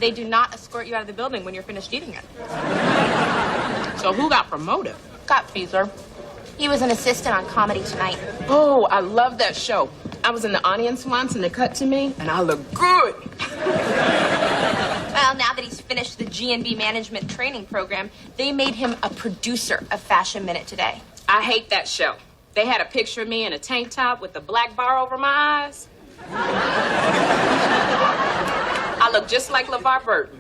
they do not escort you out of the building when you're finished eating it. So who got promoted? Scott Feeser. He was an assistant on Comedy Tonight. Oh, I love that show. I was in the audience once, and they cut to me, and I look good. Well, now that he's finished the G&B management training program, they made him a producer of Fashion Minute today. I hate that show. They had a picture of me in a tank top with a black bar over my eyes. I look just like LeVar Burton.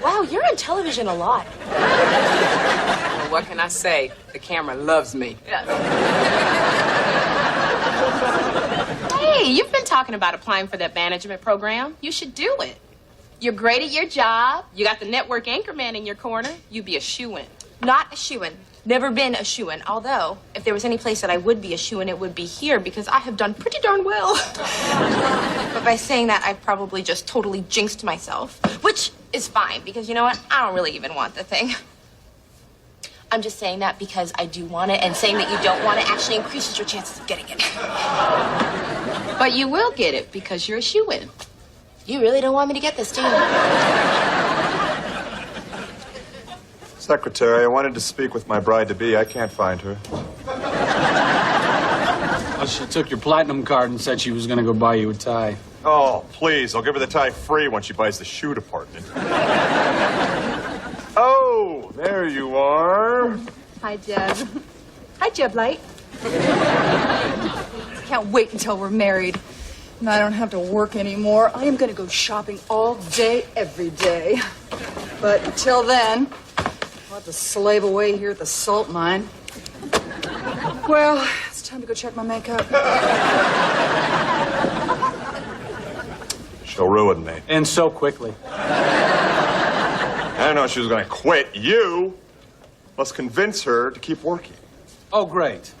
Wow, you're on television a lot. Well, what can I say? The camera loves me. Yeah. Hey, you've been talking about applying for that management program. You should do it. You're great at your job. You got the network anchorman in your corner. You'd be a shoo-in. Not a shoo-in. Never been a shoo-in. Although, if there was any place that I would be a shoo-in, it would be here because I have done pretty darn well. But by saying that, I've probably just totally jinxed myself. Which is fine because, you know what? I don't really even want the thing. I'm just saying that because I do want it, and saying that you don't want it actually increases your chances of getting it. But you will get it because you're a shoo-in. You really don't want me to get this, do you? Secretary, I wanted to speak with my bride-to-be. I can't find her. Well, she took your platinum card and said she was going to go buy you a tie. Oh, please. I'll give her the tie free when she buys the shoe department. Oh, there you are. Hi, Jeb. Hi, Jeb Light. Can't wait until we're married and I don't have to work anymore. I am going to go shopping all day, every day. But until then, I'll have to slave away here at the salt mine. Well, it's time to go check my makeup. She'll ruin me. And so quickly. I didn't know she was going to quit. You must convince her to keep working. Oh, great.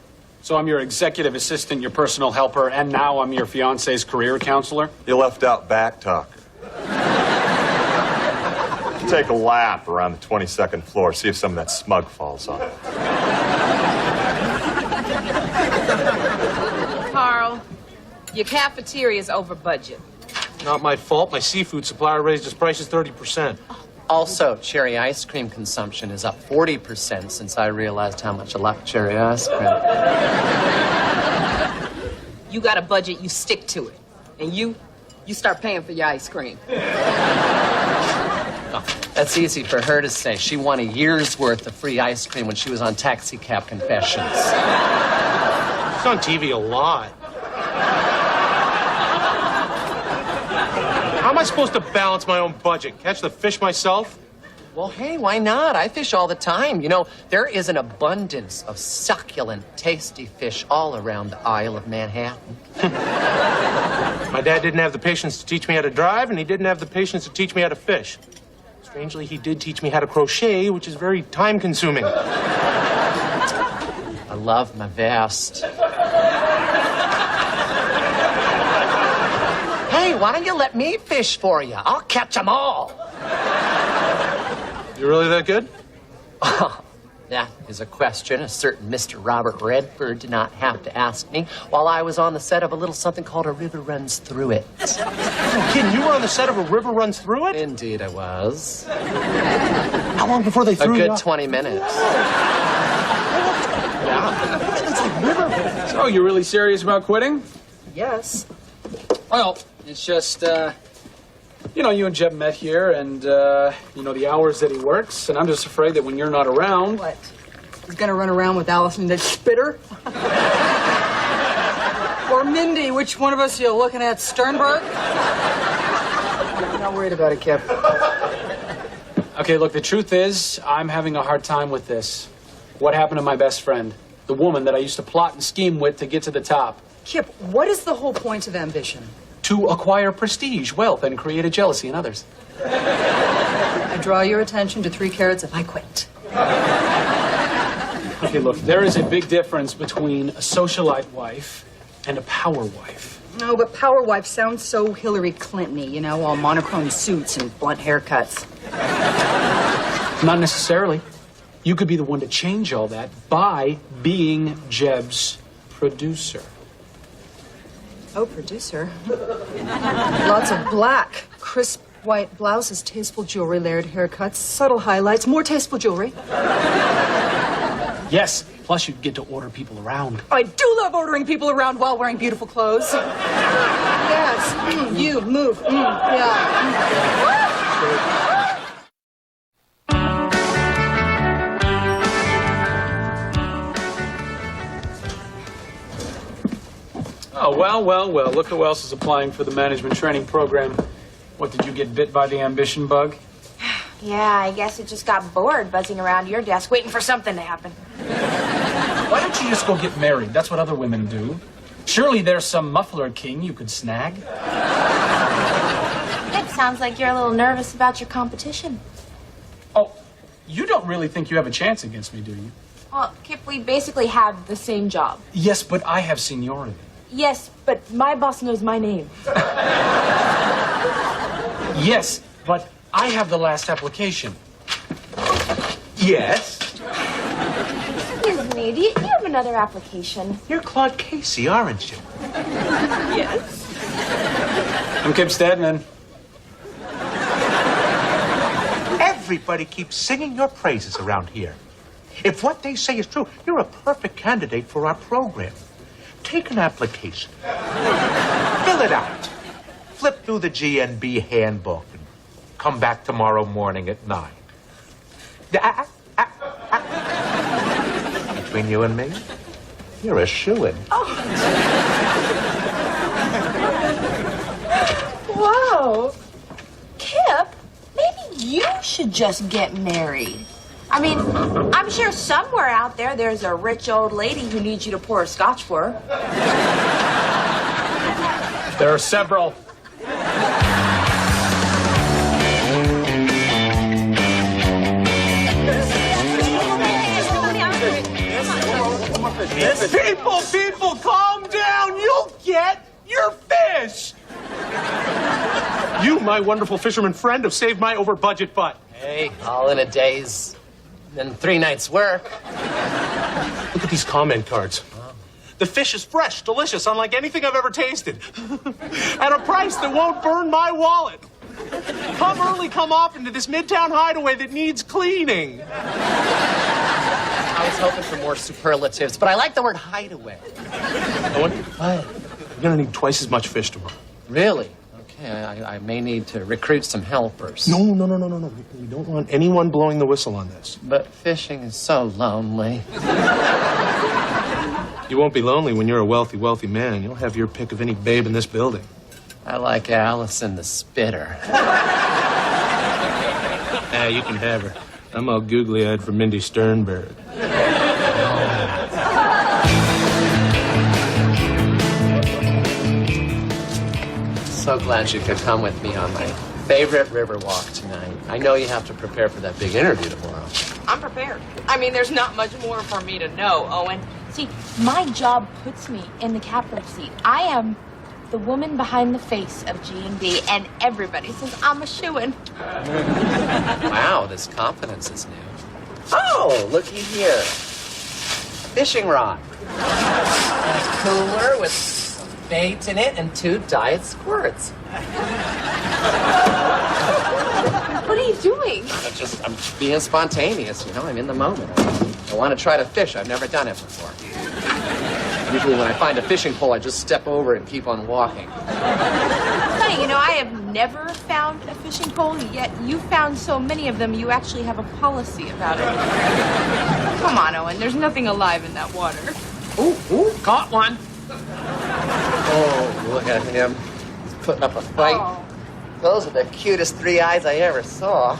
So I'm your executive assistant, your personal helper, and now I'm your fiance's career counselor? You left out back talker. Take a lap around the 22nd floor, see if some of that smug falls off. Carl, your cafeteria is over budget. Not my fault. My seafood supplier raised his prices 30%. Also, cherry ice cream consumption is up 40% since I realized how much I like cherry ice cream. You got a budget, you stick to it. And you start paying for your ice cream. Oh, that's easy for her to say. She won a year's worth of free ice cream when she was on Taxi Cab Confessions. It's on TV a lot. How am I supposed to balance my own budget? Catch the fish myself? Well, hey, why not? I fish all the time. You know, there is an abundance of succulent, tasty fish all around the Isle of Manhattan. My dad didn't have the patience to teach me how to drive, and he didn't have the patience to teach me how to fish. Strangely, he did teach me how to crochet, which is very time-consuming. I love my vest. Hey, why don't you let me fish for you? I'll catch them all. You really that good? That is a question a certain Mr. Robert Redford did not have to ask me while I was on the set of a little something called A River Runs Through It. No kidding, you were on the set of A River Runs Through It? Indeed, I was. How long before they threw A you good off? 20 minutes. So, you really serious about quitting? Yes. Well, it's just, you know, you and Jeb met here, and, you know, the hours that he works, and I'm just afraid that when you're not around... What? He's gonna run around with Allison the Spitter? Or Mindy, which one of us are you looking at, Sternberg? I'm not worried about it, Kip. Okay, look, the truth is, I'm having a hard time with this. What happened to my best friend? The woman that I used to plot and scheme with to get to the top. Kip, what is the whole point of ambition? To acquire prestige, wealth, and create a jealousy in others. I draw your attention to 3 carats if I quit. Okay, look, there is a big difference between a socialite wife and a power wife. No, but power wife sounds so Hillary Clinton-y, you know, all monochrome suits and blunt haircuts. Not necessarily. You could be the one to change all that by being Jeb's producer. Oh, producer. Lots of black, crisp white blouses, tasteful jewelry, layered haircuts, subtle highlights, more tasteful jewelry. Yes, plus you get to order people around. I do love ordering people around while wearing beautiful clothes. Yes, you move. Yeah. Oh, well. Look who else is applying for the management training program. What, did you get bit by the ambition bug? Yeah, I guess it just got bored buzzing around your desk waiting for something to happen. Why don't you just go get married? That's what other women do. Surely there's some muffler king you could snag. It sounds like you're a little nervous about your competition. Oh, you don't really think you have a chance against me, do you? Well, Kip, we basically have the same job. Yes, but I have seniority. Yes, but my boss knows my name. Yes, but I have the last application. Yes? Excuse me, do you have another application? You're Claude Casey, aren't you? Yes. I'm Kip Stedman. Everybody keeps singing your praises around here. If what they say is true, you're a perfect candidate for our program. Take an application. Fill it out. Flip through the GNB handbook and come back tomorrow morning at 9. Between you and me, you're a shoo-in. Whoa. Kip, maybe you should just get married. I mean, I'm sure somewhere out there's a rich old lady who needs you to pour a scotch for her. There are several. People, calm down. You'll get your fish. You, my wonderful fisherman friend, have saved my over-budget butt. Hey, all in a day's and 3 nights' work. Look at these comment cards. The fish is fresh, delicious, unlike anything I've ever tasted. At a price that won't burn my wallet. Come early, come often to this Midtown hideaway that needs cleaning. I was hoping for more superlatives, but I like the word hideaway. Owen, you're gonna need twice as much fish tomorrow. Really? Okay, I may need to recruit some helpers. No. We don't want anyone blowing the whistle on this. But fishing is so lonely. You won't be lonely when you're a wealthy man. You'll have your pick of any babe in this building. I like Allison the Spitter. You can have her. I'm all googly-eyed for Mindy Sternberg. So glad you could come with me on my favorite river walk tonight. I know you have to prepare for that big interview tomorrow. I'm prepared. I mean, there's not much more for me to know, Owen. See, my job puts me in the captain's seat. I am the woman behind the face of G&D, and everybody says I'm a shoo-in. Wow, this confidence is new. Oh, looky here. Fishing rod. And a cooler with bait in it and 2 diet squirts. What are you doing? I'm being spontaneous, you know, I'm in the moment. I want to try to fish. I've never done it before. Usually when I find a fishing pole, I just step over and keep on walking. Funny, you know, I have never found a fishing pole, yet you found so many of them, you actually have a policy about it. Come on, Owen. There's nothing alive in that water. Ooh, caught one. Oh, look at him. He's putting up a fight. Oh. Those are the cutest 3 eyes I ever saw.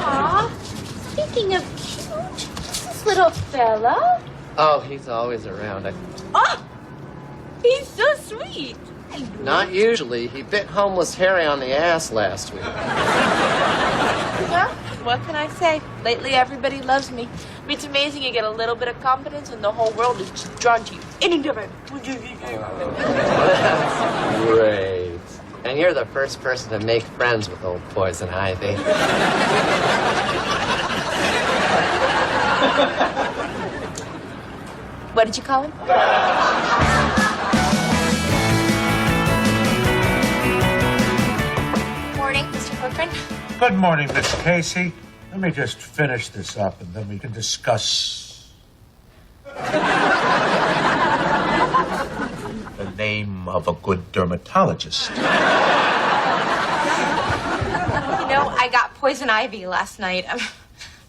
Aw, speaking of cute, this little fella. Oh, he's always around. Oh, he's so sweet. Not usually. He bit homeless Harry on the ass last week. Well, what can I say? Lately, everybody loves me. It's amazing you get a little bit of confidence and the whole world is just drawn to you. That's great. And you're the first person to make friends with old Poison Ivy. What did you call him? Good morning, Miss Casey. Let me just finish this up, and then we can discuss the name of a good dermatologist. You know, I got poison ivy last night.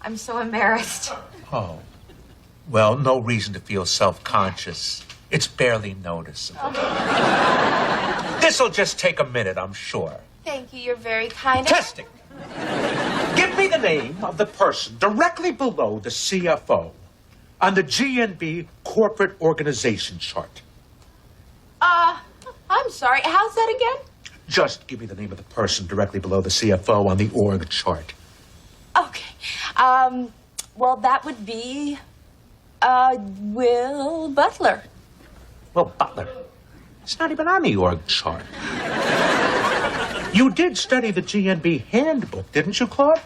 I'm so embarrassed. Oh. Well, no reason to feel self-conscious. It's barely noticeable. This'll just take a minute, I'm sure. Thank you. You're very kind. Testing. Give me the name of the person directly below the CFO on the GNB corporate organization chart. I'm sorry. How's that again? Just give me the name of the person directly below the CFO on the org chart. Okay. Well, that would be, Will Butler. Well, Butler, it's not even on the org chart. You did study the GNB handbook, didn't you, Claude?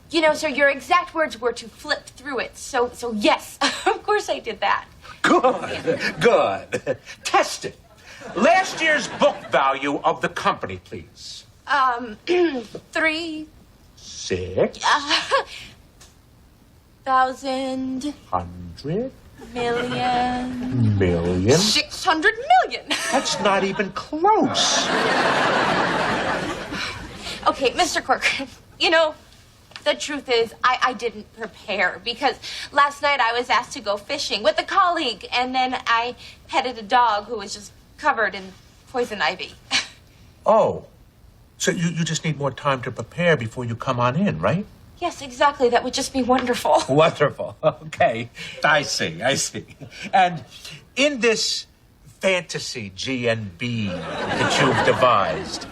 You know, sir, your exact words were to flip through it. So yes, of course I did that. Good. Test it. Last year's book value of the company, please. 3 6 thousand 100 million 600 million. That's not even close. Okay, Mr. Corcoran, you know, the truth is I didn't prepare because last night I was asked to go fishing with a colleague, and then I petted a dog who was just covered in poison ivy. Oh, so you just need more time to prepare before you come on in, right? Yes, exactly. That would just be wonderful. Wonderful. Okay. I see. And in this fantasy GNB that you've devised,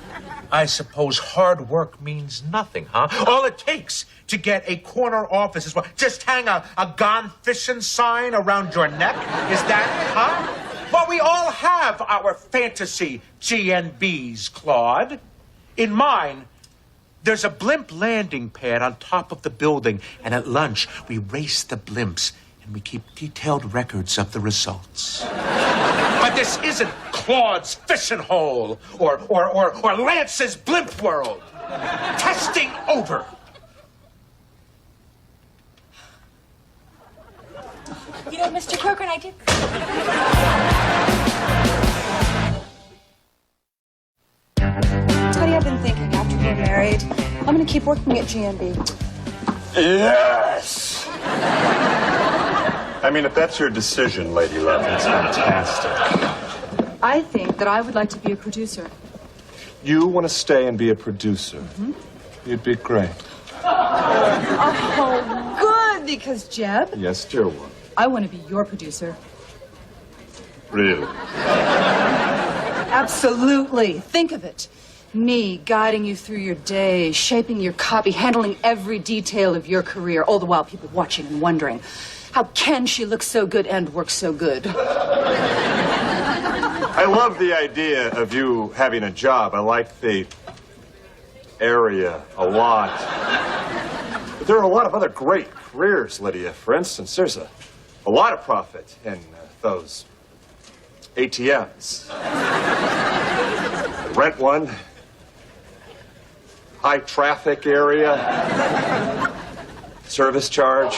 I suppose hard work means nothing, huh? All it takes to get a corner office is what? Just hang a gone fishing sign around your neck? Is that it, huh? Well, we all have our fantasy GNBs, Claude. In mine, there's a blimp landing pad on top of the building, and at lunch, we race the blimps, and we keep detailed records of the results. But this isn't Claude's fishing hole or Lance's blimp world. Testing over. You know, Mr. Corcoran, I did... Honey, I've been thinking after we're married, I'm going to keep working at GNB. Yes! I mean, if that's your decision, Lady Love, that's fantastic. I think that I would like to be a producer. You want to stay and be a producer? Mm-hmm. You'd be great. Oh, good, because Jeb, Yes, dear one. I want to be your producer. Really? Absolutely. Think of it. Me guiding you through your day, shaping your copy, handling every detail of your career, all the while people watching and wondering, how can she look so good and work so good? I love the idea of you having a job. I like the area a lot. But there are a lot of other great careers, Lydia. For instance, there's a lot of profit in those ATMs. Rent one. High traffic area. Service charge.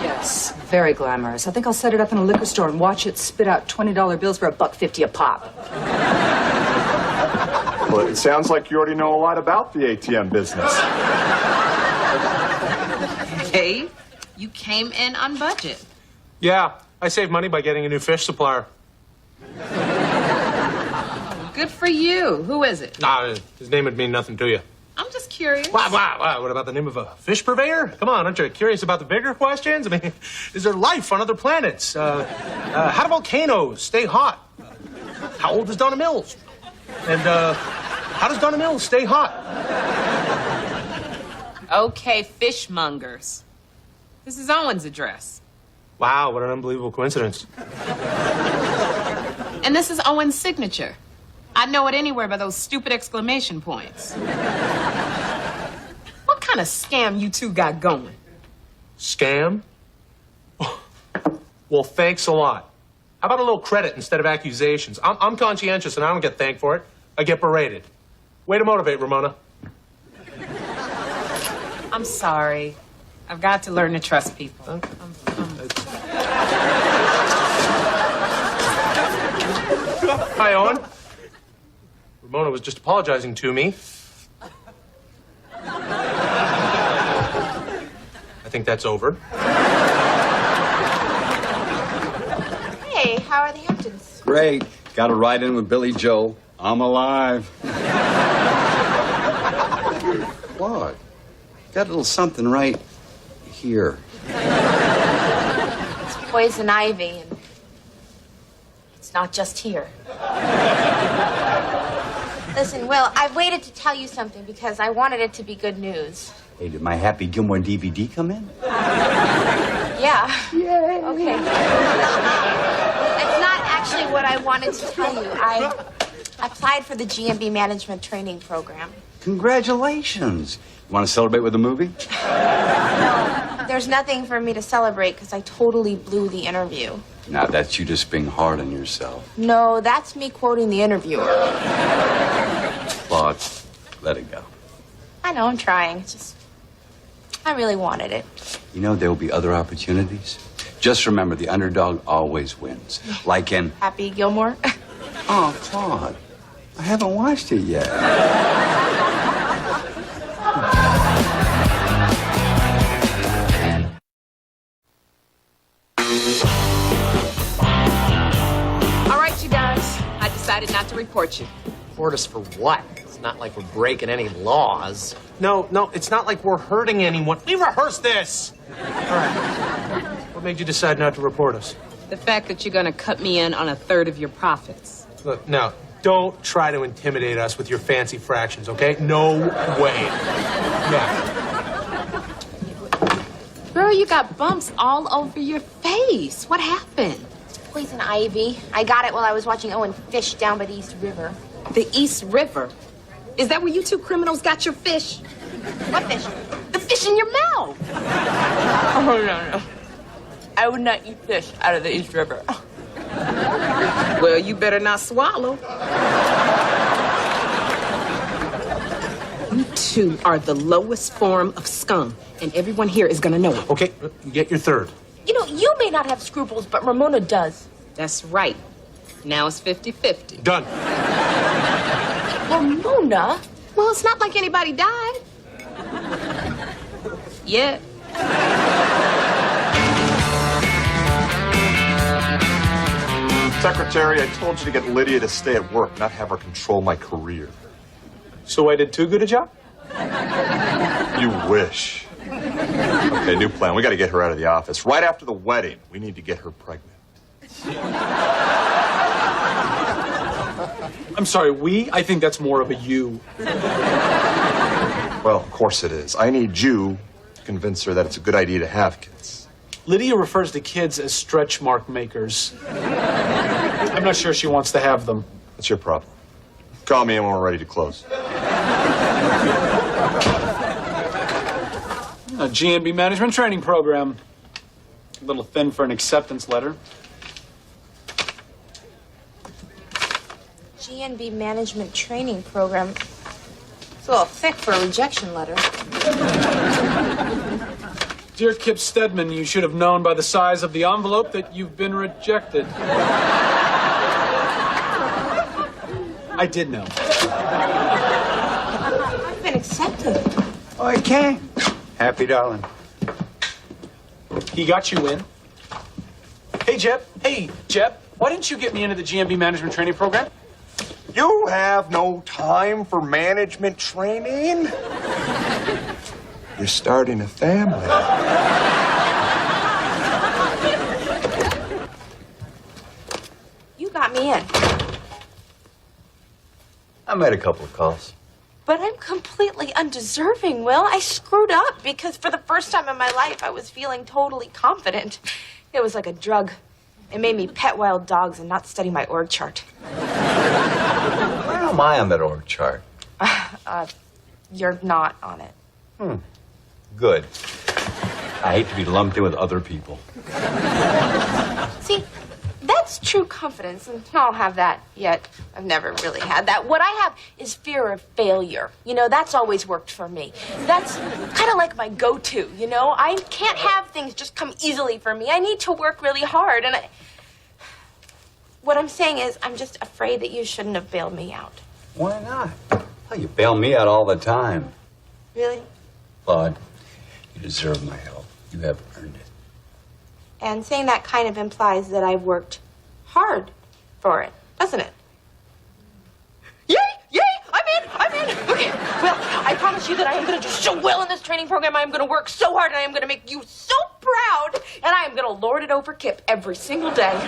Yes, very glamorous. I think I'll set it up in a liquor store and watch it spit out $20 bills for $1.50 a pop. Well, it sounds like you already know a lot about the ATM business. Hey, you came in on budget. Yeah, I saved money by getting a new fish supplier. Good for you. Who is it? Nah, his name would mean nothing to you. I'm just curious. Wow. What about the name of a fish purveyor? Come on, aren't you curious about the bigger questions? I mean, is there life on other planets? How do volcanoes stay hot? How old is Donna Mills? And how does Donna Mills stay hot? Okay, fishmongers. This is Owen's address. Wow, what an unbelievable coincidence. And this is Owen's signature. I'd know it anywhere by those stupid exclamation points. What kind of scam you two got going? Scam? Well, thanks a lot. How about a little credit instead of accusations? I'm conscientious and I don't get thanked for it. I get berated. Way to motivate, Ramona. I'm sorry. I've got to learn to trust people. Hi, Owen. Ramona was just apologizing to me. I think that's over. Hey, how are the Hamptons? Great. Got a ride in with Billy Joe. I'm alive. What? Got a little something right here. It's poison ivy, and it's not just here. Listen, Will, I've waited to tell you something because I wanted it to be good news. Hey, did my Happy Gilmore DVD come in? Yeah. Yay. Okay. That's not actually what I wanted to tell you. I applied for the GMB management training program. Congratulations. You want to celebrate with a movie? No, there's nothing for me to celebrate because I totally blew the interview. Now, that's you just being hard on yourself. No, that's me quoting the interviewer. Claude, let it go. I know, I'm trying. It's just, I really wanted it. You know, there will be other opportunities. Just remember, the underdog always wins. Like in... Happy Gilmore? Oh, Claude, I haven't watched it yet. All right, you guys. I decided not to report you. Report us for what? It's not like we're breaking any laws. No, it's not like we're hurting anyone. We rehearsed this. All right. What made you decide not to report us? The fact that you're going to cut me in on a third of your profits. Look, now, don't try to intimidate us with your fancy fractions, okay? No way. Yeah. Girl, you got bumps all over your face. What happened? Poison ivy. I got it while I was watching Owen fish down by the East River. The East River. Is that where you two criminals got your fish? What fish? The fish in your mouth. Oh, no. I would not eat fish out of the East River. Well, you better not swallow. You two are the lowest form of scum, and everyone here is gonna know it. Okay, you get your third. You know, you may not have scruples, but Ramona does. That's right. Now it's 50-50. Done. Ramona? Well, it's not like anybody died. Yet. Secretary, I told you to get Lydia to stay at work, not have her control my career. So I did too good a job? You wish. Okay, new plan. We got to get her out of the office. Right after the wedding, we need to get her pregnant. I'm sorry, I think that's more of a you. Well, of course it is. I need you to convince her that it's a good idea to have kids. Lydia refers to kids as stretch mark makers. I'm not sure she wants to have them. That's your problem. Call me when we're ready to close. A GNB management training program. A little thin for an acceptance letter. GNB management training program. It's a little thick for a rejection letter. Dear Kip Stedman, you should have known by the size of the envelope that you've been rejected. I did know. I've been accepted. Okay. Happy, darling. He got you in. Hey, Jep, why didn't you get me into the GMB management training program? You have no time for management training? You're starting a family. You got me in. I made a couple of calls. But I'm completely undeserving, Will. I screwed up because for the first time in my life, I was feeling totally confident. It was like a drug. It made me pet wild dogs and not study my org chart. Where am I on that org chart? You're not on it. Good. I hate to be lumped in with other people. See, That's true confidence, and I don't have that yet. I've never really had that. What I have is fear of failure. You know, that's always worked for me. That's kind of like my go-to, you know? I can't have things just come easily for me. I need to work really hard, and what I'm saying is, I'm just afraid that you shouldn't have bailed me out. Why not? Well, you bail me out all the time. Really? Claude, you deserve my help. You have earned it. And saying that kind of implies that I've worked hard for it, doesn't it? Yay! Yay! I'm in! Okay, well, I promise you that I am going to do so well in this training program. I am going to work so hard, and I am going to make you so proud, and I am going to lord it over Kip every single day.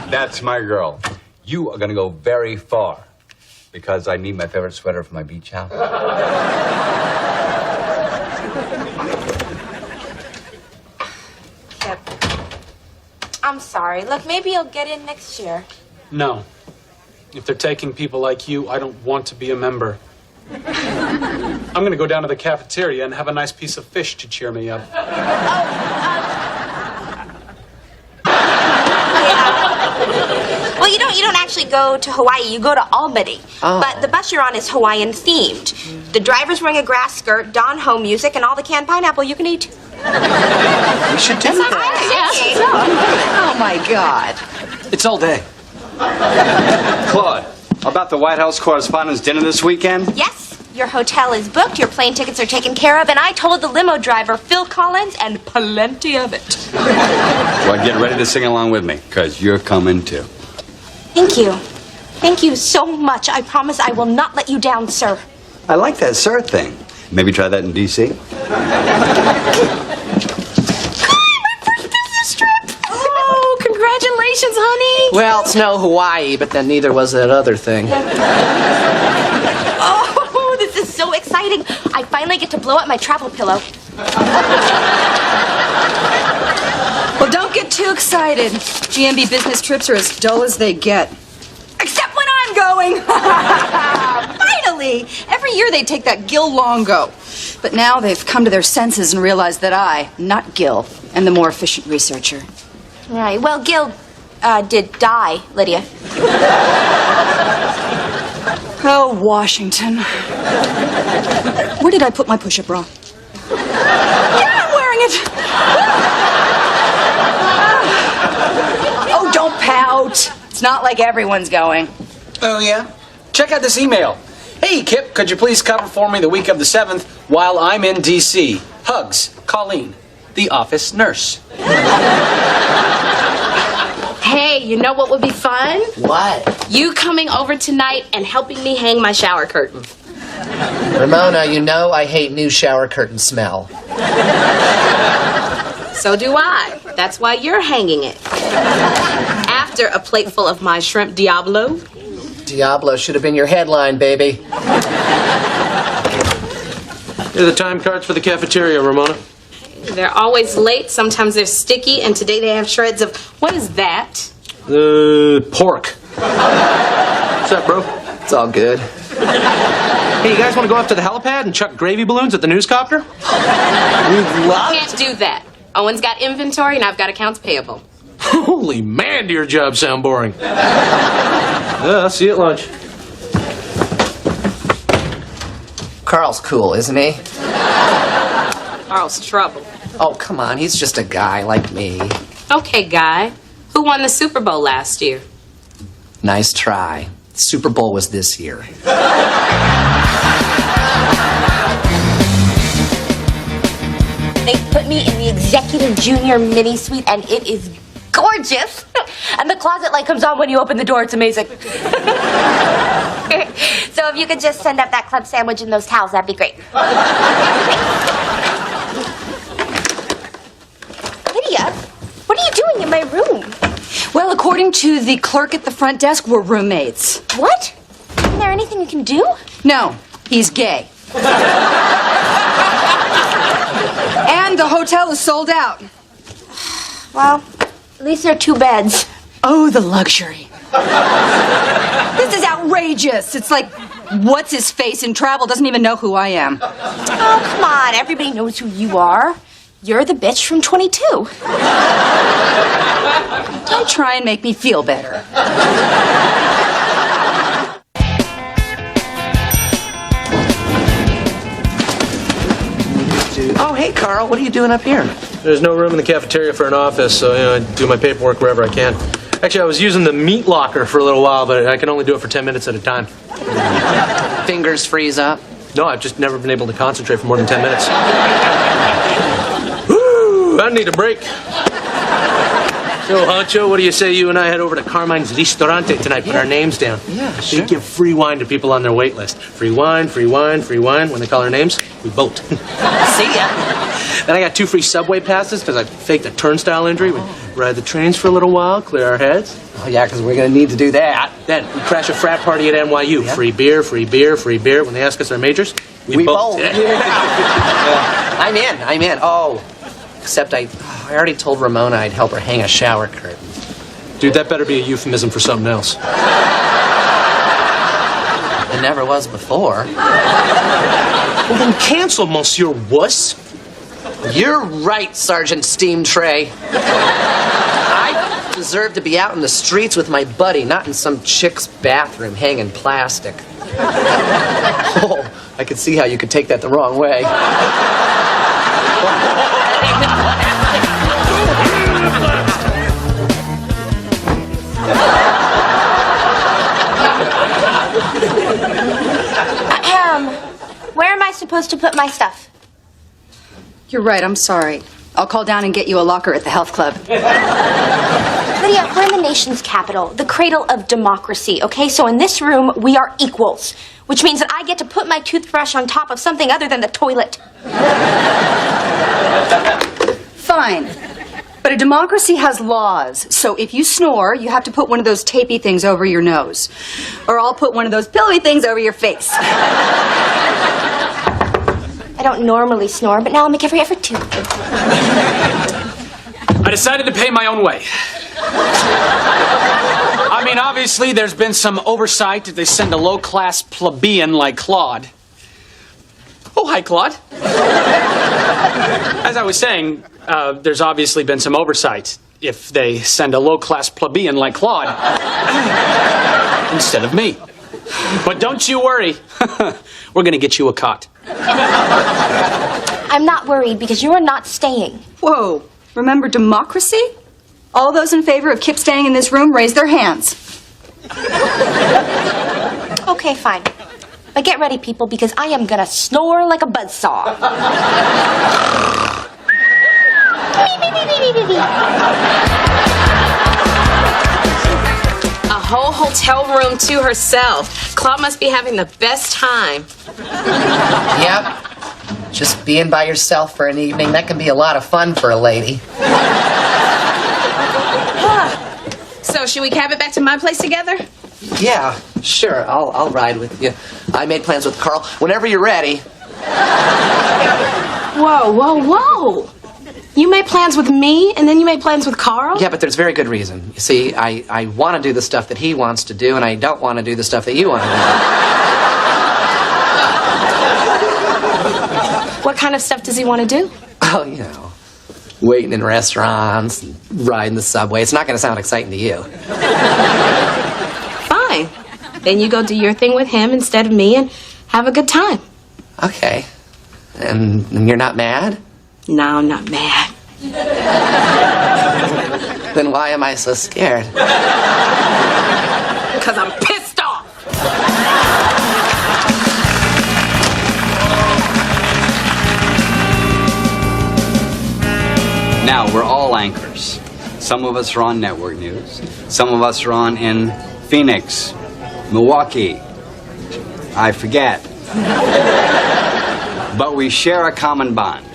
That's my girl. You are going to go very far because I need my favorite sweater for my beach house. Kip, I'm sorry. Look, maybe you'll get in next year. No. If they're taking people like you, I don't want to be a member. I'm going to go down to the cafeteria and have a nice piece of fish to cheer me up. Well, you don't actually go to Hawaii. You go to Albany. Oh. But the bus you're on is Hawaiian themed. The driver's wearing a grass skirt, Don Ho music, and all the canned pineapple you can eat. We should do that. Oh, my God. It's all day. Claude, about the White House Correspondents' Dinner this weekend? Yes, your hotel is booked, your plane tickets are taken care of, and I told the limo driver, Phil Collins, and plenty of it. Well, get ready to sing along with me, because you're coming too. Thank you. Thank you so much. I promise I will not let you down, sir. I like that sir thing. Maybe try that in D.C.? Congratulations, honey. Well, it's no Hawaii, but then neither was that other thing. Oh, this is so exciting. I finally get to blow up my travel pillow. Well, don't get too excited. GMB business trips are as dull as they get. Except when I'm going. Finally! Every year they take that Gil Longo. But now they've come to their senses and realized that I, not Gil, am the more efficient researcher. Right. Well, Gil did die, Lydia. Oh, Washington. Where did I put my push-up bra? Yeah, I'm wearing it. Oh, don't pout. It's not like everyone's going. Oh, yeah? Check out this email. Hey, Kip, could you please cover for me the week of the 7th while I'm in D.C.? Hugs, Colleen, the office nurse. Hey, you know what would be fun? What? You coming over tonight and helping me hang my shower curtain. Ramona, you know I hate new shower curtain smell. So do I. That's why you're hanging it. After a plate full of my shrimp Diablo. Diablo should have been your headline, baby. Here are the time cards for the cafeteria, Ramona. They're always late. Sometimes they're sticky. And today they have shreds of... What is that? Pork. What's up, bro? It's all good. Hey, you guys want to go up to the helipad and chuck gravy balloons at the newscopter? We'd love Can't do that. Owen's got inventory and I've got accounts payable. Holy man, do your jobs sound boring. I'll see you at lunch. Carl's cool, isn't he? Carl's trouble. Oh, come on. He's just a guy like me. Okay, Guy. Who won the Super Bowl last year? Nice try. The Super Bowl was this year. They put me in the executive junior mini suite, and it is gorgeous. And the closet light comes on when you open the door. It's amazing. So if you could just send up that club sandwich and those towels, that'd be great. Lydia, what are you doing in my room? Well, according to the clerk at the front desk, we're roommates. What? Isn't there anything you can do? No, he's gay. And the hotel is sold out. Well, at least there are 2 beds. Oh, the luxury. This is outrageous. It's like, what's his face in travel doesn't even know who I am. Oh, come on. Everybody knows who you are. You're the bitch from 22. Don't try and make me feel better. Oh, hey, Carl, what are you doing up here? There's no room in the cafeteria for an office, so I do my paperwork wherever I can. Actually, I was using the meat locker for a little while, but I can only do it for 10 minutes at a time. Fingers freeze up? No, I've just never been able to concentrate for more than 10 minutes. Woo, I need a break. So, Honcho, what do you say you and I head over to Carmine's Ristorante tonight, put our names down? Yeah, sure. They give free wine to people on their wait list. Free wine, free wine, free wine. When they call our names, we bolt. See ya. Then I got 2 free subway passes because I faked a turnstile injury. We ride the trains for a little while, clear our heads. Oh, yeah, because we're going to need to do that. Then we crash a frat party at NYU. Yeah. Free beer, free beer, free beer. When they ask us our majors, we bolt. I'm in. Oh, except I already told Ramona I'd help her hang a shower curtain. Dude, that better be a euphemism for something else. It never was before. Well, then cancel, Monsieur Wuss. You're right, Sergeant Steam Tray. I deserve to be out in the streets with my buddy, not in some chick's bathroom hanging plastic. Oh, I could see how you could take that the wrong way. Where am I supposed to put my stuff? You're right, I'm sorry. I'll call down and get you a locker at the health club. Lydia, we're in the nation's capital, the cradle of democracy, okay? So in this room, we are equals, which means that I get to put my toothbrush on top of something other than the toilet. Fine. But a democracy has laws. So if you snore, you have to put one of those tapey things over your nose. Or I'll put one of those pillowy things over your face. I don't normally snore, but now I'll make every effort to. I decided to pay my own way. I mean, obviously, there's been some oversight if they send a low-class plebeian like Claude. Oh, hi, Claude. As I was saying, there's obviously been some oversight if they send a low-class plebeian like Claude instead of me. But don't you worry. We're going to get you a cot. I'm not worried because you are not staying. Whoa. Remember democracy? All those in favor of Kip staying in this room, raise their hands. Okay, fine. But get ready, people, because I am gonna snore like a buzzsaw. A whole hotel room to herself. Claude must be having the best time. Yep. Just being by yourself for an evening, that can be a lot of fun for a lady. So, should we cab it back to my place together? Yeah, sure. I'll ride with you. I made plans with Carl. Whenever you're ready. Whoa, whoa, whoa. You made plans with me, and then you made plans with Carl? Yeah, but there's very good reason. You see, I want to do the stuff that he wants to do, and I don't want to do the stuff that you want to do. What kind of stuff does he want to do? Oh, you know, waiting in restaurants, and riding the subway. It's not going to sound exciting to you. Fine. Then you go do your thing with him instead of me and have a good time. Okay. And you're not mad? No, I'm not mad. Then why am I so scared? Because I'm pissed off. Now, we're all anchors. Some of us are on network news. Some of us are on in Phoenix, Milwaukee. I forget. But we share a common bond.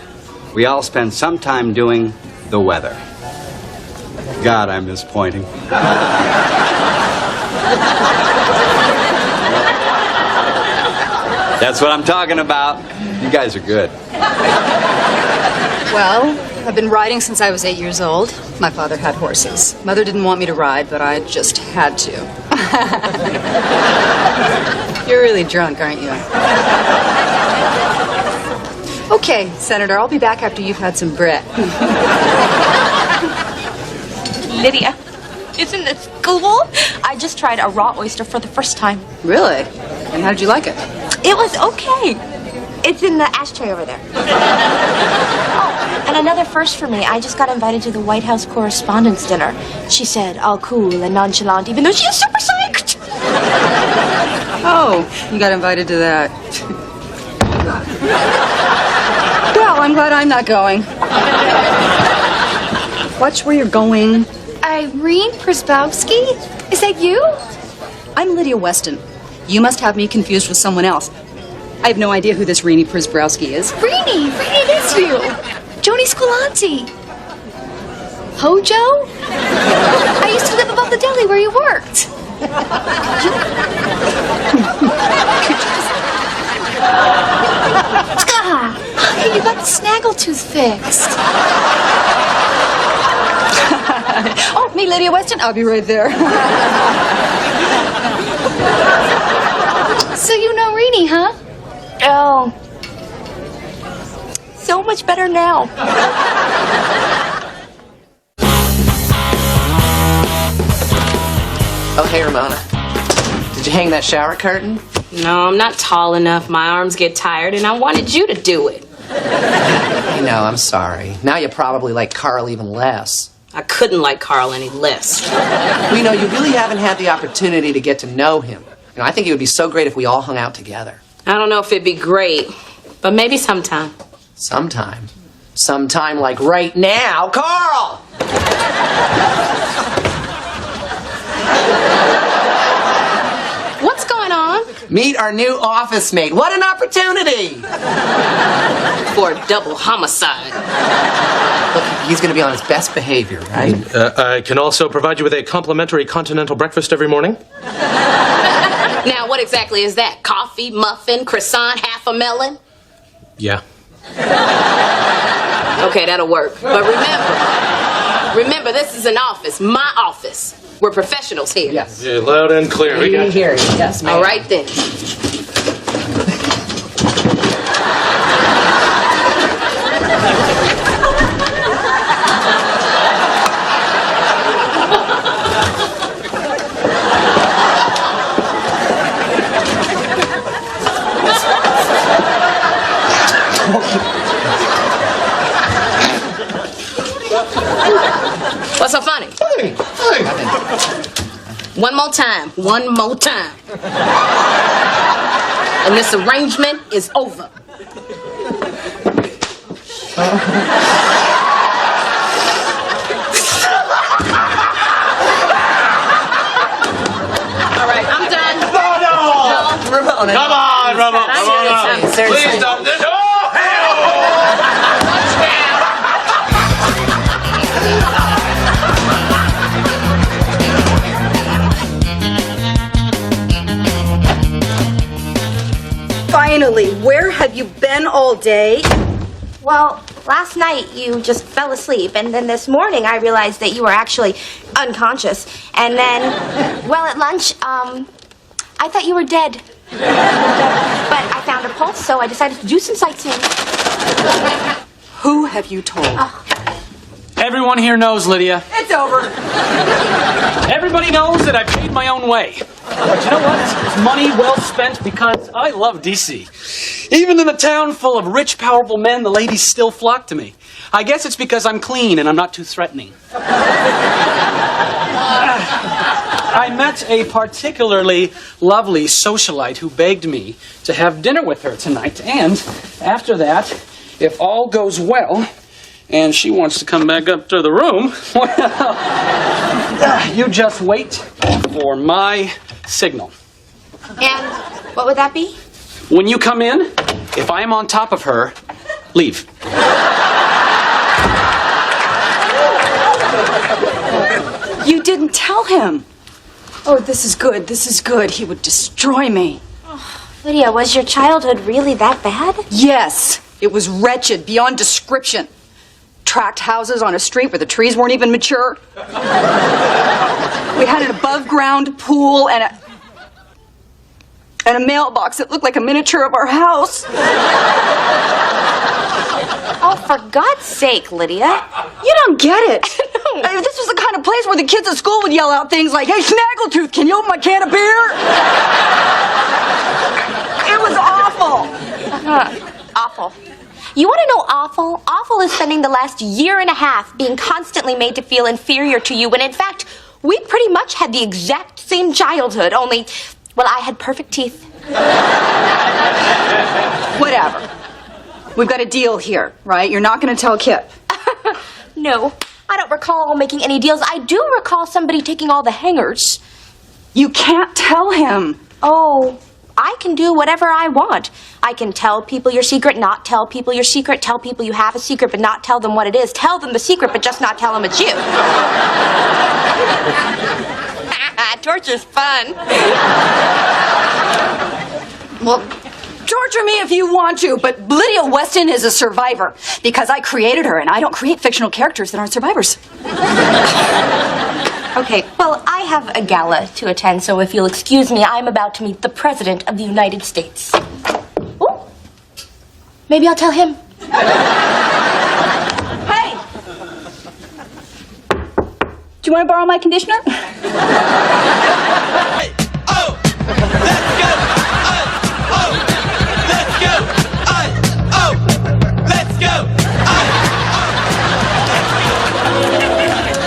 We all spend some time doing the weather. God, I miss pointing. That's what I'm talking about. You guys are good. Well, I've been riding since I was 8 years old. My father had horses. Mother didn't want me to ride, but I just had to. You're really drunk, aren't you? Okay, Senator, I'll be back after you've had some bread. Lydia, isn't this cool? I just tried a raw oyster for the first time. Really? And how did you like it? It was okay. It's in the ashtray over there. Oh, and another first for me. I just got invited to the White House Correspondents' Dinner. She said, all cool and nonchalant, even though she is super psyched. Oh, you got invited to that. Well, I'm glad I'm not going. Watch where you're going. Irene Prisbowski? Is that you? I'm Lydia Weston. You must have me confused with someone else. I have no idea who this Renee Prisbowski is. Renee, it is you. Joni Scolanti. Hojo? I used to live above the deli where you worked. You got the snaggletooth fixed. Oh, me, Lydia Weston. I'll be right there. So you know Renee, huh? Oh. So much better now. Oh, hey, Ramona. Did you hang that shower curtain? No, I'm not tall enough. My arms get tired, and I wanted you to do it. I know, I'm sorry. Now you probably like Carl even less. I couldn't like Carl any less. Well, you know, you really haven't had the opportunity to get to know him. You know, I think it would be so great if we all hung out together. I don't know if it'd be great, but maybe sometime. Sometime. Sometime like right now. Carl! What's going on? Meet our new office mate. What an opportunity! For a double homicide. Look, he's going to be on his best behavior, right? I can also provide you with a complimentary continental breakfast every morning. Now, what exactly is that? Coffee, muffin, croissant, half a melon? Yeah. Okay, that'll work. But remember, this is an office, my office. We're professionals here. Yes. Yeah, loud and clear. We got you. Here, yes, ma'am. All right, then. What's so funny? Hey. One more time. And this arrangement is over. All right, I'm done. No! Ramona. Come on, Ramona. Seriously. Please don't. Oh, Finally, where have you been all day? Well, last night you just fell asleep, and then this morning I realized that you were actually unconscious. And then, well, at lunch, I thought you were dead. But I found a pulse, so I decided to do some sightseeing. Who have you told? Everyone here knows, Lydia. It's over. Everybody knows that I paid my own way. But you know what? It's money well spent because I love D.C. Even in a town full of rich, powerful men, the ladies still flock to me. I guess it's because I'm clean and I'm not too threatening. I met a particularly lovely socialite who begged me to have dinner with her tonight. And after that, if all goes well, and she wants to come back up to the room, well, you just wait for my signal. And what would that be? When you come in, if I am on top of her, leave. You didn't tell him. Oh, this is good. This is good. He would destroy me. Lydia, was your childhood really that bad? Yes, it was wretched beyond description. Tract houses on a street where the trees weren't even mature. We had an above-ground pool and a mailbox that looked like a miniature of our house. Oh, for God's sake, Lydia. You don't get it. If this was the kind of place where the kids at school would yell out things like, "Hey, Snaggletooth, can you open my can of beer?" It was awful. Awful. You want to know awful? Awful is spending the last year and a half being constantly made to feel inferior to you when in fact we pretty much had the exact same childhood, only, well, I had perfect teeth. Whatever. We've got a deal here, right? You're not going to tell Kip. No, I don't recall making any deals. I do recall somebody taking all the hangers. You can't tell him. Oh, I can do whatever I want. I can tell people your secret, not tell people your secret, tell people you have a secret, but not tell them what it is. Tell them the secret, but just not tell them it's you. Torture's fun. Well, torture me if you want to, but Lydia Weston is a survivor because I created her, and I don't create fictional characters that aren't survivors. Okay, well, I have a gala to attend, so if you'll excuse me, I'm about to meet the President of the United States. Ooh. Maybe I'll tell him. Hey! Do you want to borrow my conditioner?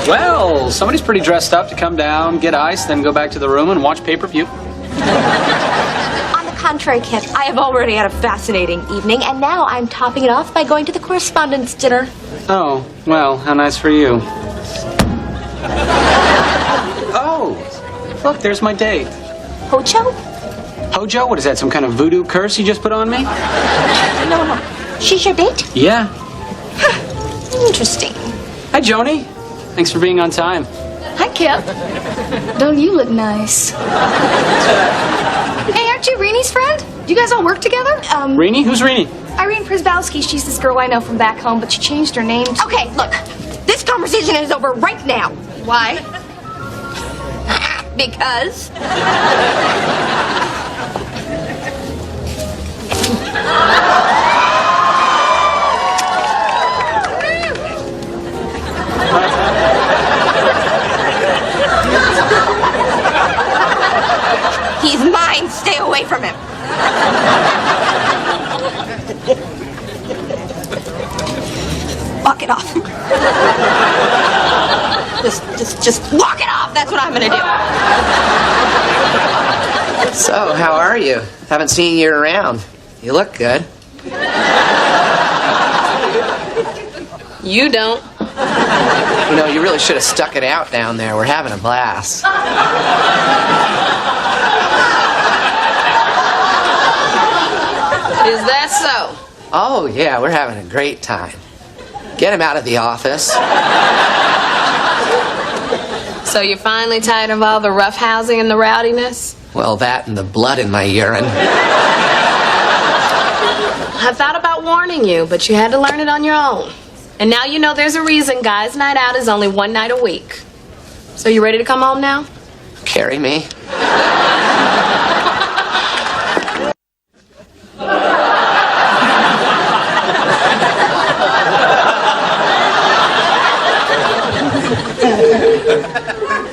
Well, somebody's pretty dressed up to come down, get ice, then go back to the room and watch pay-per-view. On the contrary, Kip, I have already had a fascinating evening, and now I'm topping it off by going to the correspondence dinner. Oh, well, how nice for you. Oh, look, there's my date. Hojo? Hojo? What is that, some kind of voodoo curse you just put on me? No. She's your date? Yeah. Interesting. Hi, Joni. Thanks for being on time. Hi, Kip. Don't you look nice? Hey, aren't you Renee's friend? Do you guys all work together? Renee? Who's Renee? Irene Prisbowski. She's this girl I know from back home, but she changed her name to... Okay, look. This conversation is over right now. Why? Because... He's mine. Stay away from him. Walk it off. Just walk it off. That's what I'm gonna do. So, how are you? Haven't seen you around. You look good. You don't. You know, you really should have stuck it out down there. We're having a blast. Is that so? Oh, yeah, we're having a great time. Get him out of the office. So you're finally tired of all the roughhousing and the rowdiness? Well, that and the blood in my urine. I thought about warning you, but you had to learn it on your own. And now you know there's a reason guys' night out is only one night a week. So you ready to come home now? Carry me.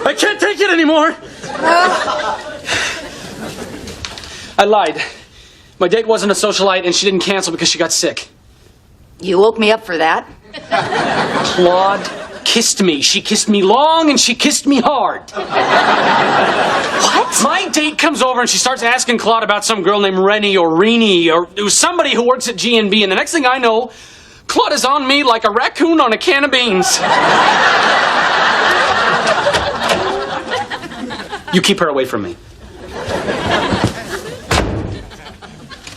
I can't take it anymore. I lied. My date wasn't a socialite, and she didn't cancel because she got sick. You woke me up for that. Claude kissed me. She kissed me long, and she kissed me hard. What? My date comes over, and she starts asking Claude about some girl named Rennie or Renee, or it was somebody who works at G&B, and the next thing I know, Claude is on me like a raccoon on a can of beans. You keep her away from me.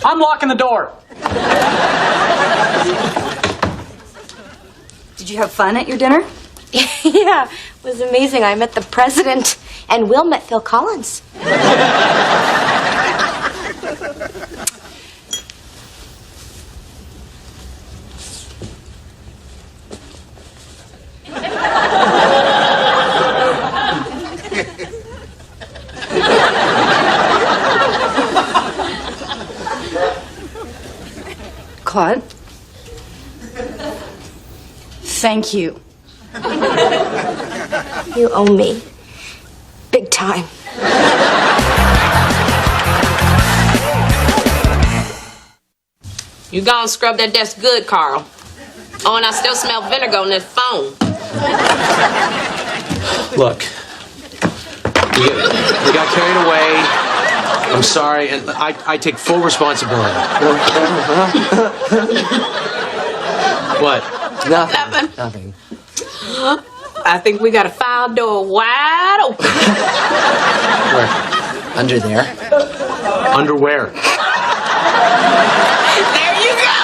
I'm locking the door. Did you have fun at your dinner? Yeah, it was amazing. I met the president, and Will met Phil Collins. Claude? Thank you. You owe me. Big time. You gonna scrub that desk good, Carl. Oh, and I still smell vinegar on this phone. Look, we got carried away. I'm sorry, and I take full responsibility. What? Nothing. I think we got a file door wide open. Where? Under there. Underwear. There you go.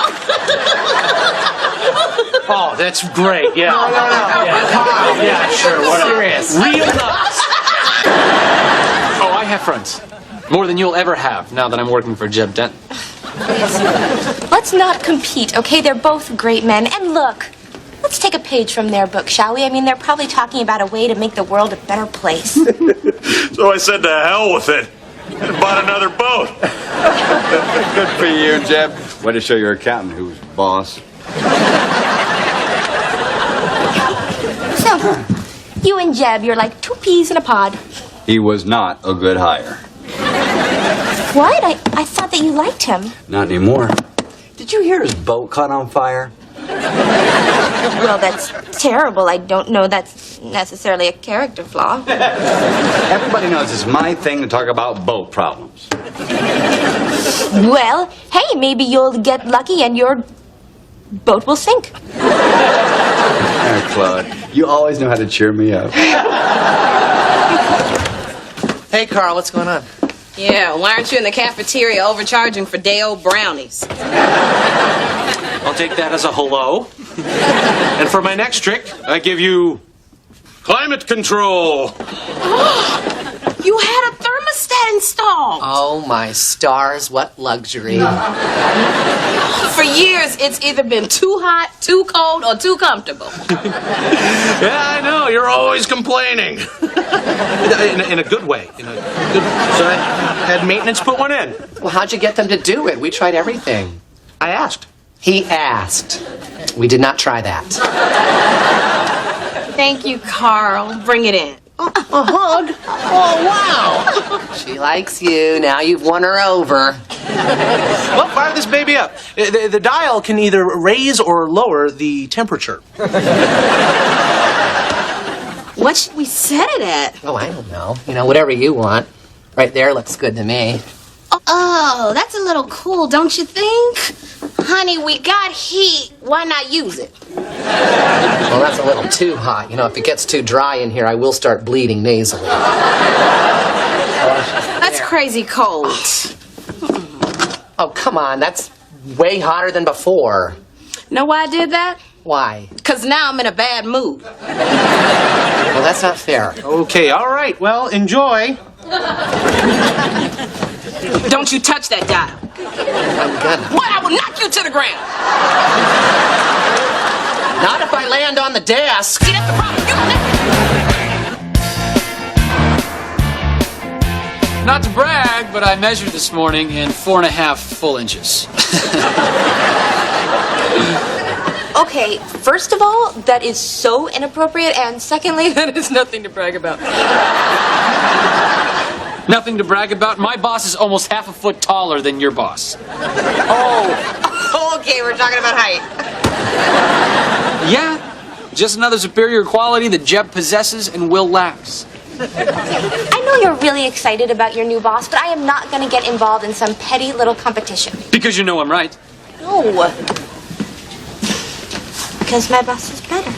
Oh, that's great. Yeah. No. Yeah, sure. Whatever. Serious. Real nuts. Oh, I have friends. More than you'll ever have now that I'm working for Jeb Dent. Let's not compete, okay? They're both great men. And look, let's take a page from their book, shall we? I mean, they're probably talking about a way to make the world a better place. So I said to hell with it and bought another boat. Good for you, Jeb. Way to show your accountant who's boss. So, you and Jeb, you're like two peas in a pod. He was not a good hire. What? I thought that you liked him. Not anymore. Did you hear his boat caught on fire? Well, that's terrible. I don't know that's necessarily a character flaw. Everybody knows it's my thing to talk about boat problems. Well, hey, maybe you'll get lucky and your boat will sink. Claude, you always know how to cheer me up. Hey, Carl, what's going on? Yeah, why aren't you in the cafeteria overcharging for day-old brownies? I'll take that as a hello. And for my next trick, I give you climate control. You had a thermostat installed. Oh, my stars, what luxury. For years, it's either been too hot, too cold, or too comfortable. Yeah, I know. You're always complaining. In a good way. So I had maintenance put one in. Well, how'd you get them to do it? We tried everything. I asked. He asked. We did not try that. Thank you, Carl. Bring it in. A hug? Oh, wow. She likes you. Now you've won her over. Well, fire this baby up. The dial can either raise or lower the temperature. What should we set it at? Oh, I don't know. You know, whatever you want. Right there looks good to me. Oh, that's a little cool, don't you think? Honey, we got heat. Why not use it? Well, that's a little too hot. You know, if it gets too dry in here, I will start bleeding nasally. That's crazy cold. Oh, come on. That's way hotter than before. Know why I did that? Why? Because now I'm in a bad mood. Well, that's not fair. Okay, all right. Well, enjoy. Don't you touch that dial. I'm gonna. What? I will knock you to the ground. Not if I land on the desk. See, that's the problem. Not to brag, but I measured this morning in 4.5 full inches. Okay, first of all, that is so inappropriate, and secondly, that is nothing to brag about. Nothing to brag about. My boss is almost half a foot taller than your boss. Oh, okay, we're talking about height. Yeah, just another superior quality that Jeb possesses and Will lacks. I know you're really excited about your new boss, but I am not going to get involved in some petty little competition. Because you know I'm right. No. Because my boss is better.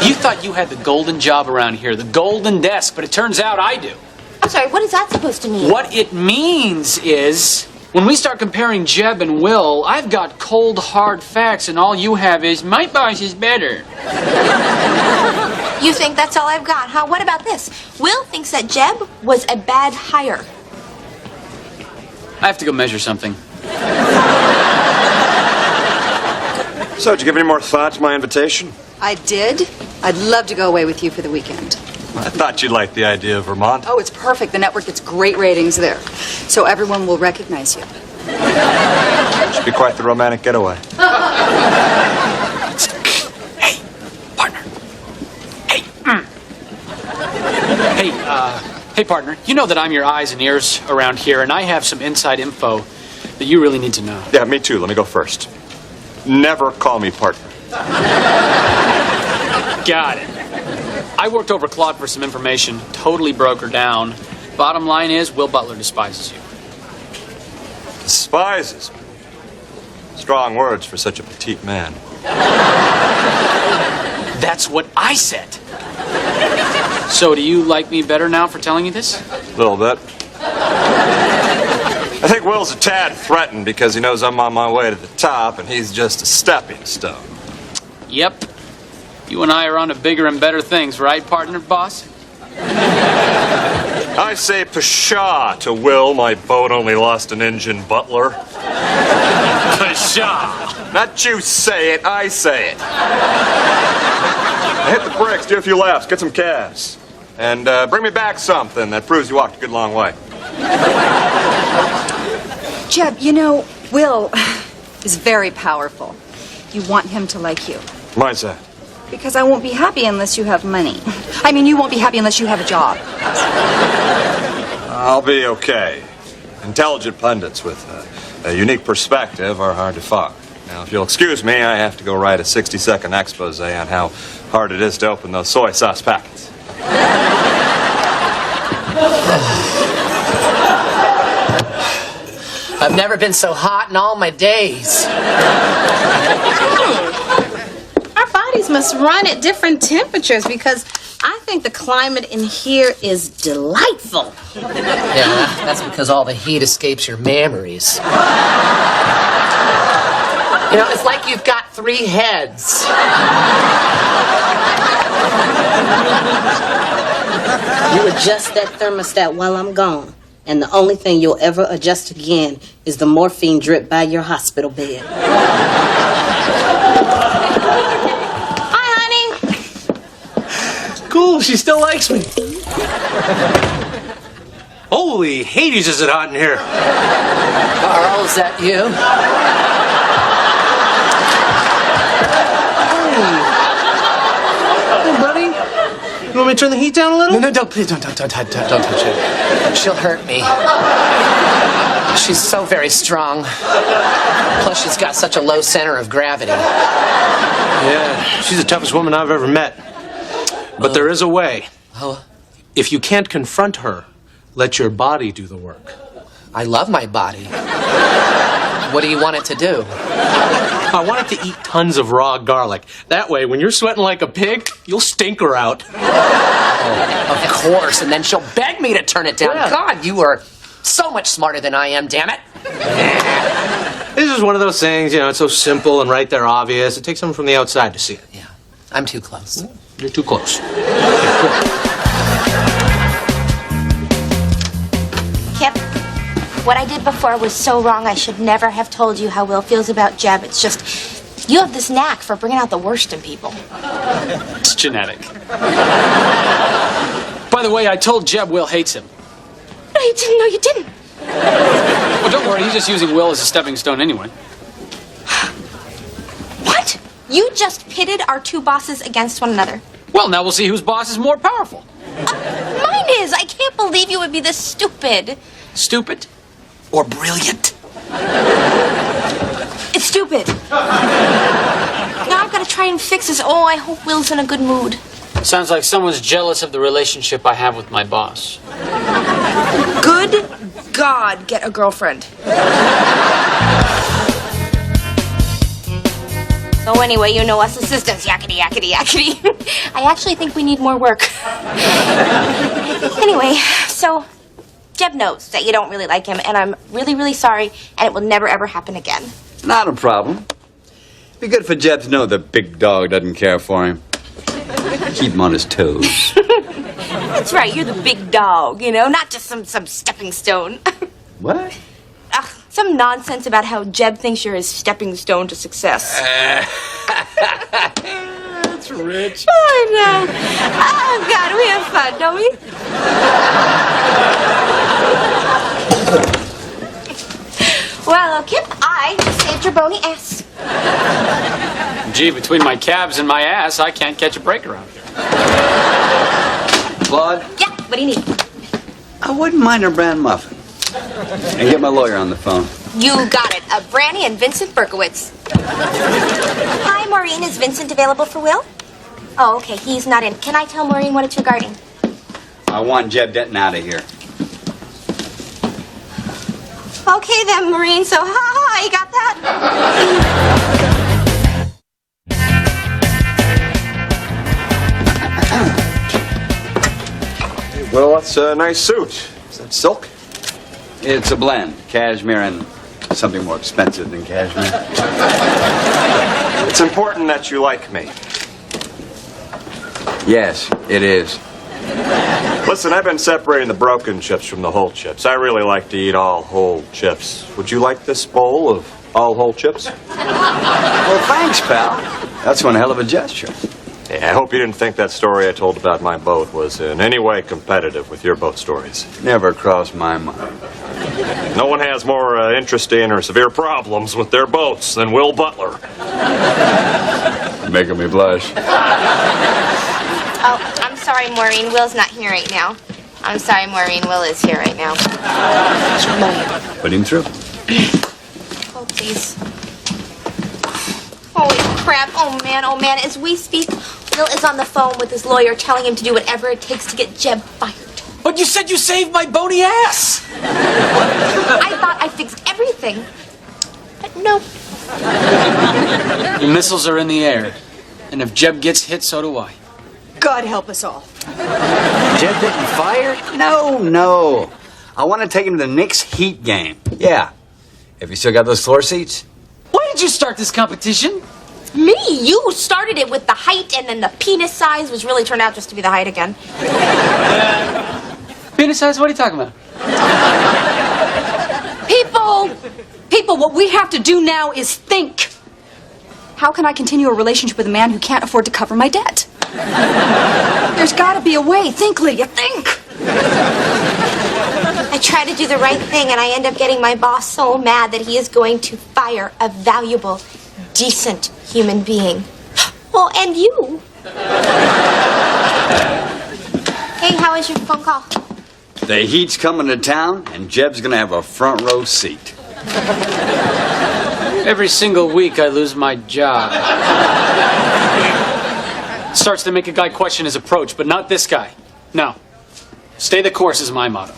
You thought you had the golden job around here, the golden desk, but it turns out I do. I'm sorry, what is that supposed to mean? What it means is, when we start comparing Jeb and Will, I've got cold, hard facts, and all you have is, my boss is better. You think that's all I've got, huh? What about this? Will thinks that Jeb was a bad hire. I have to go measure something. So, did you give any more thought to my invitation? I did. I'd love to go away with you for the weekend. I thought you'd like the idea of Vermont. Oh, it's perfect. The network gets great ratings there. So everyone will recognize you. Should be quite the romantic getaway. Hey, partner, you know that I'm your eyes and ears around here, and I have some inside info that you really need to know. Yeah, me too. Let me go first. Never call me partner. Got it. I worked over Claude for some information, totally broke her down. Bottom line is, Will Butler despises you. Despises me. Strong words for such a petite man. That's what I said. So, do you like me better now for telling you this? A little bit. I think Will's a tad threatened because he knows I'm on my way to the top and he's just a stepping stone. Yep. You and I are on to bigger and better things, right, partner, boss? I say pshaw to Will, my boat only lost an engine butler. Pshaw! Not you say it, I say it. Now hit the bricks, do a few laps, get some calves. And bring me back something that proves you walked a good long way. Jeb, you know, Will is very powerful. You want him to like you. Why's that? Because I won't be happy unless you have money. I mean, you won't be happy unless you have a job. I'll be okay. Intelligent pundits with a unique perspective are hard to find. Now, if you'll excuse me, I have to go write a 60-second expose on how hard it is to open those soy sauce packets. I've never been so hot in all my days. Our bodies must run at different temperatures because I think the climate in here is delightful. Yeah, that's because all the heat escapes your memories. You know, it's like you've got 3 heads. You adjust that thermostat while I'm gone, and the only thing you'll ever adjust again is the morphine drip by your hospital bed. Hi, honey. Cool, she still likes me. Holy Hades, is it hot in here? Carl, is that you? Hey, buddy. You want me to turn the heat down a little? No, don't, please, don't touch it. She'll hurt me. She's so very strong. Plus, she's got such a low center of gravity. Yeah, she's the toughest woman I've ever met. But there is a way. Oh. If you can't confront her, let your body do the work. I love my body. What do you want it to do? I want it to eat tons of raw garlic. That way, when you're sweating like a pig, you'll stink her out. Oh, of course, and then she'll beg me to turn it down. Yeah. God, you are so much smarter than I am, damn it. This is one of those things, you know, it's so simple and right there obvious. It takes someone from the outside to see it. Yeah, I'm too close. You're too close. Kip, what I did before was so wrong. I should never have told you how Will feels about Jeb. It's just, you have this knack for bringing out the worst in people. It's genetic. By the way, I told Jeb Will hates him. No, you didn't. No, you didn't. Well, don't worry, he's just using Will as a stepping stone anyway. What? You just pitted our 2 bosses against one another. Well, now we'll see whose boss is more powerful. Mine is. I can't believe you would be this stupid. Stupid or brilliant? It's stupid. Now I've got to try and fix this. Oh, I hope Will's in a good mood. Sounds like someone's jealous of the relationship I have with my boss. Good God, get a girlfriend. So anyway, you know us assistants, yakety, yakety, yakety. I actually think we need more work. Anyway, so Jeb knows that you don't really like him, and I'm really, really sorry, and it will never, ever happen again. Not a problem. Be good for Jed to know the big dog doesn't care for him. Keep him on his toes. That's right, you're the big dog, you know, not just some stepping stone. What? Ugh, some nonsense about how Jeb thinks you're his stepping stone to success. That's rich. I know. Oh, God, we have fun, don't we? Well, Kip, I saved your bony ass. Gee, between my calves and my ass, I can't catch a break around here. Claude? Yeah, what do you need? I wouldn't mind a bran muffin. And get my lawyer on the phone. You got it. A Brandy and Vincent Berkowitz. Hi, Maureen. Is Vincent available for Will? Oh, okay. He's not in. Can I tell Maureen what it's regarding? I want Jeb Denton out of here. Okay then, Maureen. So, ha, you got that? Well, that's a nice suit. Is that silk? It's a blend. Cashmere and something more expensive than cashmere. It's important that you like me. Yes, it is. Listen, I've been separating the broken chips from the whole chips. I really like to eat all whole chips. Would you like this bowl of all whole chips? Well, thanks, pal. That's one hell of a gesture. Yeah, I hope you didn't think that story I told about my boat was in any way competitive with your boat stories. Never crossed my mind. No one has more interesting or severe problems with their boats than Will Butler. You're making me blush. Oh, I'm sorry, Maureen. Will's not here right now. I'm sorry, Maureen. Will is here right now. Put him through. Oh, please. Holy crap. Oh, man. As we speak, Will is on the phone with his lawyer telling him to do whatever it takes to get Jeb fired. But you said you saved my bony ass! I thought I fixed everything. But no. The missiles are in the air. And if Jeb gets hit, so do I. God help us all. Jeb Denton fired? No. I want to take him to the Knicks Heat game. Yeah. Have you still got those floor seats? Why did you start this competition? Me? You started it with the height, and then the penis size, which really turned out just to be the height again. Penis size? What are you talking about? People, what we have to do now is think. How can I continue a relationship with a man who can't afford to cover my debt? There's got to be a way. Think, Lydia, think. I try to do the right thing, and I end up getting my boss so mad that he is going to fire a valuable, decent human being. Well, and you. Hey, how was your phone call? The Heat's coming to town, and Jeb's going to have a front row seat. Every single week I lose my job. Starts to make a guy question his approach, but not this guy. No. Stay the course is my motto.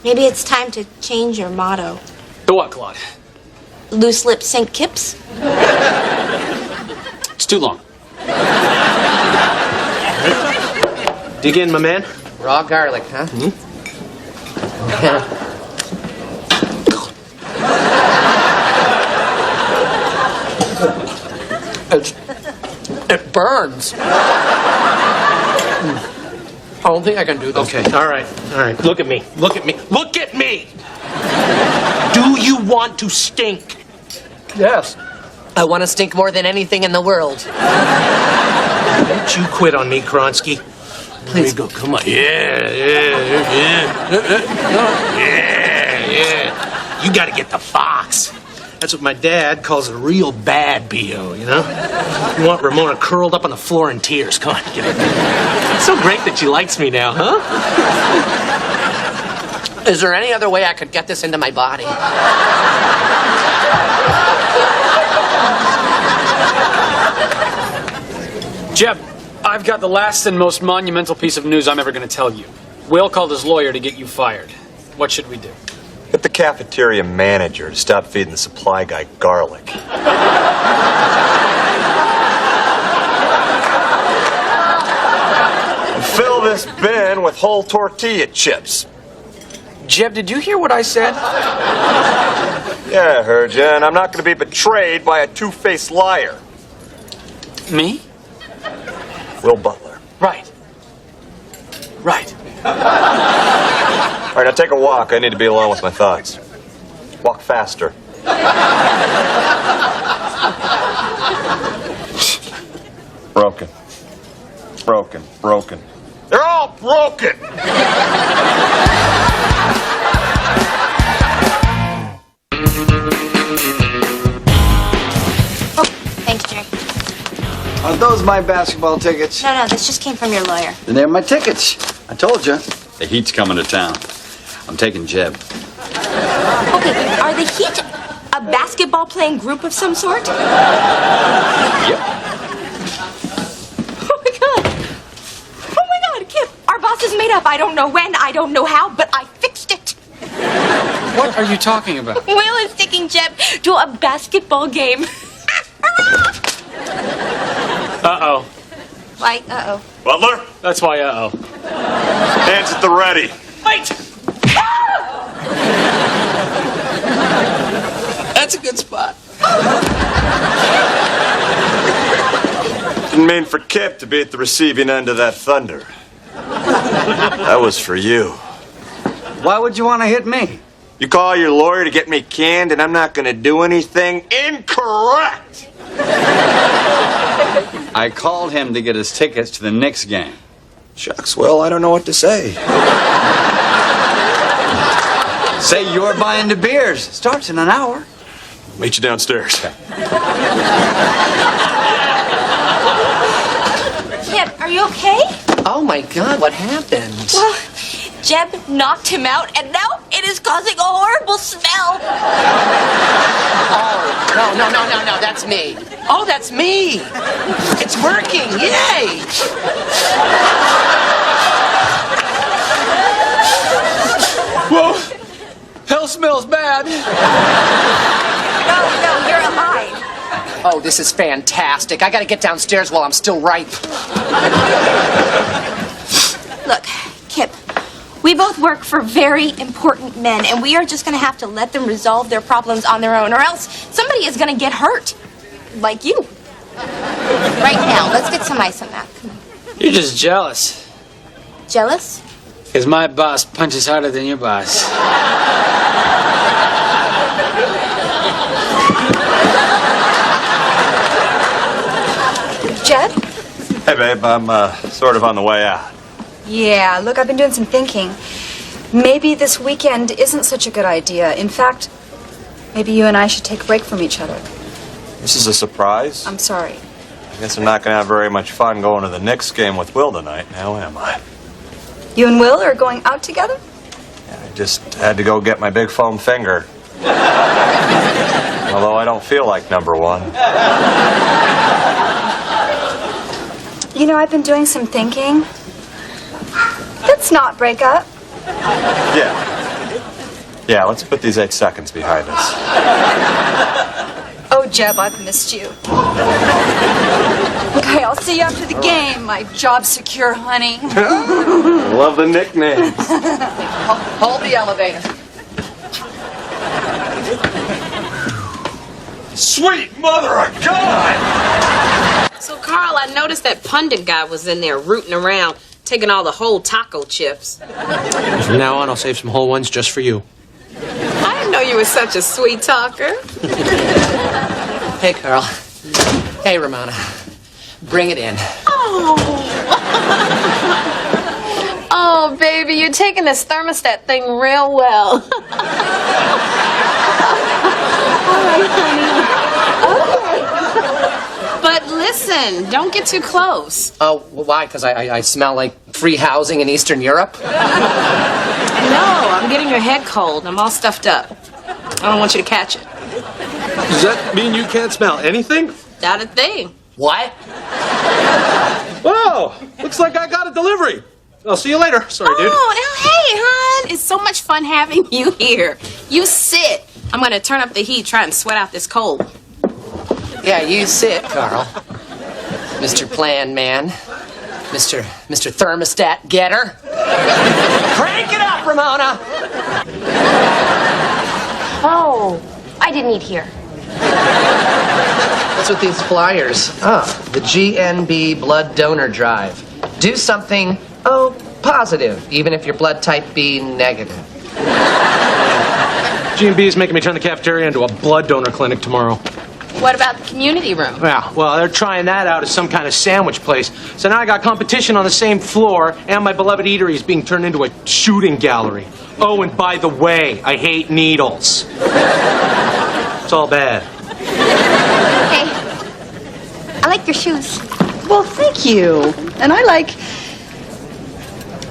Maybe it's time to change your motto. To what, Claude? Loose lips sink kips? It's too long. Dig in, my man. Raw garlic, huh? It burns. I don't think I can do this. Okay, all right. Look at me. Look at me! Do you want to stink? Yes. I want to stink more than anything in the world. Don't you quit on me, Kronsky. Please go. Come on. Yeah. You got to get the fox. That's what my dad calls a real bad BO, you know? You want Ramona curled up on the floor in tears. Come on, get it. It's so great that she likes me now, huh? Is there any other way I could get this into my body? Jeb, I've got the last and most monumental piece of news I'm ever going to tell you. Will called his lawyer to get you fired. What should we do? Get the cafeteria manager to stop feeding the supply guy garlic. And fill this bin with whole tortilla chips. Jeb, did you hear what I said? Yeah, I heard you, and I'm not going to be betrayed by a two-faced liar. Me? Will Butler. Right. All right, now take a walk. I need to be alone with my thoughts. Walk faster. Broken. They're all broken! Oh, thanks, Jerry. Are those my basketball tickets? No, this just came from your lawyer. Then they're my tickets. I told you. The Heat's coming to town. I'm taking Jeb. Okay, are the Heat a basketball-playing group of some sort? Yep. Oh my God! Oh my God, Kip! Our boss is made up. I don't know when, I don't know how, but I fixed it. What are you talking about? Will is taking Jeb to a basketball game. Uh-oh. Why? Uh-oh. Butler, That's why uh-oh. hands at the ready. Wait! That's a good spot. Didn't mean for Kip to be at the receiving end of that thunder. That was for you. Why would you want to hit me? You call your lawyer to get me canned, and I'm not going to do anything incorrect. I called him to get his tickets to the Knicks game. Shucks, well, I don't know what to say. Say you're buying the beers. Starts in an hour. Meet you downstairs. Kip, are you okay? Oh my God, what happened? Well, Jeb knocked him out, and now it is causing a horrible smell. Oh, no, that's me. Oh, that's me. It's working, yay. Whoa! Hell smells bad. No, you're alive. Oh, this is fantastic. I gotta get downstairs while I'm still ripe. Look, Kip, we both work for very important men, and we are just going to have to let them resolve their problems on their own, or else somebody is going to get hurt. Like you. Right now, let's get some ice on that. Come on. You're just jealous. Jealous? Because my boss punches harder than your boss. Jeb? Hey, babe, I'm sort of on the way out. Yeah, look, I've been doing some thinking. Maybe this weekend isn't such a good idea. In fact, maybe you and I should take a break from each other. This is a surprise. I'm sorry. I guess I'm not going to have very much fun going to the Knicks game with Will tonight, now am I? You and Will are going out together? I just had to go get my big foam finger. Although I don't feel like number one. You know, I've been doing some thinking. Let's not break up. Yeah, let's put these 8 seconds behind us. Oh, Jeb, I've missed you. Okay, I'll see you after the game, my job secure honey. Love the nicknames. Hold the elevator. Sweet mother of God! So, Carl, I noticed that pundit guy was in there rooting around, taking all the whole taco chips. From now on, I'll save some whole ones just for you. I didn't know you were such a sweet talker. Hey, Carl. Hey, Ramona. Bring it in. Oh, baby, you're taking this thermostat thing real well. All right, honey. But listen, don't get too close. Oh, why? Because I smell like free housing in Eastern Europe? No, I'm getting your head cold. I'm all stuffed up. I don't want you to catch it. Does that mean you can't smell anything? Not a thing. What? Whoa! Looks like I got a delivery. I'll see you later. Sorry, dude. Oh, now, hey, hon. It's so much fun having you here. You sit. I'm going to turn up the heat, try and sweat out this cold. Yeah, you sit, Carl. Mr. Plan Man. Mr. Thermostat Getter. Crank it up, Ramona! Oh, I didn't eat here. What's with these flyers? Oh, the GNB Blood Donor Drive. Do something, positive, even if your blood type be negative. G&B is making me turn the cafeteria into a blood donor clinic tomorrow. What about the community room? Yeah, well, they're trying that out as some kind of sandwich place. So now I got competition on the same floor, and my beloved eatery is being turned into a shooting gallery. Oh, and by the way, I hate needles. It's all bad. Hey, I like your shoes. Well, thank you. And I like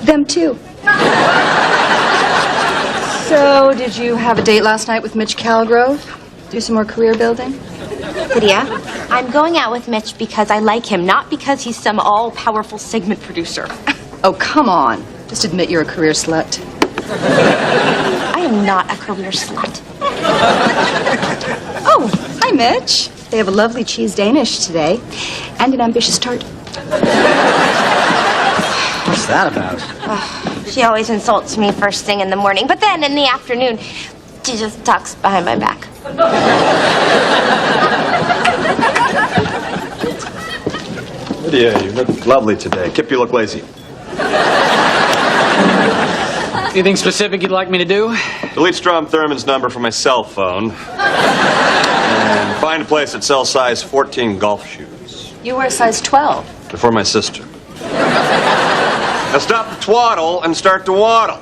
them too. So, did you have a date last night with Mitch Calgrove? Do some more career building? Lydia, I'm going out with Mitch because I like him, not because he's some all-powerful segment producer. Oh, come on. Just admit you're a career slut. I am not a career slut. Oh, hi, Mitch. They have a lovely cheese Danish today and an ambitious tart. What's that about? She always insults me first thing in the morning, but then in the afternoon, she just talks behind my back. Lydia, you look lovely today. Kip, you look lazy. Anything specific you'd like me to do? Delete Strom Thurmond's number from my cell phone. And find a place that sells size 14 golf shoes. You wear size 12. They're for my sister. Now stop the twaddle and start to waddle.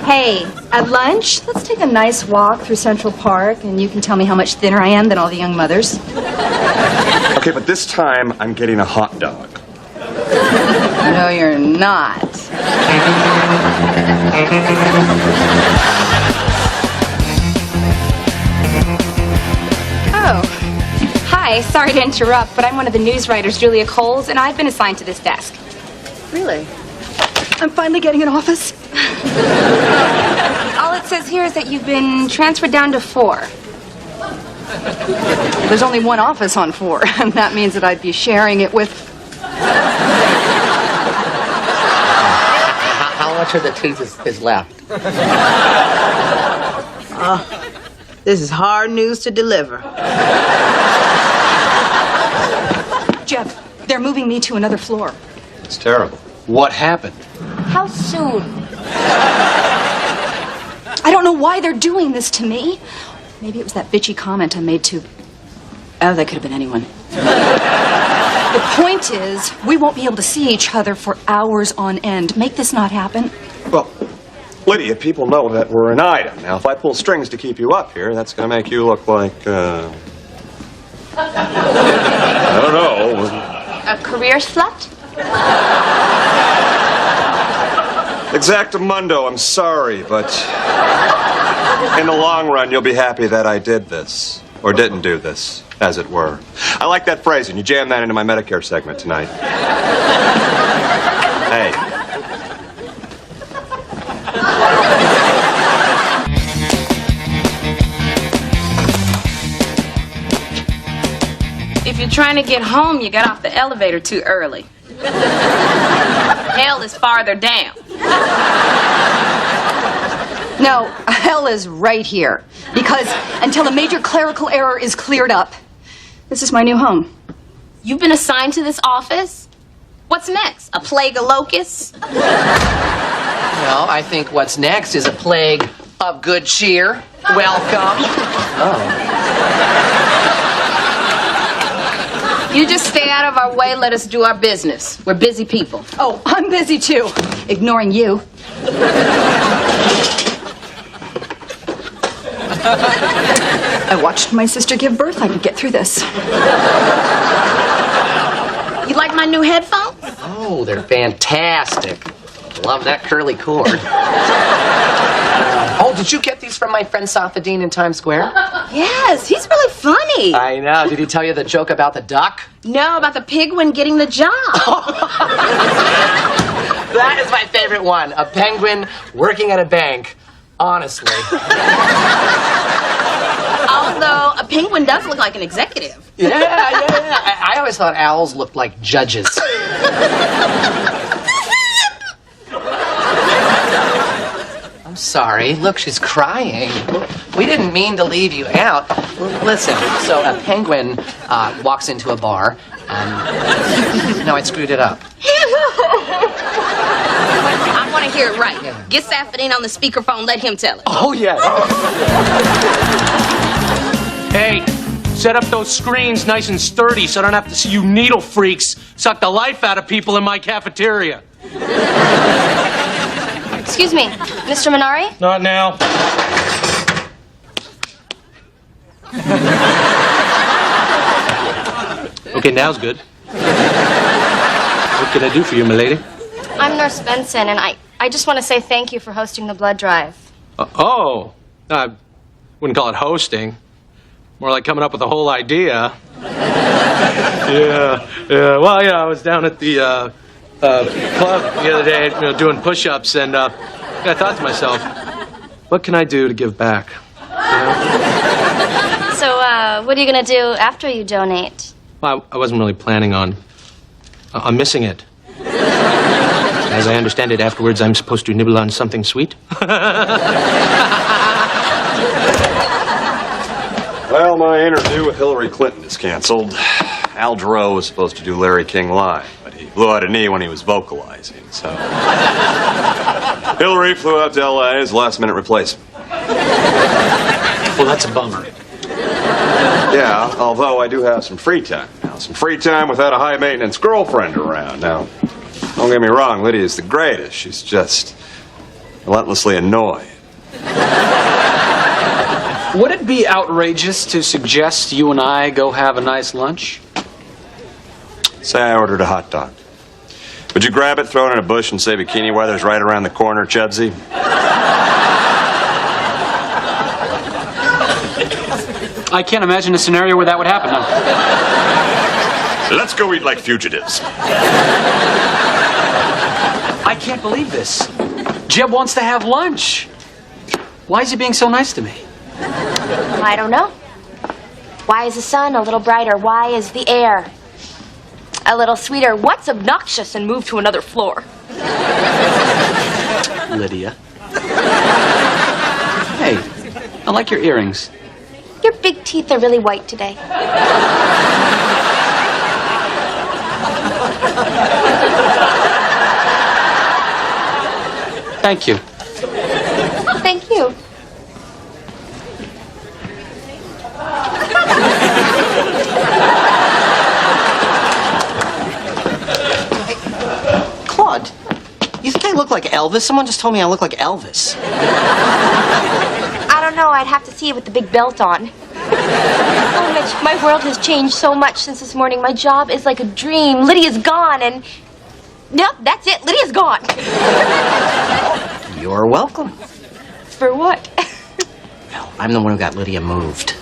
Hey, at lunch, let's take a nice walk through Central Park, and you can tell me how much thinner I am than all the young mothers. Okay, but this time I'm getting a hot dog. No, you're not. Oh. Hi, sorry to interrupt, but I'm one of the news writers, Julia Coles, and I've been assigned to this desk. Really? I'm finally getting an office. All it says here is that you've been transferred down to 4. There's only one office on 4, and that means that I'd be sharing it with... How much of the tooth is left? This is hard news to deliver. Jeff, they're moving me to another floor. It's terrible. What happened? How soon? I don't know why they're doing this to me. Maybe it was that bitchy comment I made to... Oh, that could have been anyone. The point is, we won't be able to see each other for hours on end. Make this not happen. Well, Lydia, people know that we're an item. Now, if I pull strings to keep you up here, that's going to make you look like, I don't know. A career slut? Exactamundo, I'm sorry, but in the long run, you'll be happy that I did this. Or didn't do this, as it were. I like that phrasing. You jam that into my Medicare segment tonight. Hey. If you're trying to get home, you got off the elevator too early. Hell is farther down. No, hell is right here. Because until a major clerical error is cleared up, this is my new home. You've been assigned to this office? What's next? A plague of locusts? Well, I think what's next is a plague of good cheer. Welcome. You just stay out of our way, let us do our business. We're busy people. Oh, I'm busy too, ignoring you. I watched my sister give birth. I could get through this. You like my new headphones? Oh, they're fantastic. Love that curly cord. Oh, did you get these from my friend Safadine in Times Square? Yes, he's really funny. I know. Did he tell you the joke about the duck? No, about the penguin getting the job. That is my favorite one. A penguin working at a bank. Honestly. Although a penguin does look like an executive. Yeah. I always thought owls looked like judges. I'm sorry. Look, she's crying. We didn't mean to leave you out. Listen, so a penguin walks into a bar. No, I screwed it up. I want to hear it right. Get Safadine on the speakerphone. Let him tell it. Oh, yeah. Hey, set up those screens nice and sturdy so I don't have to see you needle freaks suck the life out of people in my cafeteria. Excuse me, Mr. Minari? Not now. Okay, now's good. What can I do for you, milady? I'm Nurse Benson, and I I just want to say thank you for hosting the blood drive. I wouldn't call it hosting. More like coming up with the whole idea. Yeah. Well, I was down at the club the other day, doing push-ups, and I thought to myself, what can I do to give back? So, what are you going to do after you donate? Well, I wasn't really planning on missing it. As I understand it, afterwards I'm supposed to nibble on something sweet. Well, my interview with Hillary Clinton is canceled. Al Jarreau was supposed to do Larry King Live, but he blew out a knee when he was vocalizing, so... Hillary flew out to L.A. as last-minute replacement. Well, that's a bummer. Yeah, although I do have some free time now. Some free time without a high-maintenance girlfriend around. Now, don't get me wrong, Lydia's the greatest. She's just relentlessly annoying. Would it be outrageous to suggest you and I go have a nice lunch? Say I ordered a hot dog. Would you grab it, throw it in a bush, and say bikini weather's right around the corner, Chudsy? I can't imagine a scenario where that would happen, no. Let's go eat like fugitives. I can't believe this. Jeb wants to have lunch. Why is he being so nice to me? I don't know. Why is the sun a little brighter? Why is the air a little sweeter? What's obnoxious and move to another floor? Lydia. Hey, I like your earrings. Your big teeth are really white today. Thank you. Thank you. Claude, you think I look like Elvis? Someone just told me I look like Elvis. I don't know. I'd have to see it with the big belt on. Oh, Mitch, my world has changed so much since this morning. My job is like a dream. Lydia's gone, and... Yep, that's it. Lydia's gone. You're welcome. For what? Well, I'm the one who got Lydia moved.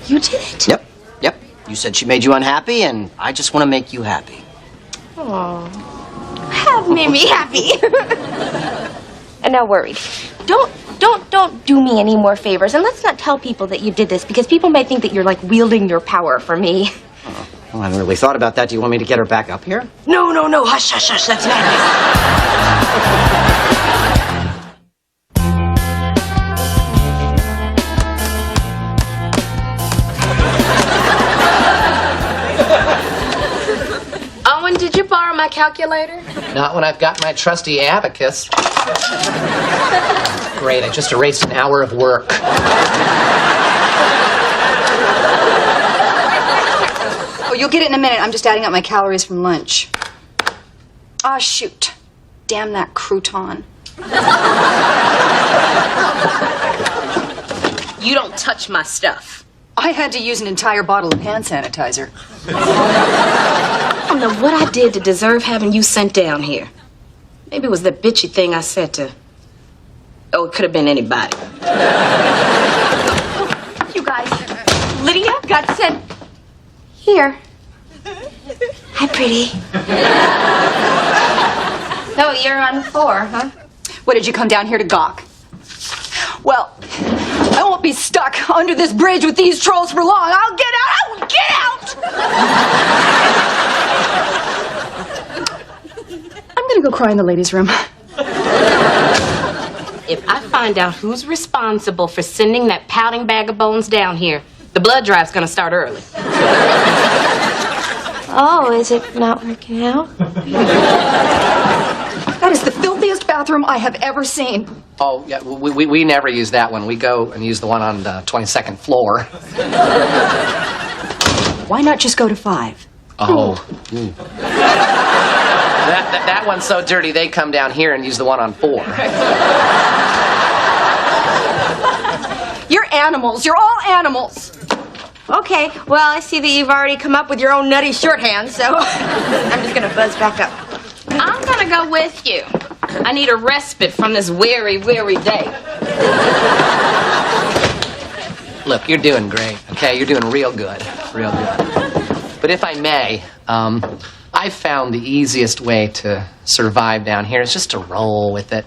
You did it? Yep. You said she made you unhappy, and I just want to make you happy. Oh, have made me happy. And now worried. Don't do me any more favors, and let's not tell people that you did this, because people may think that you're like wielding your power for me. Oh, well, I haven't really thought about that. Do you want me to get her back up here? No, hush, that's madness. Owen, did you borrow my calculator? Not when I've got my trusty abacus. Great, I just erased an hour of work. Oh, you'll get it in a minute. I'm just adding up my calories from lunch. Ah, shoot. Damn that crouton. You don't touch my stuff. I had to use an entire bottle of hand sanitizer. I don't know what I did to deserve having you sent down here. Maybe it was the bitchy thing I said to... Oh, it could have been anybody. You guys, Lydia got sent here. Hi, pretty. No, you're on 4, huh? What, did you come down here to gawk? Well, I won't be stuck under this bridge with these trolls for long. I'll get out! I will get out! I'm gonna go cry in the ladies' room. If I find out who's responsible for sending that pouting bag of bones down here, the blood drive's gonna start early. Oh, is it not working out? That is the filthiest bathroom I have ever seen. Oh, yeah, we never use that one. We go and use the one on the 22nd floor. Why not just go to 5? Oh. That one's so dirty, they come down here and use the one on 4. You're animals. You're all animals. Okay, well, I see that you've already come up with your own nutty shorthand, so I'm just gonna buzz back up. I'm gonna go with you. I need a respite from this weary, weary day. Look, you're doing great, okay? You're doing real good, real good. But if I may, I've found the easiest way to survive down here is just to roll with it.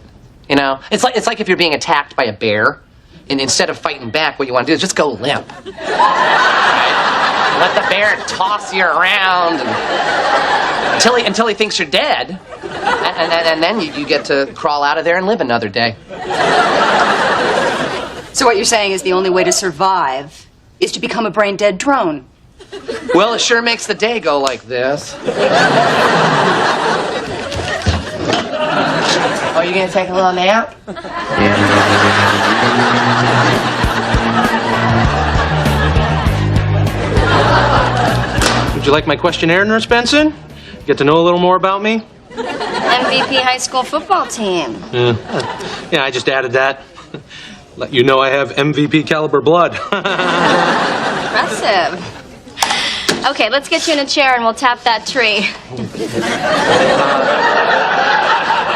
You know, it's like if you're being attacked by a bear, and instead of fighting back, what you want to do is just go limp. Right? Let the bear toss you around until he thinks you're dead, and then you get to crawl out of there and live another day. So what you're saying is the only way to survive is to become a brain-dead drone. Well, it sure makes the day go like this. Oh, you gonna take a little nap? Would you like my questionnaire, Nurse Benson? Get to know a little more about me? MVP high school football team. Yeah, I just added that. Let you know I have MVP caliber blood. Impressive. Okay, let's get you in a chair and we'll tap that tree.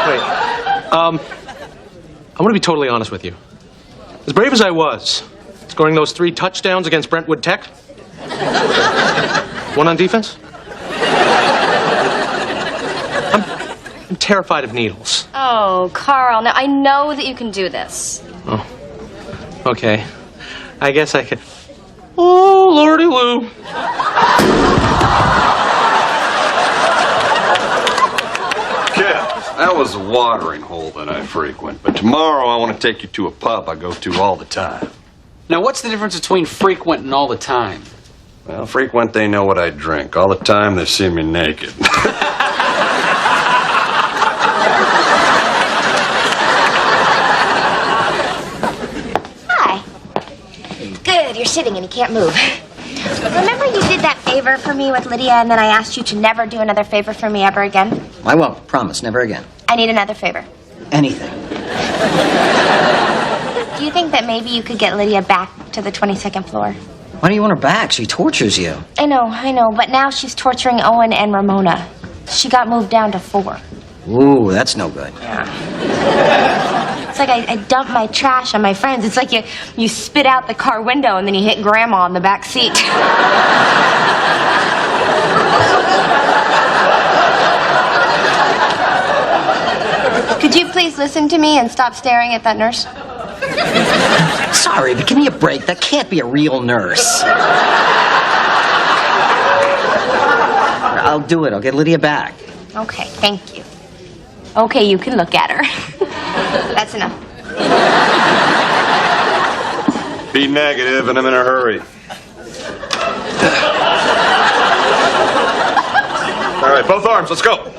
Wait. I want to be totally honest with you. As brave as I was, scoring those 3 touchdowns against Brentwood Tech, one on defense, I'm terrified of needles. Oh, Carl, now I know that you can do this. Oh, okay. I guess I could. Oh, Lordy Lou. That was a watering hole that I frequent, but tomorrow I want to take you to a pub I go to all the time. Now, what's the difference between frequent and all the time? Well, frequent, they know what I drink. All the time, they see me naked. Hi. Good, you're sitting and you can't move. Remember you did that favor for me with Lydia and then I asked you to never do another favor for me ever again? I won't. Promise. Never again. I need another favor. Anything. Do you think that maybe you could get Lydia back to the 22nd floor? Why do you want her back? She tortures you. I know, but now she's torturing Owen and Ramona. She got moved down to 4. Ooh, that's no good. It's like I dump my trash on my friends. It's like you spit out the car window and then you hit Grandma in the back seat. Could you please listen to me and stop staring at that nurse? Sorry, but give me a break. That can't be a real nurse. I'll do it. I'll get Lydia back. Okay, thank you. Okay, you can look at her. That's enough. Be negative, and I'm in a hurry. All right, both arms, let's go.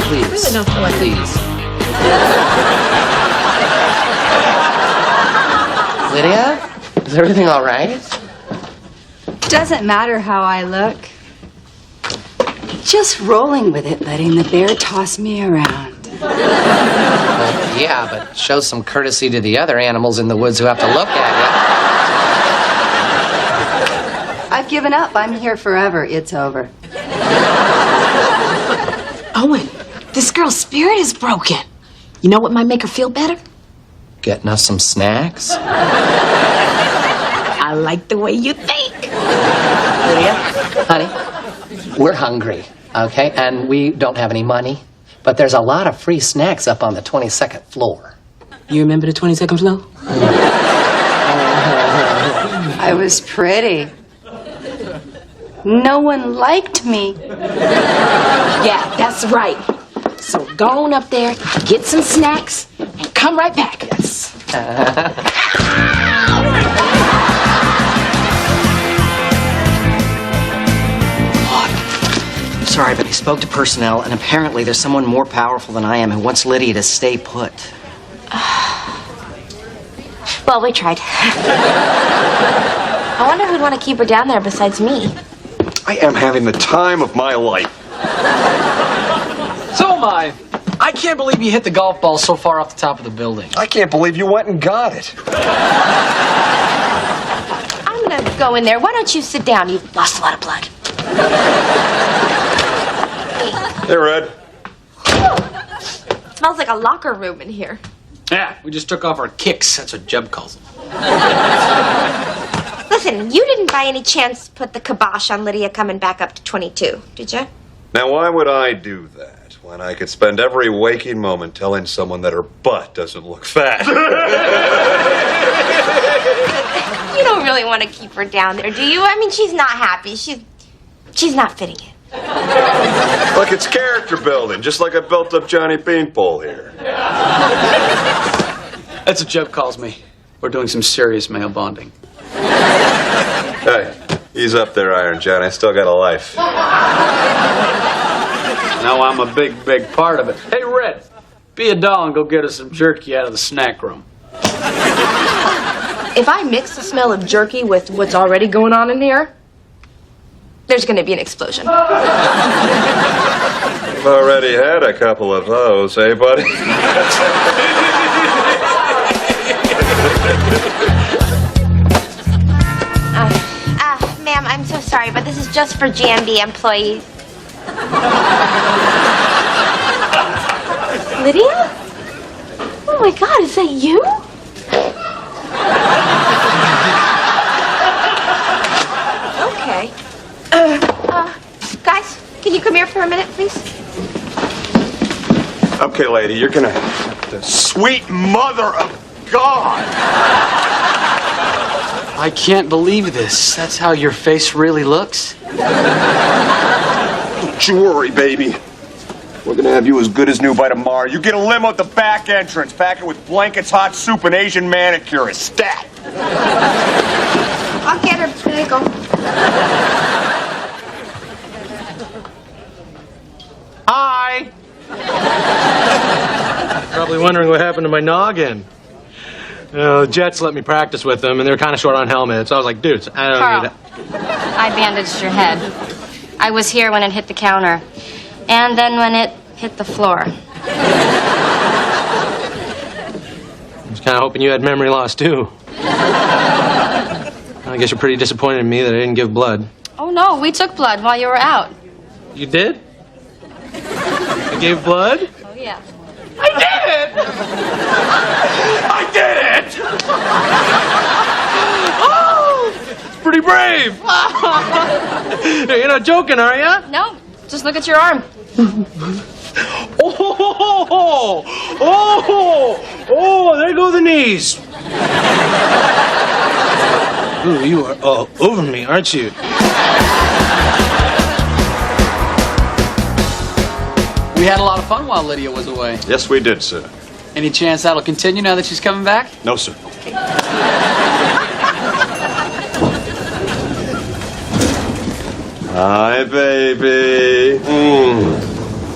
Please, please. Lydia, is everything all right? Doesn't matter how I look. Just rolling with it, letting the bear toss me around. Well, yeah, but show some courtesy to the other animals in the woods who have to look at I've given up. I'm here forever. It's over. Owen, this girl's spirit is broken. You know what might make her feel better? you. Getting us some snacks? I like the way you think. Lydia, honey, we're hungry, okay? And we don't have any money, but there's a lot of free snacks up on the 22nd floor. You remember the 22nd floor? I was pretty. No one liked me. Yeah, that's right. So go on up there, get some snacks, and come right back. Yes. Sorry, but I spoke to personnel, and apparently there's someone more powerful than I am who wants Lydia to stay put. Well, we tried. I wonder who'd want to keep her down there besides me. I am having the time of my life. So am I. I can't believe you hit the golf ball so far off the top of the building. I can't believe you went and got it. I'm gonna go in there. Why don't you sit down? You've lost a lot of blood. Hey, Red. It smells like a locker room in here. Yeah, we just took off our kicks. That's what Jeb calls them. Listen, you didn't by any chance put the kibosh on Lydia coming back up to 22, did you? Now, why would I do that when I could spend every waking moment telling someone that her butt doesn't look fat? You don't really want to keep her down there, do you? I mean, she's not happy. She's not fitting in. Look, it's character building, just like I built up Johnny Beanpole here. That's what Jeb calls me. We're doing some serious male bonding. Hey, ease up there, Iron John. I still got a life. Now I'm a big, big part of it. Hey, Red, be a doll and go get us some jerky out of the snack room. If I mix the smell of jerky with what's already going on in here, there's going to be an explosion. I've already had a couple of those, eh, buddy? Ma'am, I'm so sorry, but this is just for GMB employees. Lydia? Oh my God, is that you? Okay. Guys, can you come here for a minute, please? Okay, lady, you're gonna... The sweet mother of God! I can't believe this. That's how your face really looks? Don't you worry, baby. We're gonna have you as good as new by tomorrow. You get a limo at the back entrance. Pack it with blankets, hot soup, and Asian manicure. A stat. I'll get her. There you go. Hi! Probably wondering what happened to my noggin. The Jets let me practice with them, and they were kind of short on helmets. I was like, dudes, I don't Carl, need it. I bandaged your head. I was here when it hit the counter, and then when it hit the floor. I was kind of hoping you had memory loss, too. I guess you're pretty disappointed in me that I didn't give blood. Oh, no, we took blood while you were out. You did? I gave blood? Oh, yeah. I did it! I did it! Oh! It's pretty brave! You're not joking, are you? No, just look at your arm. Oh, there go the knees. Ooh, you are all over me, aren't you? We had a lot of fun while Lydia was away. Yes, we did, sir. Any chance that'll continue now that she's coming back? No, sir. Hi, baby.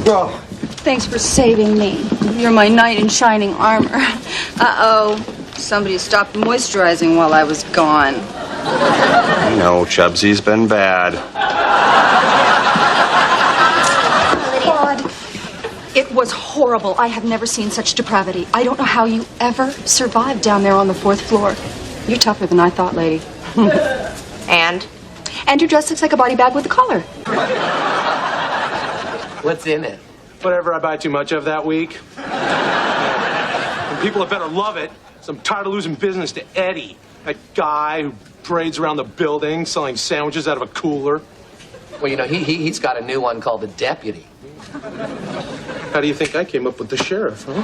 Oh, thanks for saving me. You're my knight in shining armor. Uh-oh. Somebody stopped moisturizing while I was gone. No, Chubsy's been bad. It was horrible. I have never seen such depravity. I don't know how you ever survived down there on the 4th floor. You're tougher than I thought, lady. And your dress looks like a body bag with a collar. What's in it? Whatever I buy too much of that week. And people had better love it. So I'm tired of losing business to Eddie, that guy who parades around the building selling sandwiches out of a cooler. Well, you know, he's got a new one called the Deputy. How do you think I came up with the sheriff, huh?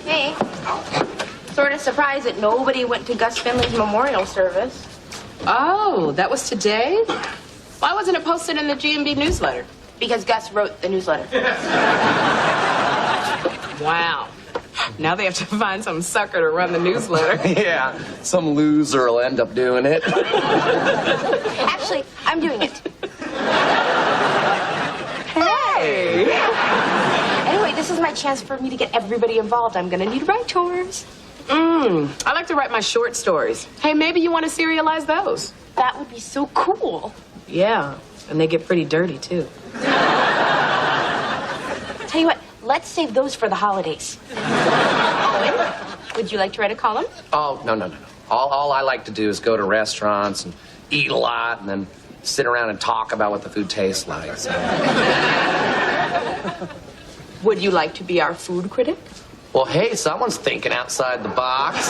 hey, sort of surprised that nobody went to Gus Finley's memorial service. Oh, that was today? Why wasn't it posted in the GMB newsletter? Because Gus wrote the newsletter. Wow. Now they have to find some sucker to run the newsletter. Yeah, some loser will end up doing it. Actually, I'm doing it. Hey! Anyway, this is my chance for me to get everybody involved. I'm gonna need writers. I like to write my short stories. Hey, maybe you want to serialize those. That would be so cool. Yeah, and they get pretty dirty, too. Tell you what, let's save those for the holidays. Owen, would you like to write a column? Oh, no. All I like to do is go to restaurants and eat a lot and then sit around and talk about what the food tastes like. So. Would you like to be our food critic? Well, hey, someone's thinking outside the box.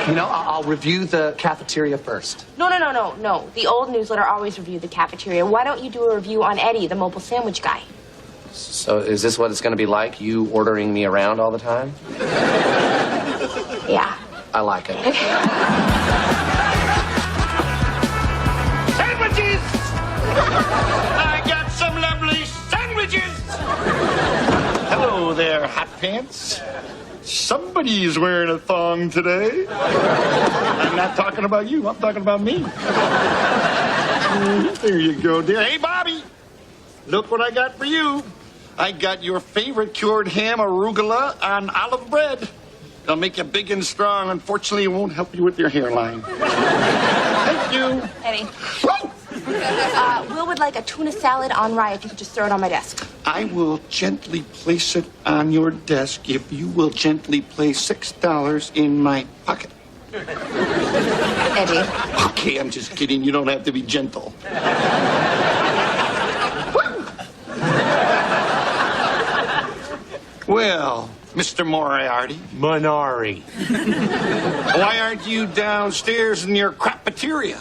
You know, I'll review the cafeteria first. No. The old newsletter always reviewed the cafeteria. Why don't you do a review on Eddie, the mobile sandwich guy? So is this what it's going to be like, you ordering me around all the time? Yeah. I like it. Sandwiches! I got some lovely sandwiches! Hello there, hot pants. Somebody's wearing a thong today. I'm not talking about you, I'm talking about me. There you go, dear. Hey, Bobby, look what I got for you. I got your favorite cured ham arugula on olive bread. It'll make you big and strong. Unfortunately, it won't help you with your hairline. Thank you. Eddie. Will would like a tuna salad on rye if you could just throw it on my desk. I will gently place it on your desk if you will gently place $6 in my pocket. Eddie. Okay, I'm just kidding. You don't have to be gentle. Well, Mr. Moriarty. Minari. Why aren't you downstairs in your crapateria?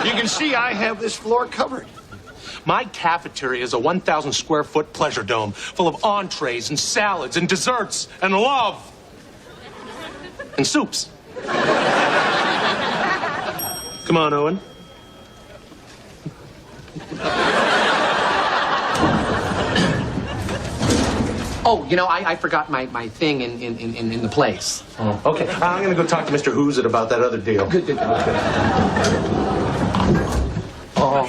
You can see I have this floor covered. My cafeteria is a 1,000 square foot pleasure dome full of entrees and salads and desserts and love. And soups. Come on, Owen. Oh, you know, I forgot my thing in the place. Oh, okay. I'm going to go talk to Mr. Who's-It about that other deal. Good. Oh.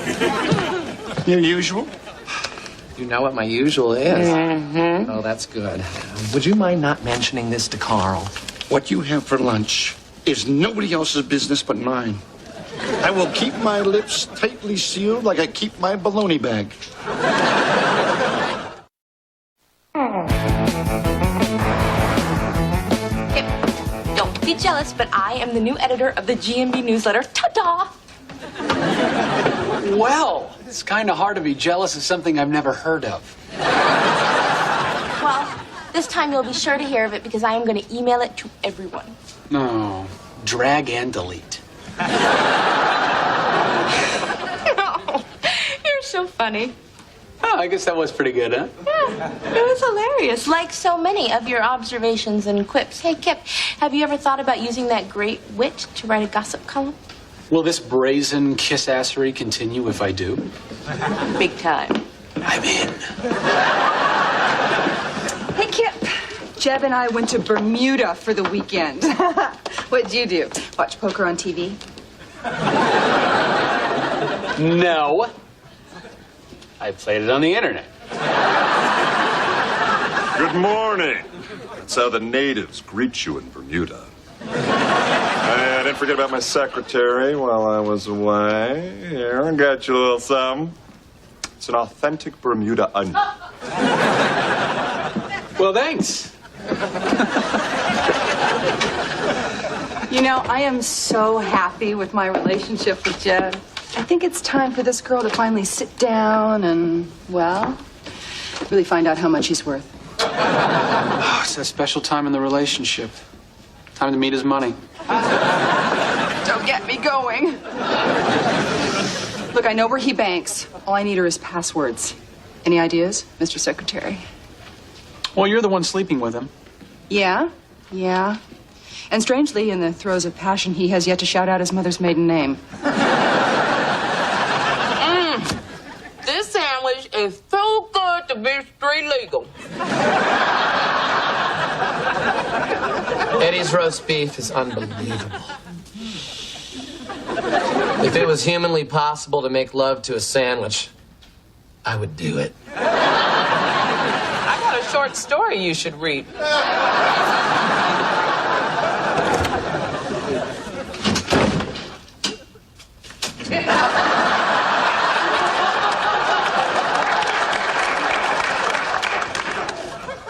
Your usual? You know what my usual is. Mm-hmm. Oh, that's good. Would you mind not mentioning this to Carl? What you have for lunch is nobody else's business but mine. I will keep my lips tightly sealed like I keep my baloney bag. Don't be jealous, but I am the new editor of the GMB newsletter. Ta-da! Well, it's kind of hard to be jealous of something I've never heard of. Well, this time you'll be sure to hear of it because I am going to email it to everyone. No, drag and delete. Oh, you're so funny. Oh, I guess that was pretty good, huh? Yeah, it was hilarious. Like so many of your observations and quips. Hey, Kip, have you ever thought about using that great wit to write a gossip column? Will this brazen kiss-assery continue if I do? Big time. I'm in. Hey, Kip. Jeb and I went to Bermuda for the weekend. What'd you do? Watch poker on TV? No. I played it on the internet. Good morning. That's how the natives greet you in Bermuda. I didn't forget about my secretary while I was away. Here, I got you a little something. It's an authentic Bermuda onion. Well, thanks. You know, I am so happy with my relationship with Jeb. I think it's time for this girl to finally sit down and, well, really find out how much he's worth. Oh, it's that special time in the relationship. Time to meet his money. Don't get me going. Look, I know where he banks. All I need are his passwords. Any ideas, Mr. Secretary? Well, you're the one sleeping with him. Yeah. And strangely, in the throes of passion, he has yet to shout out his mother's maiden name. This sandwich is too good to be street legal. Eddie's roast beef is unbelievable. If it was humanly possible to make love to a sandwich, I would do it. I got a short story you should read.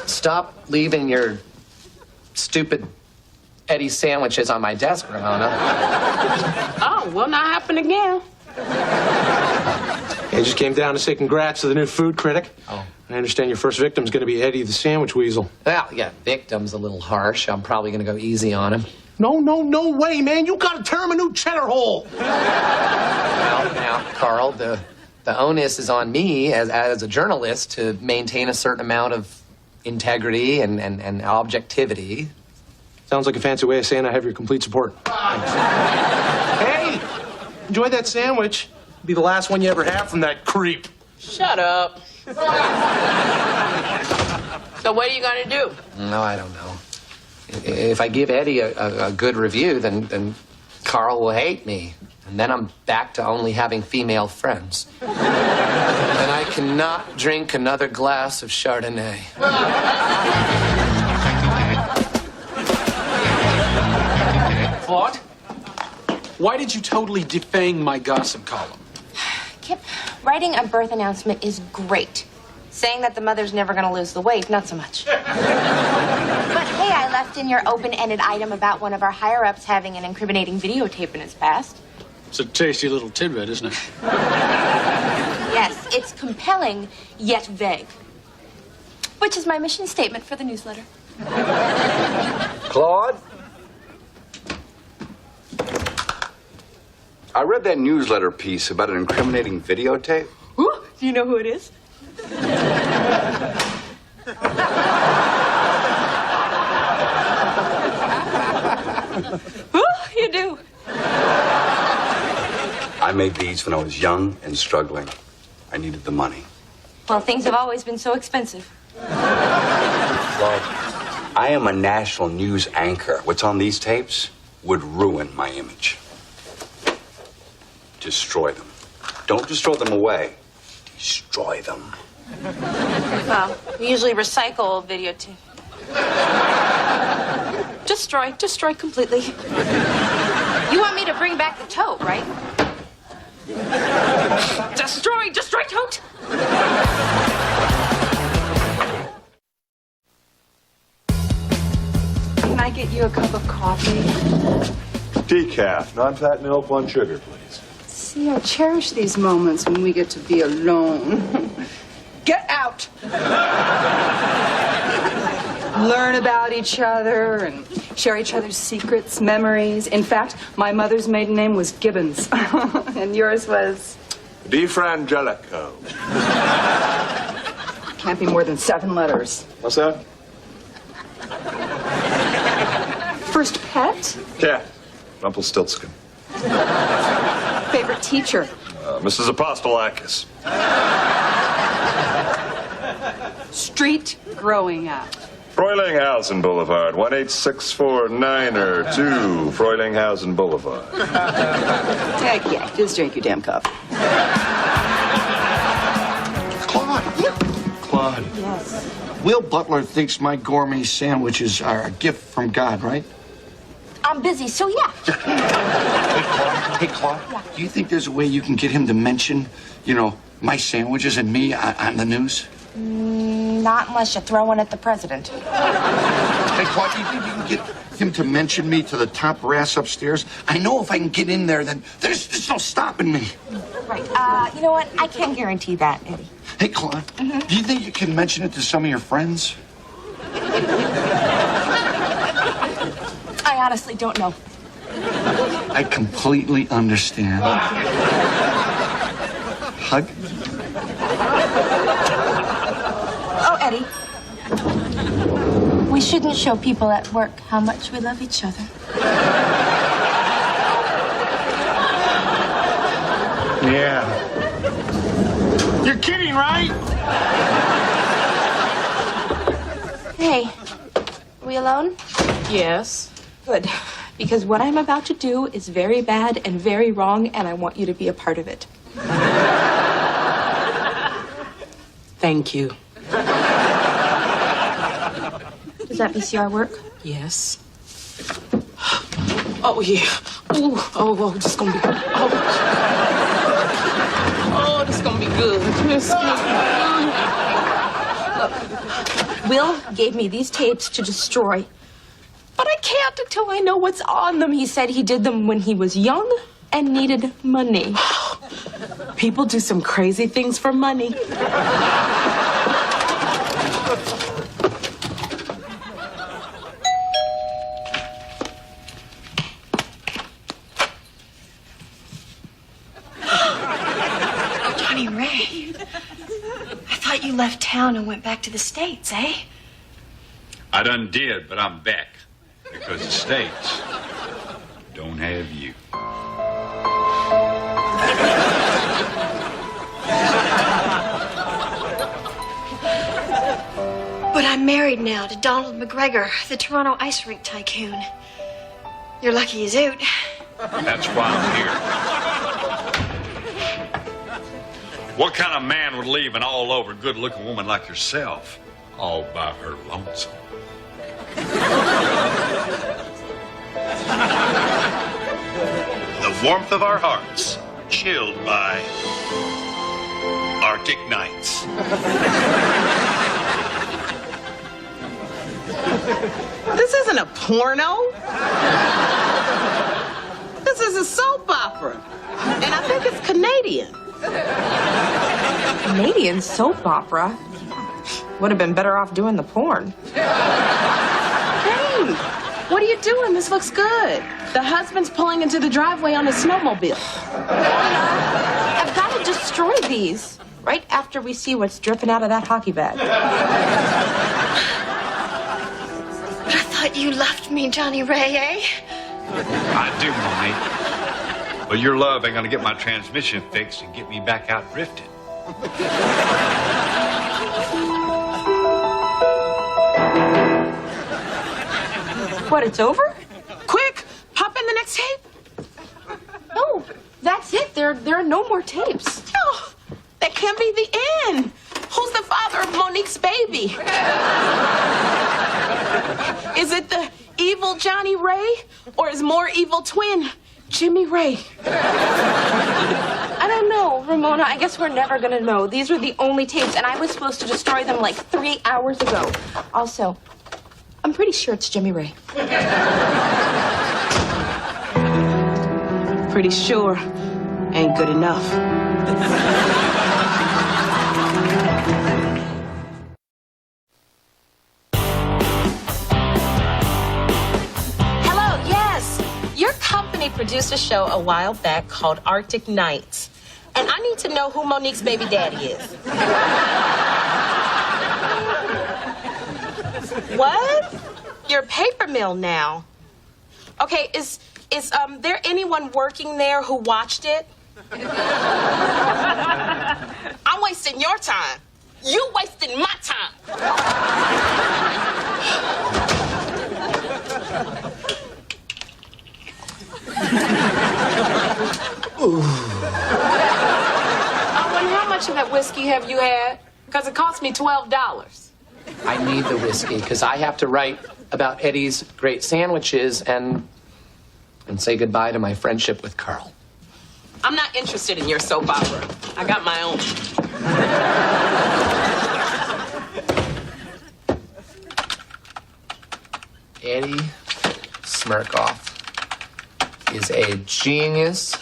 Stop leaving your stupid Eddie's sandwiches on my desk, Ramona. Oh, will not happen again. I just came down to say congrats to the new food critic. Oh. I understand your first victim's going to be Eddie the Sandwich Weasel. Well, yeah, victim's a little harsh. I'm probably going to go easy on him. No way, man. You got to turn him a new cheddar hole. Well, now, Carl, the onus is on me as a journalist to maintain a certain amount of integrity and objectivity. Sounds like a fancy way of saying I have your complete support. Hey, enjoy that sandwich. Be the last one you ever have from that creep. Shut up. So what are you going to do? No, I don't know. If I give Eddie a good review, then Carl will hate me. And then I'm back to only having female friends. And I cannot drink another glass of Chardonnay. Claude, why did you totally defang my gossip column? Kip, writing a birth announcement is great. Saying that the mother's never going to lose the weight, not so much. But hey, I left in your open-ended item about one of our higher-ups having an incriminating videotape in his past. It's a tasty little tidbit, isn't it? Yes, it's compelling, yet vague. Which is my mission statement for the newsletter. Claude? I read that newsletter piece about an incriminating videotape. Ooh, do you know who it is? Ooh, you do. I made these when I was young and struggling. I needed the money. Well, things have always been so expensive. Claude, I am a national news anchor. What's on these tapes would ruin my image. Destroy them. Don't just throw them away. Destroy them. Well, we usually recycle videotape. Destroy completely. You want me to bring back the tote, right? Destroy tote! Can I get you a cup of coffee? Decaf, non-fat milk, 1 sugar, please. See, I cherish these moments when we get to be alone. Get out! Learn about each other and share each other's secrets, memories. In fact, my mother's maiden name was Gibbons. And yours was? DiFrangelico. Can't be more than 7 letters. What's that? First pet? Cat. Rumpelstiltskin. Favorite teacher? Mrs. Apostolakis. Street growing up. Freulinghausen Boulevard, 18649 2, Freulinghausen Boulevard. Heck yeah, just drink your damn coffee. Claude. Yes. Will Butler thinks my gourmet sandwiches are a gift from God, right? I'm busy, so yeah. Hey, Claude, do you think there's a way you can get him to mention, my sandwiches and me on the news? Not unless you throw one at the president. Hey, Claude, do you think you can get him to mention me to the top brass upstairs? I know if I can get in there, then there's no stopping me. Right. You know what? I can't guarantee that, Eddie. Hey, Claude, do you think you can mention it to some of your friends? I honestly don't know. I completely understand. Hug? Oh, Eddie. We shouldn't show people at work how much we love each other. Yeah. You're kidding, right? Hey, are we alone? Yes. Good. Because what I'm about to do is very bad and very wrong, and I want you to be a part of it. Thank you. Does that VCR work? Yes. Oh, yeah. Ooh, oh, this is gonna be good. Oh, this is gonna be good. Look, Will gave me these tapes to destroy. But I can't until I know what's on them. He said he did them when he was young and needed money. People do some crazy things for money. Johnny Ray, I thought you left town and went back to the States, eh? I done did, but I'm back. Because the States don't have you. But I'm married now to Donald McGregor, the Toronto ice rink tycoon. You're lucky he's out. That's why I'm here. What kind of man would leave an all-over good-looking woman like yourself all by her lonesome? The warmth of our hearts, chilled by Arctic nights. This isn't a porno. This is a soap opera. And I think it's Canadian. Canadian soap opera? Would have been better off doing the porn. Hey, what are you doing? This looks good. The husband's pulling into the driveway on his snowmobile. I've got to destroy these right after we see what's dripping out of that hockey bag. But I thought you left me, Johnny Ray, eh? I do, Monique. But your love ain't gonna get my transmission fixed and get me back out drifting. What, it's over? Quick, pop in the next tape. No, that's it. There are no more tapes. No, that can't be the end. Who's the father of Monique's baby? Is it the evil Johnny Ray or his more evil twin, Jimmy Ray? I don't know, Ramona. I guess we're never gonna know. These were the only tapes, and I was supposed to destroy them like 3 hours ago. Also, I'm pretty sure it's Jimmy Ray. Pretty sure ain't good enough. Hello, yes. Your company produced a show a while back called Arctic Nights. And I need to know who Monique's baby daddy is. What? You're a paper mill now. Okay, is there anyone working there who watched it? I'm wasting your time. You wasting my time. I wonder how much of that whiskey have you had? Because it cost me $12. I need the whiskey because I have to write about Eddie's great sandwiches and say goodbye to my friendship with Carl. I'm not interested in your soap opera. I got my own. Eddie Smirkoff is a genius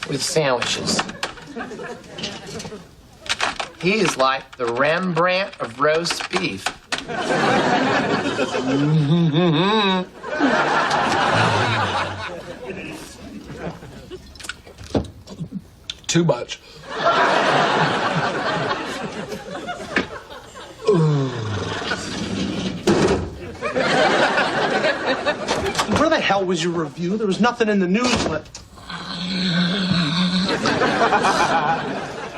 with sandwiches. He is like the Rembrandt of roast beef. Too much. Where the hell was your review? There was nothing in the news but...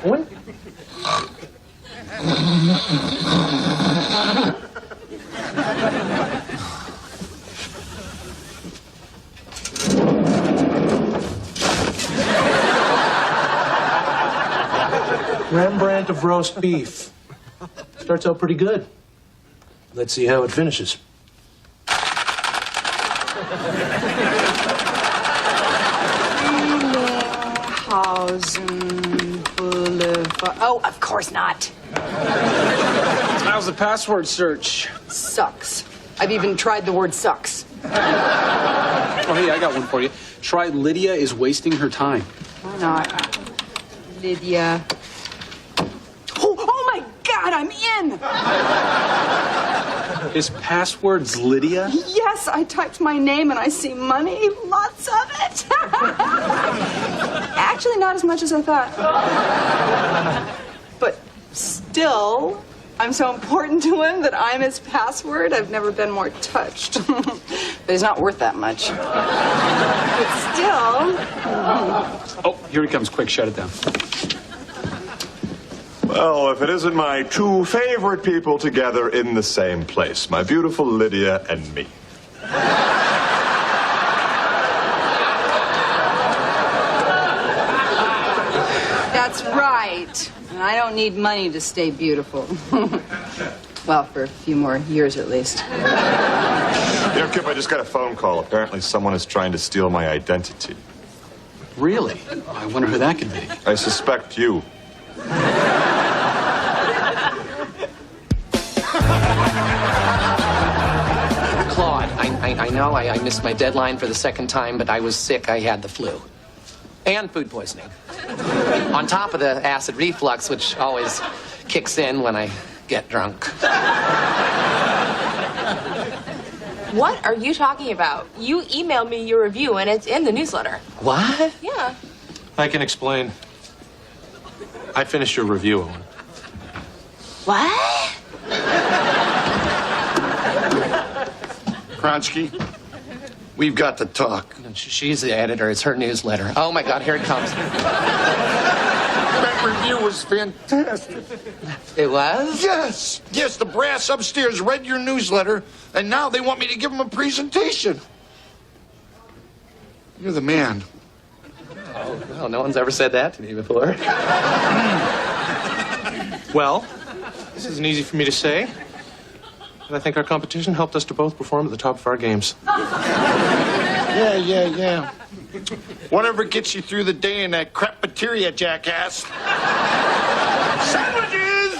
What? Rembrandt of roast beef. Starts out pretty good. Let's see how it finishes. Boulevard. Oh, of course not. How's the password search? Sucks. I've even tried the word sucks. Oh, hey, I got one for you. Try Lydia is wasting her time. Why not? Lydia. Oh my God, I'm in! His password's Lydia? Yes, I typed my name and I see money. Lots of it. Actually, not as much as I thought. But still, I'm so important to him that I'm his password. I've never been more touched. But he's not worth that much. But still. Oh, here he comes. Quick, shut it down. Well, if it isn't my two favorite people together in the same place, my beautiful Lydia and me. That's right. And I don't need money to stay beautiful. Well, for a few more years at least. You know, Kip, I just got a phone call. Apparently someone is trying to steal my identity. Really? I wonder who that could be. I suspect you. Claude, I know I missed my deadline for the second time, but I was sick. I had the flu. And food poisoning. On top of the acid reflux, which always kicks in when I get drunk. What are you talking about? You emailed me your review and it's in the newsletter. What? Yeah. I can explain. I finished your review, Owen. What? Kronsky, we've got to talk. She's the editor. It's her newsletter. Oh, my God, here it comes. That review was fantastic. It was? Yes. Yes, the brass upstairs read your newsletter, and now they want me to give them a presentation. You're the man. Oh, well, no one's ever said that to me before. Well, this isn't easy for me to say, but I think our competition helped us to both perform at the top of our games. Yeah. Whatever gets you through the day in that crappeteria, jackass. Sandwiches!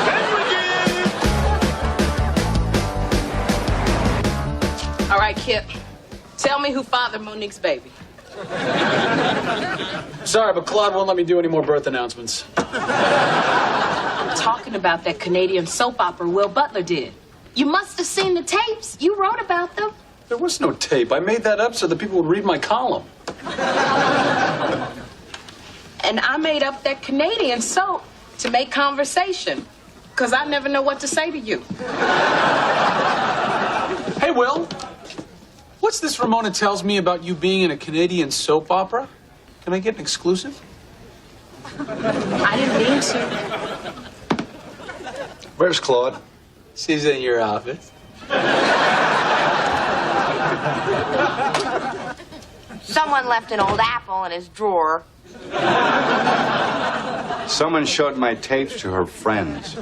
Sandwiches! All right, Kip. Tell me who fathered Monique's baby. Sorry, but Claude won't let me do any more birth announcements. I'm talking about that Canadian soap opera Will Butler did. You must have seen the tapes. You wrote about them. There was no tape. I made that up so that people would read my column. And I made up that Canadian soap to make conversation. Because I never know what to say to you. Hey, Will. What's this Ramona tells me about you being in a Canadian soap opera? Can I get an exclusive? I didn't mean to. Where's Claude? She's in your office. Someone left an old apple in his drawer. Someone showed my tapes to her friends.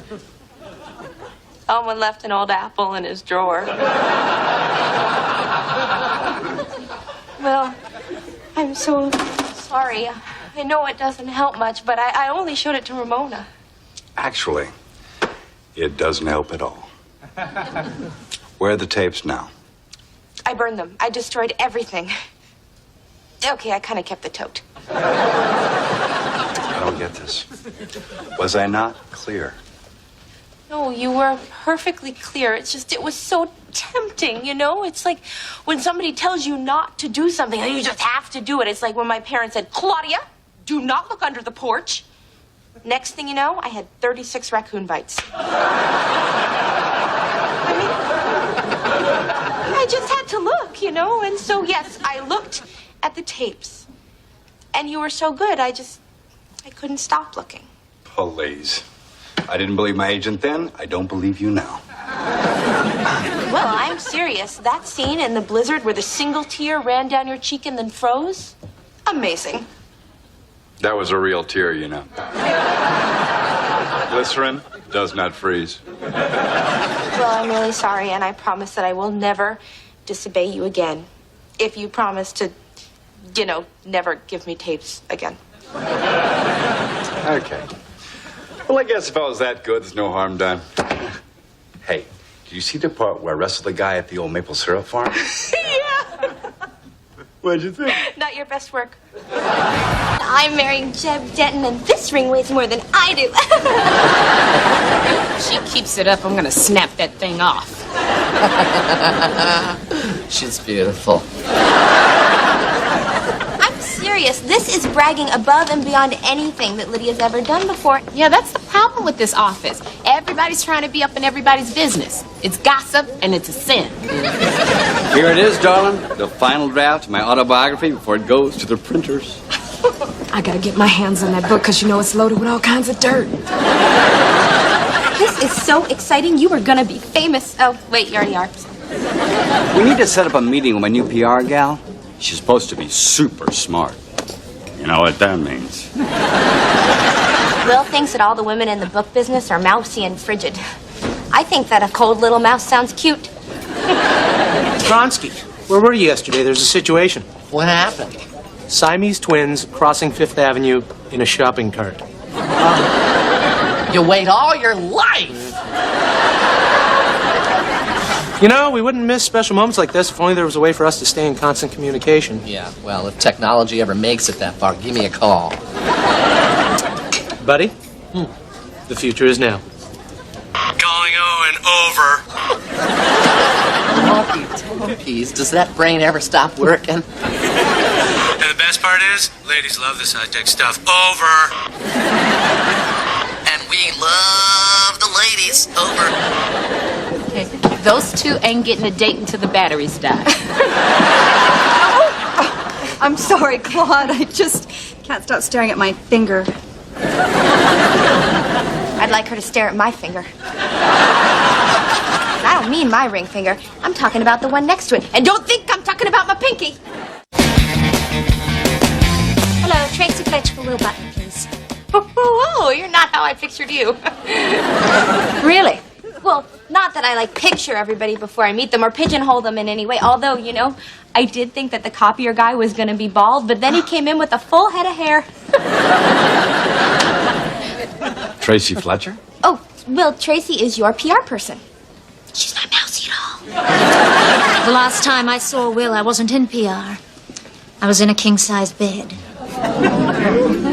Someone left an old apple in his drawer. Well, I'm so sorry. I know it doesn't help much, but I only showed it to Ramona. Actually, it doesn't help at all. Where are the tapes now? I burned them. I destroyed everything. Okay, I kind of kept the tote. I don't get this. Was I not clear? No, you were perfectly clear. It's just, it was so tempting, you know? It's like when somebody tells you not to do something and you just have to do it. It's like when my parents said, Claudia, do not look under the porch. Next thing you know, I had 36 raccoon bites. I just had to look, you know? And so, yes, I looked at the tapes. And you were so good, I couldn't stop looking. Please. I didn't believe my agent then. I don't believe you now. Well, I'm serious. That scene in the blizzard where the single tear ran down your cheek and then froze? Amazing. That was a real tear, you know. Glycerin does not freeze. Well, I'm really sorry, and I promise that I will never disobey you again. If you promise to, never give me tapes again. Okay. Well, I guess if I was that good, there's no harm done. Hey, Did you see the part where I wrestled the guy at the old maple syrup farm? Yeah. What'd you think? Not your best work. I'm marrying Jeb Denton, and this ring weighs more than I do. She keeps it up, I'm gonna snap that thing off. She's beautiful. I'm serious. This is bragging above and beyond anything that Lydia's ever done before. Yeah, that's the problem with this office. Everybody's trying to be up in everybody's business. It's gossip and it's a sin. Here it is, darling. The final draft of my autobiography before it goes to the printers. I gotta get my hands on that book because you know it's loaded with all kinds of dirt. This is so exciting. You are gonna be famous. Oh, wait, you already are. We need to set up a meeting with my new PR gal. She's supposed to be super smart. You know what that means. Will thinks that all the women in the book business are mousy and frigid. I think that a cold little mouse sounds cute. Kronsky, where were you yesterday? There's a situation. What happened? Siamese twins crossing Fifth Avenue in a shopping cart. You wait all your life. You know, we wouldn't miss special moments like this if only there was a way for us to stay in constant communication. Yeah, well, if technology ever makes it that far, give me a call. Buddy, the future is now. Calling Owen over. Talkies, does that brain ever stop working? And the best part is, ladies love this high-tech stuff. Over. And we love the ladies. Over. Okay, those two ain't getting a date until the batteries die. I'm sorry, Claude. I just can't stop staring at my finger. I'd like her to stare at my finger. And I don't mean my ring finger. I'm talking about the one next to it. And don't think I'm talking about my pinky. Hello, Tracy Fletcher for Will Button, please. Oh, you're not how I pictured you. Really? Well, not that I like picture everybody before I meet them or pigeonhole them in any way. Although, you know, I did think that the copier guy was going to be bald, but then he came in with a full head of hair. Tracy Fletcher? Oh, Will, Tracy is your PR person. She's not mousy at all. The last time I saw Will, I wasn't in PR. I was in a king-size bed.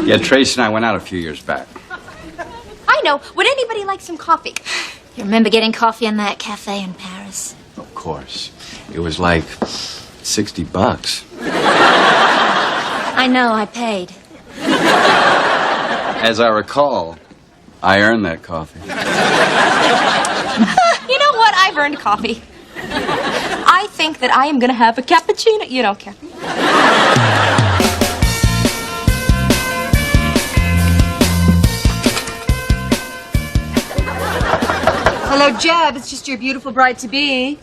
Yeah, Tracy and I went out a few years back. I know. Would anybody like some coffee? You remember getting coffee in that cafe in Paris? Of course. It was like $60. I know, I paid. As I recall, I earned that coffee. You know what? I've earned coffee. I think that I am going to have a cappuccino. You don't care. Hello, Jeb. It's just your beautiful bride-to-be.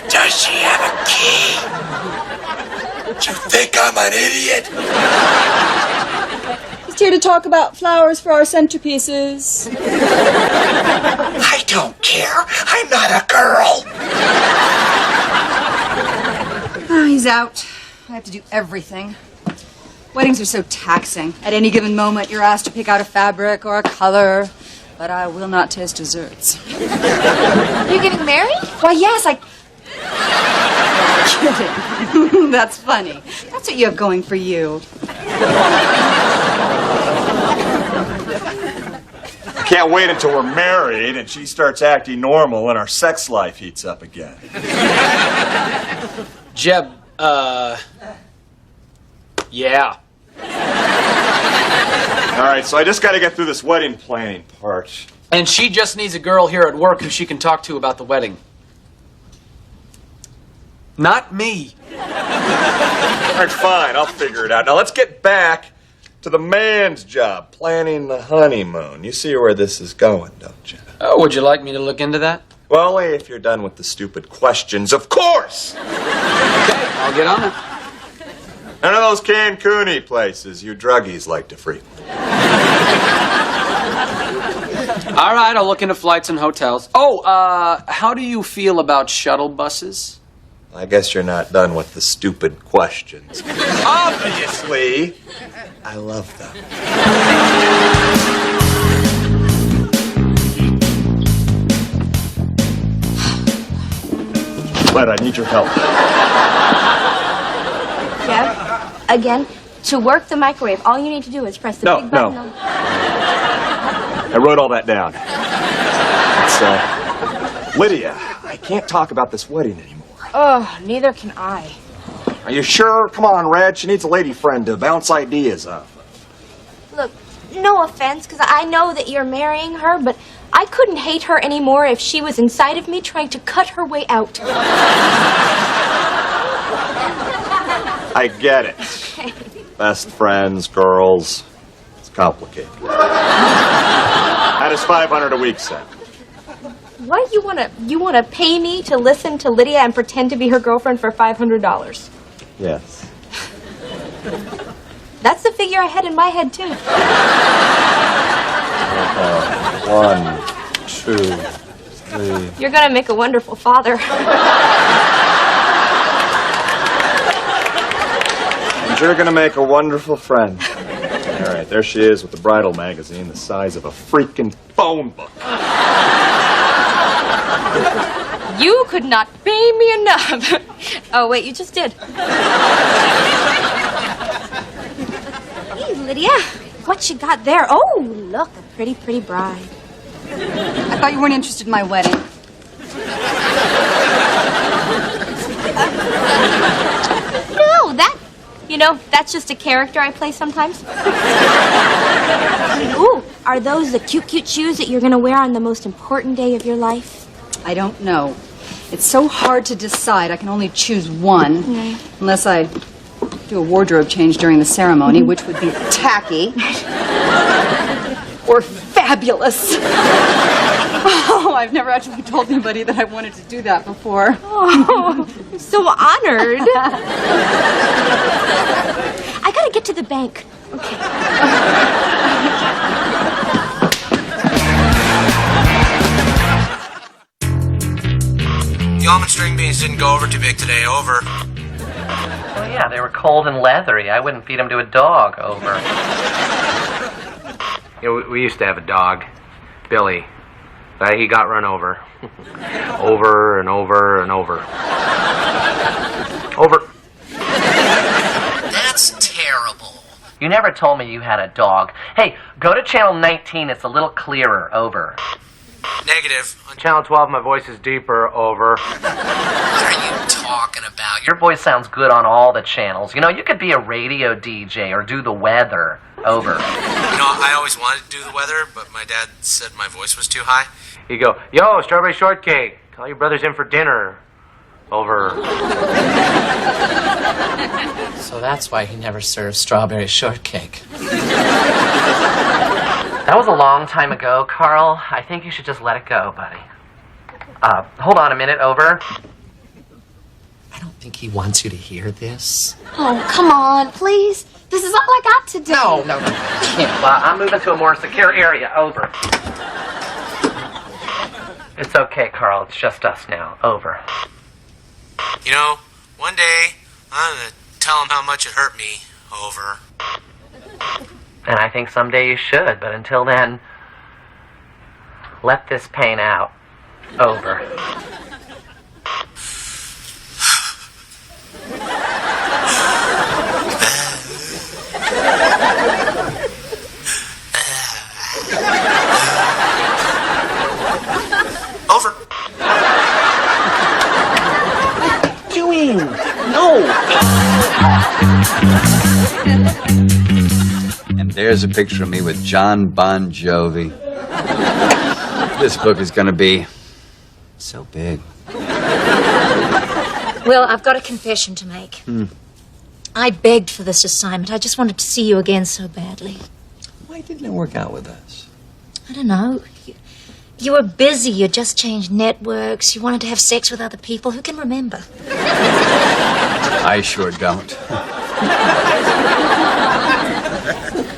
Does she have a key? Do you think I'm an idiot? Just here to talk about flowers for our centerpieces. I don't care. I'm not a girl. Oh, he's out. I have to do everything. Weddings are so taxing. At any given moment, you're asked to pick out a fabric or a color, but I will not taste desserts. You're getting married? Why, yes, Kidding. That's funny. That's what you have going for you. Can't wait until we're married and she starts acting normal and our sex life heats up again. Jeb, yeah. All right, so I just got to get through this wedding planning part. And she just needs a girl here at work who she can talk to about the wedding. Not me. All right, fine, I'll figure it out. Now let's get back to the man's job, planning the honeymoon. You see where this is going, don't you? Oh, would you like me to look into that? Well, only if you're done with the stupid questions, of course! Okay, I'll get on it. None of those Cancun-y places you druggies like to frequent. All right, I'll look into flights and hotels. Oh, how do you feel about shuttle buses? I guess you're not done with the stupid questions. Obviously, I love them. But I need your help. Jeff, again, to work the microwave, all you need to do is press the big button. No. I wrote all that down. It's, Lydia, I can't talk about this wedding anymore. Oh, neither can I. Are you sure? Come on, Red. She needs a lady friend to bounce ideas off. Look, no offense, because I know that you're marrying her, but I couldn't hate her anymore if she was inside of me trying to cut her way out. I get it. Okay. Best friends, girls. It's complicated. That is $500 a week, Sam. What, you wanna pay me to listen to Lydia and pretend to be her girlfriend for $500? Yes. That's the figure I had in my head, too. 1, 2, 3. You're gonna make a wonderful father. And you're gonna make a wonderful friend. All right, there she is with the bridal magazine the size of a freaking phone book. You could not pay me enough. Oh, wait, you just did. Hey, Lydia, what you got there? Oh, look, a pretty, pretty bride. I thought you weren't interested in my wedding. No, that's just a character I play sometimes. Ooh, are those the cute, cute shoes that you're going to wear on the most important day of your life? I don't know. It's so hard to decide. I can only choose one, unless I do a wardrobe change during the ceremony, which would be tacky or fabulous. Oh, I've never actually told anybody that I wanted to do that before. Oh, I'm so honored. I gotta get to the bank. Okay. The almond string beans didn't go over too big today. Over. Oh, yeah, they were cold and leathery. I wouldn't feed them to a dog. Over. We used to have a dog, Billy. He got run over. Over and over and over. Over. That's terrible. You never told me you had a dog. Hey, go to channel 19. It's a little clearer. Over. Negative. On channel 12, my voice is deeper. Over. What are you talking about? Your voice sounds good on all the channels. You know, you could be a radio DJ or do the weather. Over. I always wanted to do the weather, but my dad said my voice was too high. He'd go, yo, strawberry shortcake. Call your brothers in for dinner. Over. So that's why he never served strawberry shortcake. That was a long time ago, Carl. I think you should just let it go, buddy. Hold on a minute. Over. I don't think he wants you to hear this. Oh, come on, please. This is all I got to do. No. Well, I'm moving to a more secure area. Over. It's okay, Carl. It's just us now. Over. One day, I'm going to tell him how much it hurt me. Over. And I think someday you should, but until then, let this pain out. Over. Over. Doing? No. And there's a picture of me with John Bon Jovi. This book is going to be so big. Well, I've got a confession to make. I begged for this assignment. I just wanted to see you again so badly. Why didn't it work out with us? I don't know. You were busy. You just changed networks. You wanted to have sex with other people. Who can remember? I sure don't.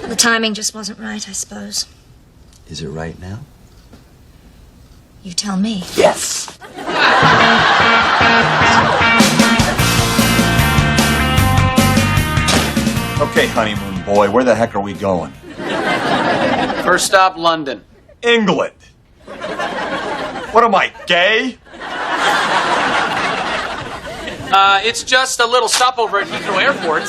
The timing just wasn't right, I suppose. Is it right now? You tell me. Yes. Okay, honeymoon boy, where the heck are we going? First stop, London. England. What am I, gay? It's just a little stopover at Heathrow Airport,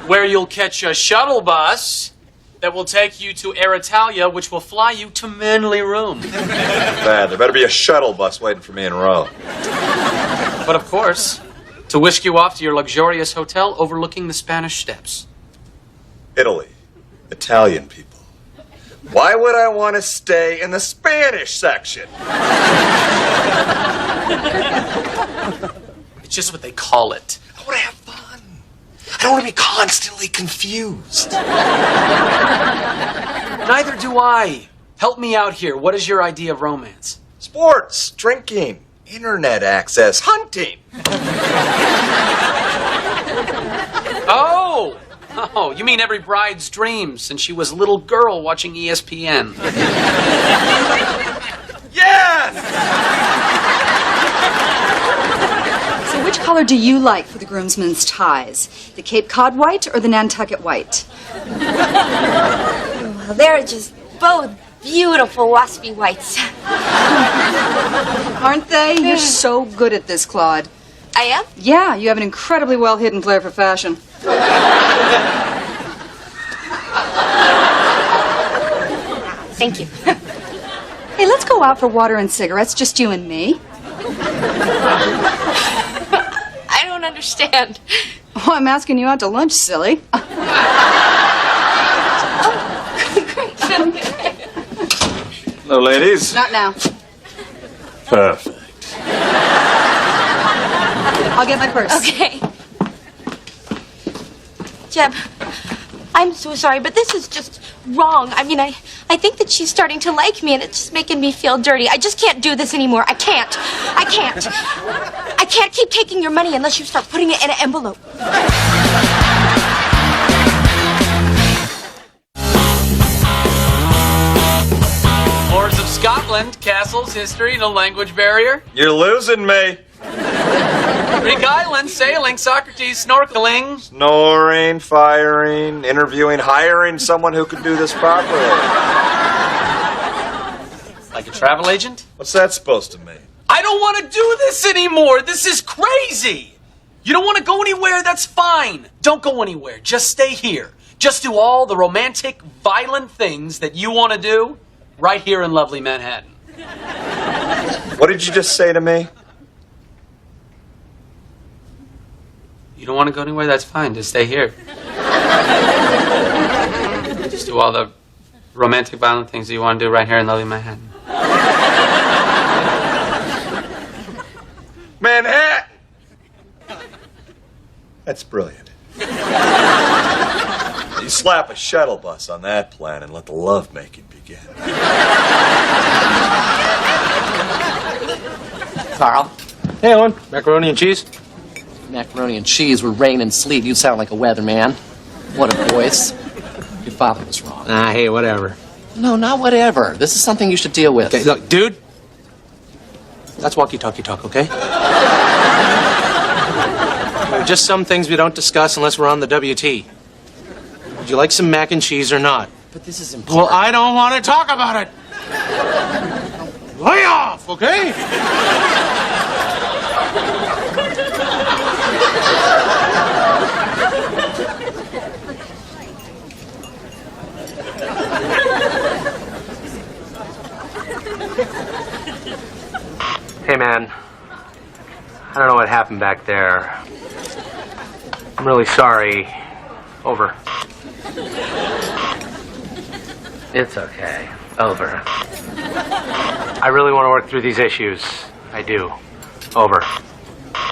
where you'll catch a shuttle bus that will take you to Air Italia, which will fly you to Manly Room. Bad. There better be a shuttle bus waiting for me in Rome. But of course, to whisk you off to your luxurious hotel overlooking the Spanish Steps. Italy. Italian people. Why would I want to stay in the Spanish section? It's just what they call it. I want to have fun. I don't want to be constantly confused. Neither do I. Help me out here. What is your idea of romance? Sports, drinking, internet access, hunting. Oh, you mean every bride's dream since she was a little girl watching ESPN. Yes! So which color do you like for the groomsmen's ties? The Cape Cod white or the Nantucket white? Well, they're just both beautiful waspy whites. Aren't they? You're so good at this, Claude. I am? Yeah, you have an incredibly well-hidden flair for fashion. Thank you. Hey, let's go out for water and cigarettes, just you and me. I don't understand. Oh, I'm asking you out to lunch, silly. Hello, ladies. Not now. Perfect. I'll get my purse. Okay. Jeb, I'm so sorry, but this is just wrong. I mean, I think that she's starting to like me, and it's just making me feel dirty. I just can't do this anymore. I can't. I can't keep taking your money unless you start putting it in an envelope. Moors of Scotland, castles, history, no language barrier. You're losing me. Greek islands, sailing, Socrates, snorkeling. Snoring, firing, interviewing, hiring someone who can do this properly. Like a travel agent? What's that supposed to mean? I don't want to do this anymore. This is crazy. You don't want to go anywhere? That's fine. Don't go anywhere. Just stay here. Just do all the romantic, violent things that you want to do right here in lovely Manhattan. What did you just say to me? You don't want to go anywhere? That's fine. Just stay here. Just do all the romantic, violent things that you want to do right here in lovely Manhattan. Manhattan! That's brilliant. You slap a shuttle bus on that plan and let the lovemaking begin. Carl, Hey, Owen. Macaroni and cheese? macaroni and cheese with rain and sleet. You sound like a weatherman. What a voice. Your father was wrong. Ah, hey, whatever. No, not whatever. This is something you should deal with. Okay, look, dude. That's walkie-talkie talk, okay? There are just some things we don't discuss unless we're on the WT. Would you like some mac and cheese or not? But this is important. Well, I don't want to talk about it. Lay off, okay? Hey, man. I don't know what happened back there. I'm really sorry. Over. It's okay. Over. I really want to work through these issues. I do. Over.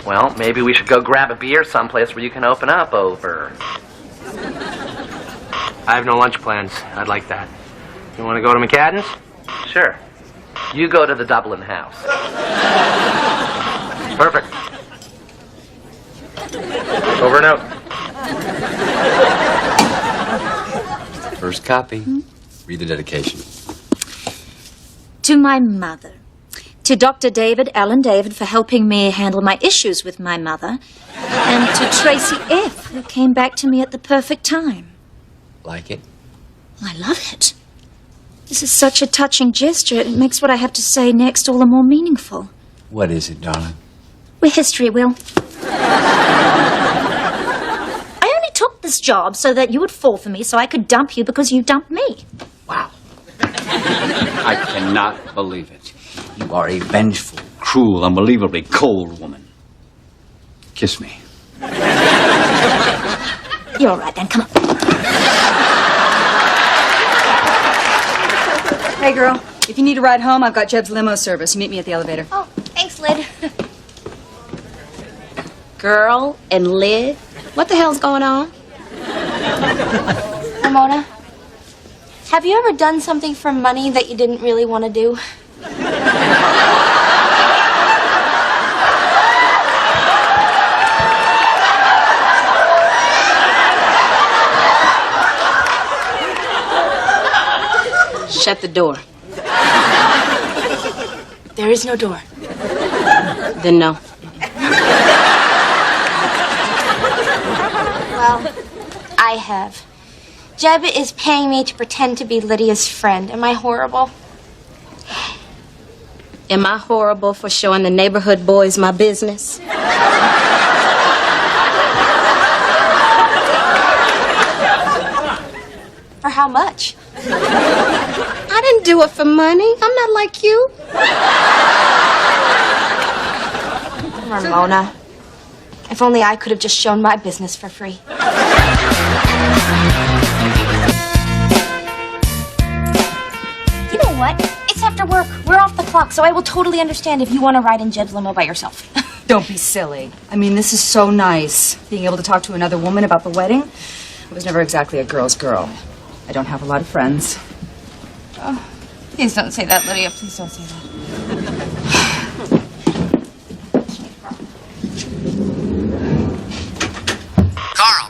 Well, maybe we should go grab a beer someplace where you can open up. Over. I have no lunch plans. I'd like that. You want to go to McCadden's? Sure. You go to the Dublin house. Perfect. Over and out. First copy. Read the dedication. To my mother, to Dr. Alan David, for helping me handle my issues with my mother, and to Tracy F., who came back to me at the perfect time. Like it? I love it. This is such a touching gesture. It makes what I have to say next all the more meaningful. What is it, darling? We're history, Will. I only took this job so that you would fall for me, so I could dump you because you dumped me. Wow. I cannot believe it. You are a vengeful, cruel, unbelievably cold woman. Kiss me. You're all right then, come on. Hey, girl. If you need a ride home, I've got Jeb's limo service. Meet me at the elevator. Oh, thanks, Lyd. Girl and Lyd? What the hell's going on? Ramona, have you ever done something for money that you didn't really want to do? Shut the door. There is no door. Then no. Well, I have. Jeb is paying me to pretend to be Lydia's friend. Am I horrible? Am I horrible for showing the neighborhood boys my business? For how much? I didn't do it for money. I'm not like you. Ramona, if only I could have just shown my business for free. You know what? It's after work. We're off the clock, so I will totally understand if you want to ride in Jeb's limo by yourself. Don't be silly. I mean, this is so nice. Being able to talk to another woman about the wedding. I was never exactly a girl's girl. I don't have a lot of friends. Oh, please don't say that, Lydia. Please don't say that.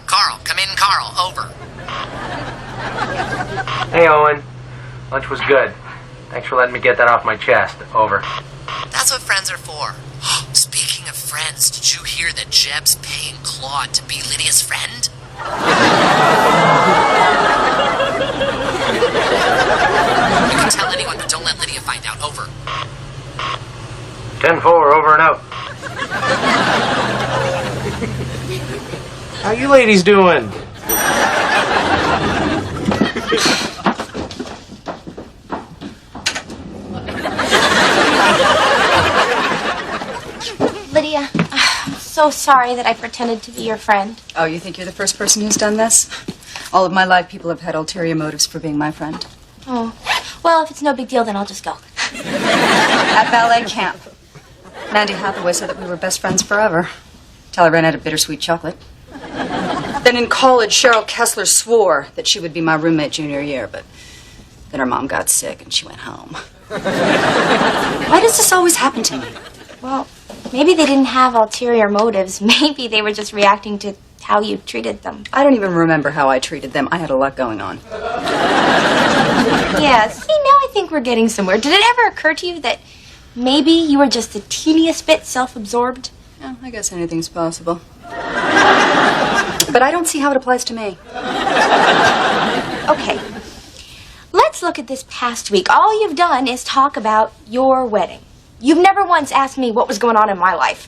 Carl, come in, Carl, over. Hey, Owen. Lunch was good. Thanks for letting me get that off my chest. Over. That's what friends are for. Speaking of friends, did you hear that Jeb's paying Claude to be Lydia's friend? You can tell anyone, but don't let Lydia find out. Over. 10-4, over and out. How you ladies doing? Lydia, I'm so sorry that I pretended to be your friend. Oh, you think you're the first person who's done this? All of my life, people have had ulterior motives for being my friend. Oh, well, if it's no big deal, then I'll just go. At ballet camp, Mandy Hathaway said that we were best friends forever, till I ran out of bittersweet chocolate. Then in college, Cheryl Kessler swore that she would be my roommate junior year, but then her mom got sick and she went home. Why does this always happen to me? Well, maybe they didn't have ulterior motives. Maybe they were just reacting to how you treated them. I don't even remember how I treated them. I had a lot going on. Yeah, see, now I think we're getting somewhere. Did it ever occur to you that maybe you were just the teeniest bit self-absorbed? Yeah, I guess anything's possible. But I don't see how it applies to me. Okay. Let's look at this past week. All you've done is talk about your wedding. You've never once asked me what was going on in my life.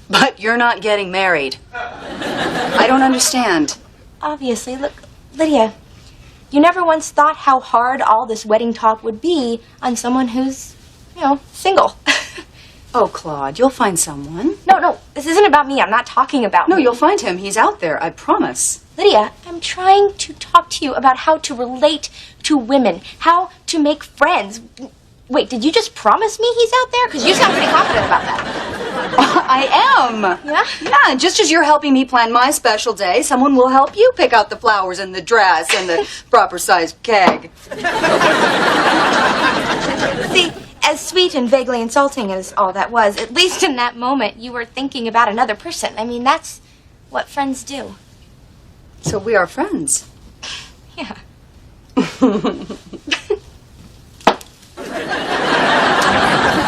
But you're not getting married. I don't understand. Obviously. Look, Lydia, you never once thought how hard all this wedding talk would be on someone who's, single. Oh, Claude, you'll find someone. No, this isn't about me. I'm not talking about No, me. you'll find him. He's out there, I promise. Lydia, I'm trying to talk to you about how to relate to women, how to make friends. Wait, did you just promise me he's out there? Because you sound pretty confident about that. I am. Yeah? Yeah, just as you're helping me plan my special day, someone will help you pick out the flowers and the dress and the proper sized keg. See, as sweet and vaguely insulting as all that was, at least in that moment you were thinking about another person. I mean, that's what friends do. So we are friends. Yeah.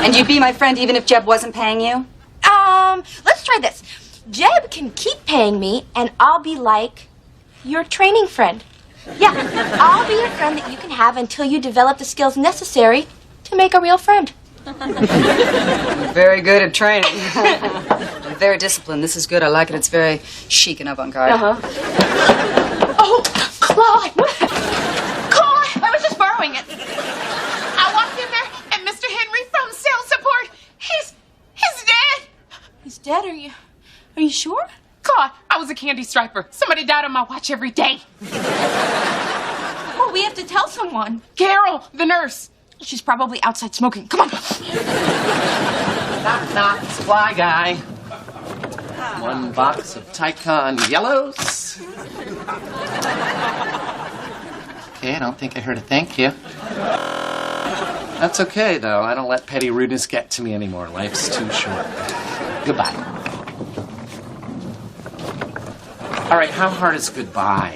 And you'd be my friend even if Jeb wasn't paying you? Let's try this. Jeb can keep paying me, and I'll be like your training friend. Yeah, I'll be your friend that you can have until you develop the skills necessary to make a real friend. Very good at training. Very disciplined. This is good. I like it. It's very chic and avant-garde. Oh, Claude! Claude! I was just borrowing it. I walked in there, and Mr. Henry from sales support, he's dead. He's dead? Are you sure? Claude, I was a candy striper. Somebody died on my watch every day. Well, we have to tell someone. Carol, the nurse. She's probably outside smoking. Come on. Knock, knock, supply guy. 1 box of Tycon Yellows. Okay, I don't think I heard a thank you. That's okay, though. I don't let petty rudeness get to me anymore. Life's too short. Goodbye. All right, how hard is goodbye?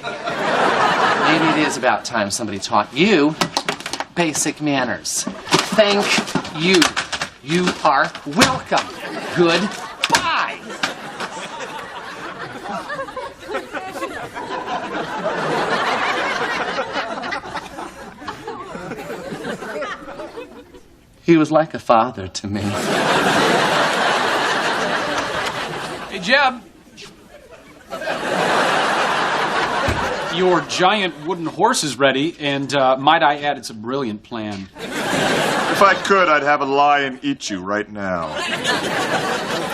Maybe it is about time somebody taught you basic manners. Thank you. You are welcome. Goodbye. He was like a father to me. Hey, Jeb. Your giant wooden horse is ready, and might I add, it's a brilliant plan. If I could, I'd have a lion eat you right now.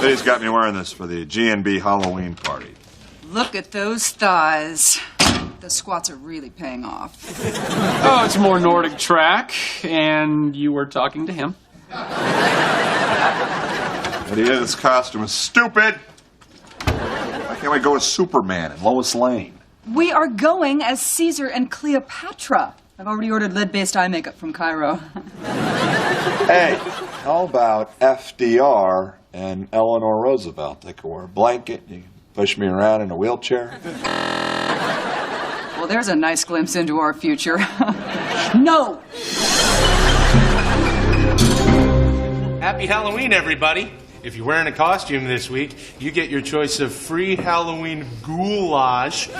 Liddy's got me wearing this for the GNB Halloween party. Look at those thighs. The squats are really paying off. Oh, it's more Nordic track, and you were talking to him. Liddy, this costume is stupid. Why can't we go as Superman and Lois Lane? We are going as Caesar and Cleopatra. I've already ordered lead-based eye makeup from Cairo. Hey, how about FDR and Eleanor Roosevelt? They could wear a blanket, you can push me around in a wheelchair. Well, there's a nice glimpse into our future. No! Happy Halloween, everybody. If you're wearing a costume this week, you get your choice of free Halloween goulash or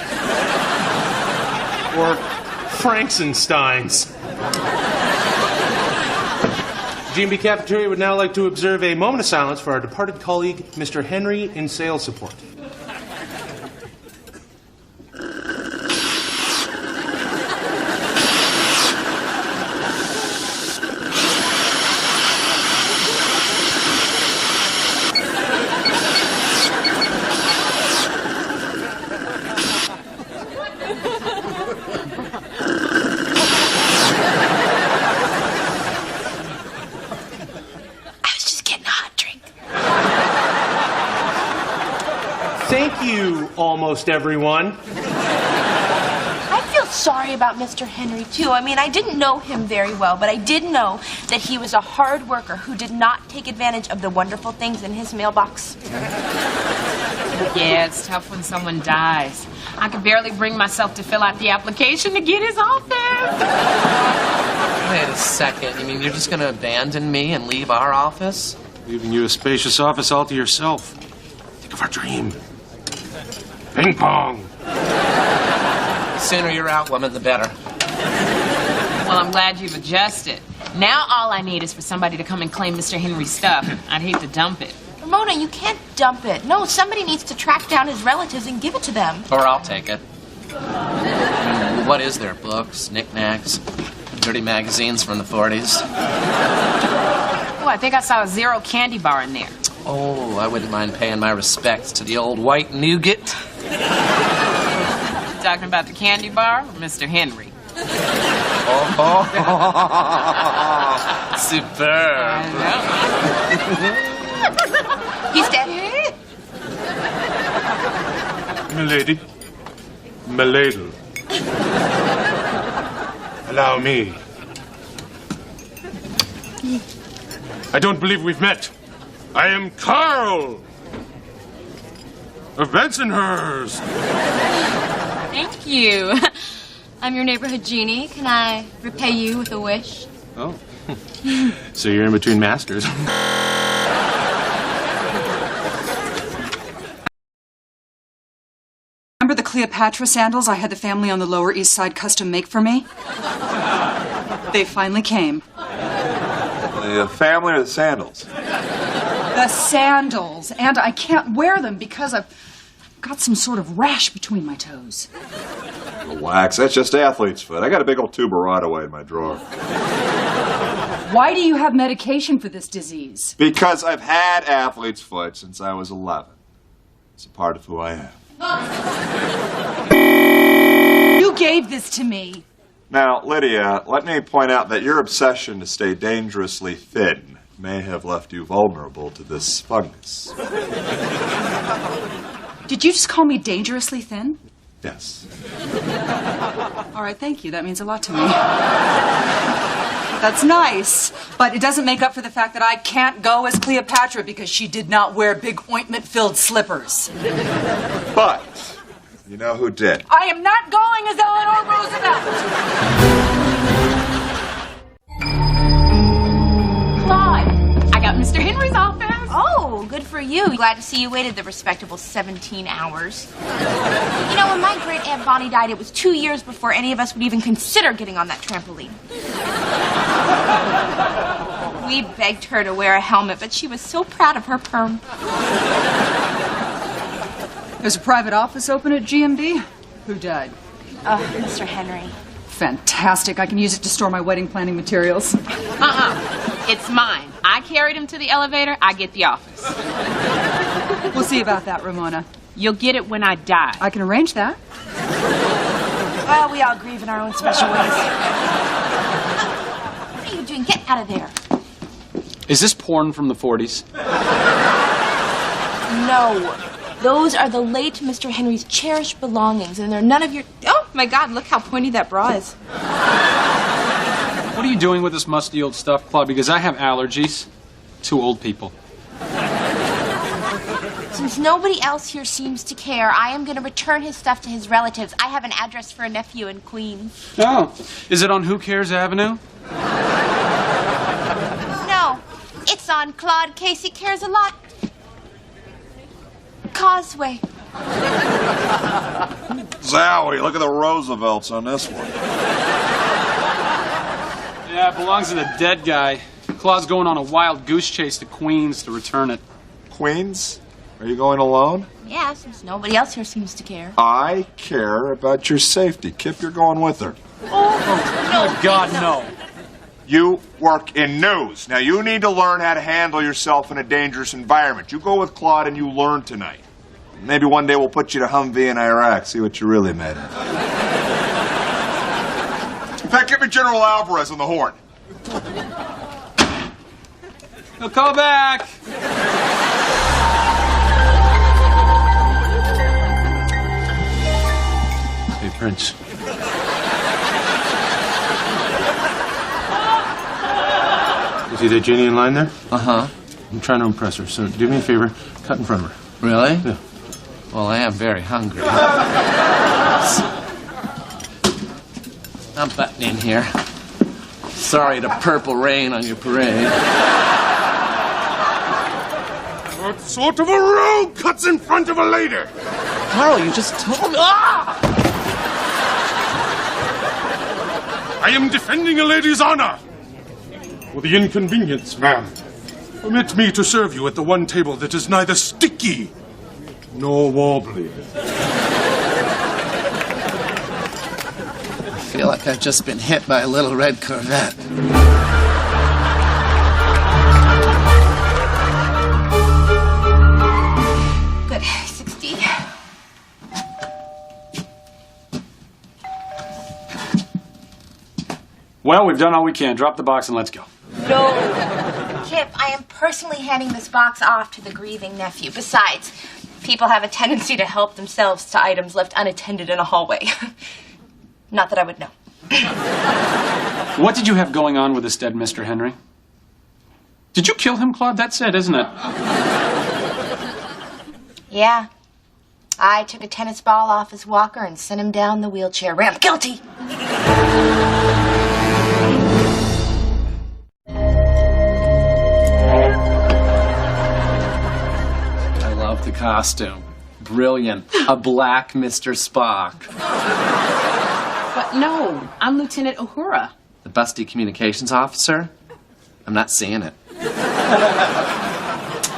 Frankensteins. G&B Cafeteria would now like to observe a moment of silence for our departed colleague, Mr. Henry, in sales support. Thank you, almost everyone. I feel sorry about Mr. Henry, too. I mean, I didn't know him very well, but I did know that he was a hard worker who did not take advantage of the wonderful things in his mailbox. Yeah, it's tough when someone dies. I could barely bring myself to fill out the application to get his office. Wait a second. You mean you're just going to abandon me and leave our office? Leaving you a spacious office all to yourself. Think of our dream. Ping pong. The sooner you're out, woman, the better. Well, I'm glad you've adjusted. Now all I need is for somebody to come and claim Mr. Henry's stuff. I'd hate to dump it. Ramona, you can't dump it. No, somebody needs to track down his relatives and give it to them. Or I'll take it. What is there? Books, knickknacks, dirty magazines from the 40s? Oh, I think I saw a Zero candy bar in there. Oh, I wouldn't mind paying my respects to the old white nougat. Talking about the candy bar or Mr. Henry? Oh, superb. He's dead. Milady. Milady. Allow me. I don't believe we've met. I am Carl of Bensonhurst. Thank you. I'm your neighborhood genie. Can I repay you with a wish? Oh, So you're in between masters. Remember the Cleopatra sandals I had the family on the Lower East Side custom make for me? They finally came. The family or the sandals? The sandals. And I can't wear them because I've got some sort of rash between my toes. Relax, that's just athlete's foot. I got a big old tube of right away in my drawer. Why do you have medication for this disease? Because I've had athlete's foot since I was 11. It's a part of who I am. You gave this to me. Now, Lydia, let me point out that your obsession to stay dangerously thin may have left you vulnerable to this fungus. Did you just call me dangerously thin? Yes. All right, thank you. That means a lot to me. That's nice, but it doesn't make up for the fact that I can't go as Cleopatra because she did not wear big ointment-filled slippers. But you know who did? I am not going as Eleanor Roosevelt. Claude, I got Mr. Henry's office. Oh, good for you. Glad to see you waited the respectable 17 hours. You know, when my great Aunt Bonnie died, it was 2 years before any of us would even consider getting on that trampoline. We begged her to wear a helmet, but she was so proud of her perm. There's a private office open at GMD? Who died? Mr. Henry. Fantastic. I can use it to store my wedding planning materials. It's mine. I carried him to the elevator. I get the office. We'll see about that, Ramona. You'll get it when I die. I can arrange that. Well, we all grieve in our own special ways. What are you doing? Get out of there. Is this porn from the 40s? No. Those are the late Mr. Henry's cherished belongings, and they're none of your... Oh, my God, look how pointy that bra is. What are you doing with this musty old stuff, Claude? Because I have allergies to old people. Since nobody else here seems to care, I am going to return his stuff to his relatives. I have an address for a nephew in Queens. Oh, is it on Who Cares Avenue? No, it's on Claude Casey Cares a Lot Causeway. Zowie, look at the Roosevelts on this one. Yeah, it belongs to the dead guy. Claude's going on a wild goose chase to Queens to return it. Queens? Are you going alone? Yeah, since nobody else here seems to care. I care about your safety. Kip, you're going with her. Oh, God, no. You work in news. Now, you need to learn how to handle yourself in a dangerous environment. You go with Claude and you learn tonight. Maybe one day we'll put you to Humvee in Iraq, see what you're really made of. In fact, give me General Alvarez on the horn. He'll call back. Hey, Prince. You see that Jenny in line there? Uh-huh. I'm trying to impress her, so do me a favor, cut in front of her. Really? Yeah. Well, I am very hungry. I'm butting in here. Sorry to purple rain on your parade. What sort of a rogue cuts in front of a lady? Carl, you just told me. Ah! I am defending a lady's honor. For the inconvenience, ma'am, permit me to serve you at the one table that is neither sticky nor wobbly. I feel like I've just been hit by a little red Corvette. Good. 60. Well, we've done all we can. Drop the box and let's go. No. Kip, I am personally handing this box off to the grieving nephew. Besides, people have a tendency to help themselves to items left unattended in a hallway. Not that I would know. What did you have going on with this dead Mr. Henry? Did you kill him, Claude? That's it, isn't it? Yeah. I took a tennis ball off his walker and sent him down the wheelchair ramp. Guilty! love the costume. Brilliant. A black Mr. Spock. But no, I'm Lieutenant Uhura. The busty communications officer? I'm not seeing it.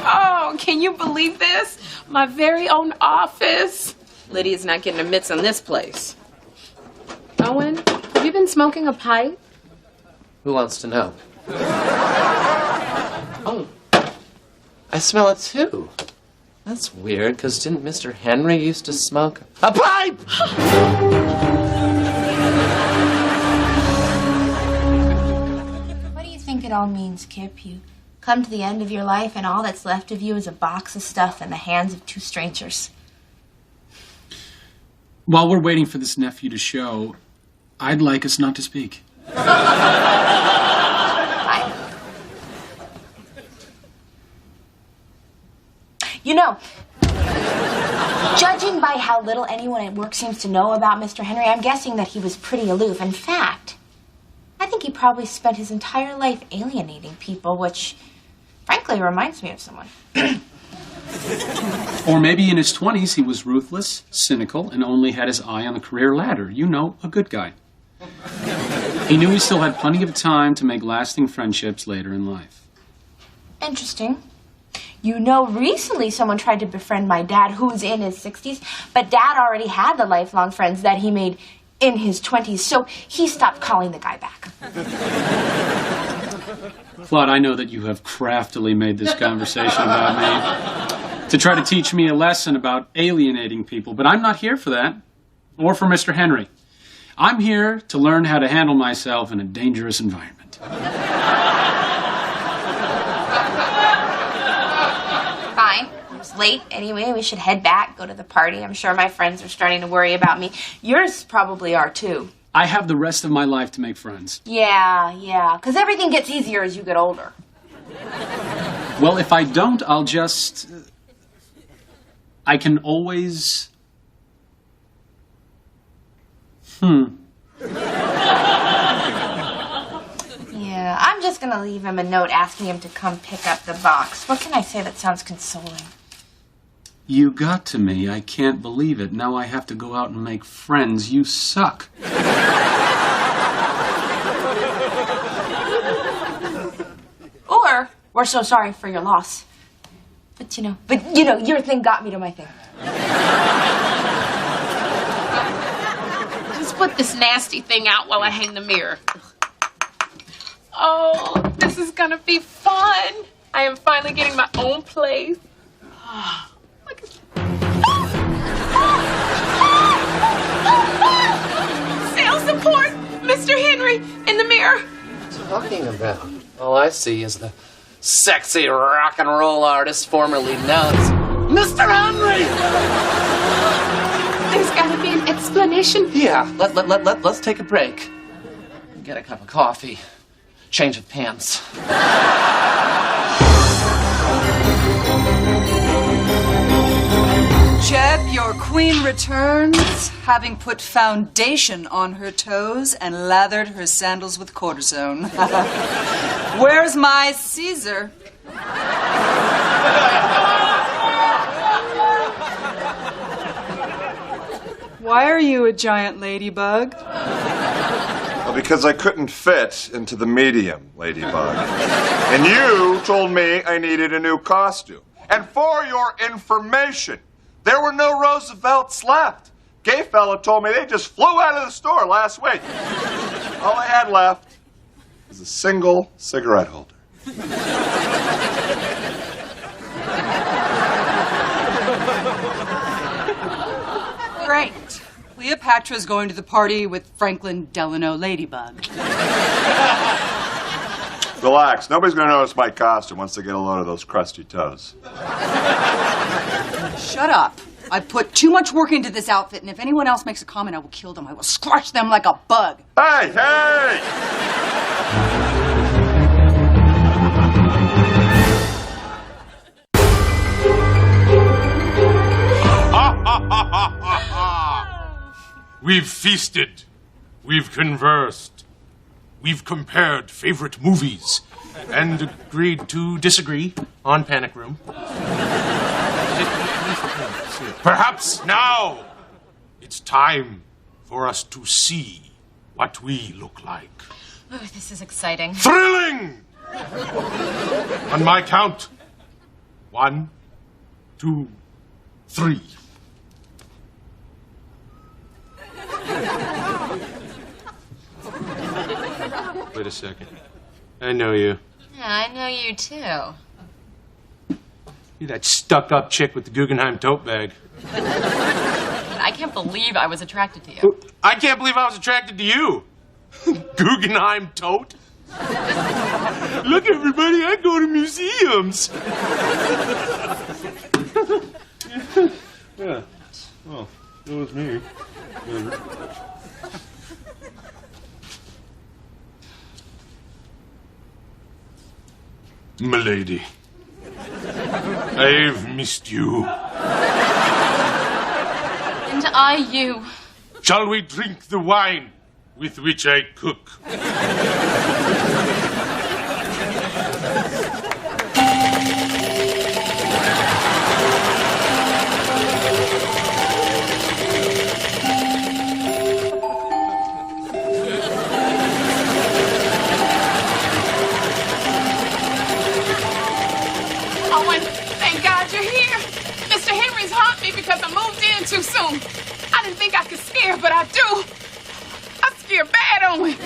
Oh, can you believe this? My very own office. Lydia's not getting her mitts on this place. Owen, have you been smoking a pipe? Who wants to know? Oh, I smell it too. That's weird, because didn't Mr. Henry used to smoke a pipe? What do you think it all means, Kip? You come to the end of your life and all that's left of you is a box of stuff in the hands of two strangers. While we're waiting for this nephew to show, I'd like us not to speak. You know, judging by how little anyone at work seems to know about Mr. Henry, I'm guessing that he was pretty aloof. In fact, I think he probably spent his entire life alienating people, which, frankly, reminds me of someone. Or maybe in his 20s he was ruthless, cynical, and only had his eye on the career ladder. You know, a good guy. He knew he still had plenty of time to make lasting friendships later in life. Interesting. You know, recently someone tried to befriend my dad, who's in his 60s, but Dad already had the lifelong friends that he made in his 20s, so he stopped calling the guy back. Claude, I know that you have craftily made this conversation about me to try to teach me a lesson about alienating people, but I'm not here for that, or for Mr. Henry. I'm here to learn how to handle myself in a dangerous environment. Fine. It's late anyway. We should head back, go to the party. I'm sure my friends are starting to worry about me. Yours probably are, too. I have the rest of my life to make friends. Yeah. Because everything gets easier as you get older. Well, if I don't, I'll just... I can always... Yeah, I'm just gonna leave him a note asking him to come pick up the box. What can I say that sounds consoling? You got to me. I can't believe it. Now I have to go out and make friends. You suck. Or, we're so sorry for your loss. But you know, your thing got me to my thing. Just put this nasty thing out while I hang the mirror. Oh, this is gonna be fun. I am finally getting my own place. Sales support, Mr. Henry, in the mirror. What are you talking about? All I see is the sexy rock and roll artist formerly known as Mr. Henry! There's gotta be an explanation. Yeah, let's take a break. Get a cup of coffee. Change of pants. Jeb, your queen returns, having put foundation on her toes and lathered her sandals with cortisone. Where's my Caesar? Why are you a giant ladybug? Well, because I couldn't fit into the medium, Ladybug. And you told me I needed a new costume. And for your information, there were no Roosevelts left. Gay fella told me they just flew out of the store last week. All I had left was a single cigarette holder. Great. Cleopatra's going to the party with Franklin Delano Ladybug. Relax. Nobody's going to notice my costume once they get a load of those crusty toes. Shut up. I put too much work into this outfit, and if anyone else makes a comment, I will kill them. I will squash them like a bug. Hey, hey! We've feasted. We've conversed. We've compared favorite movies and agreed to disagree on Panic Room. Perhaps now it's time for us to see what we look like. Oh, this is exciting. Thrilling! On my count. 1, 2, 3. Wait a second. I know you. Yeah, I know you too. You're that stuck-up chick with the Guggenheim tote bag. I can't believe I was attracted to you. I can't believe I was attracted to you. Guggenheim tote? Look, everybody, I go to museums. Yeah. Well, it was me. Milady, I've missed you. And I you. Shall we drink the wine with which I cook? Owen, thank God you're here. Mr. Henry's haunt me because I moved in too soon. I didn't think I could scare, but I do. I scare bad, Owen.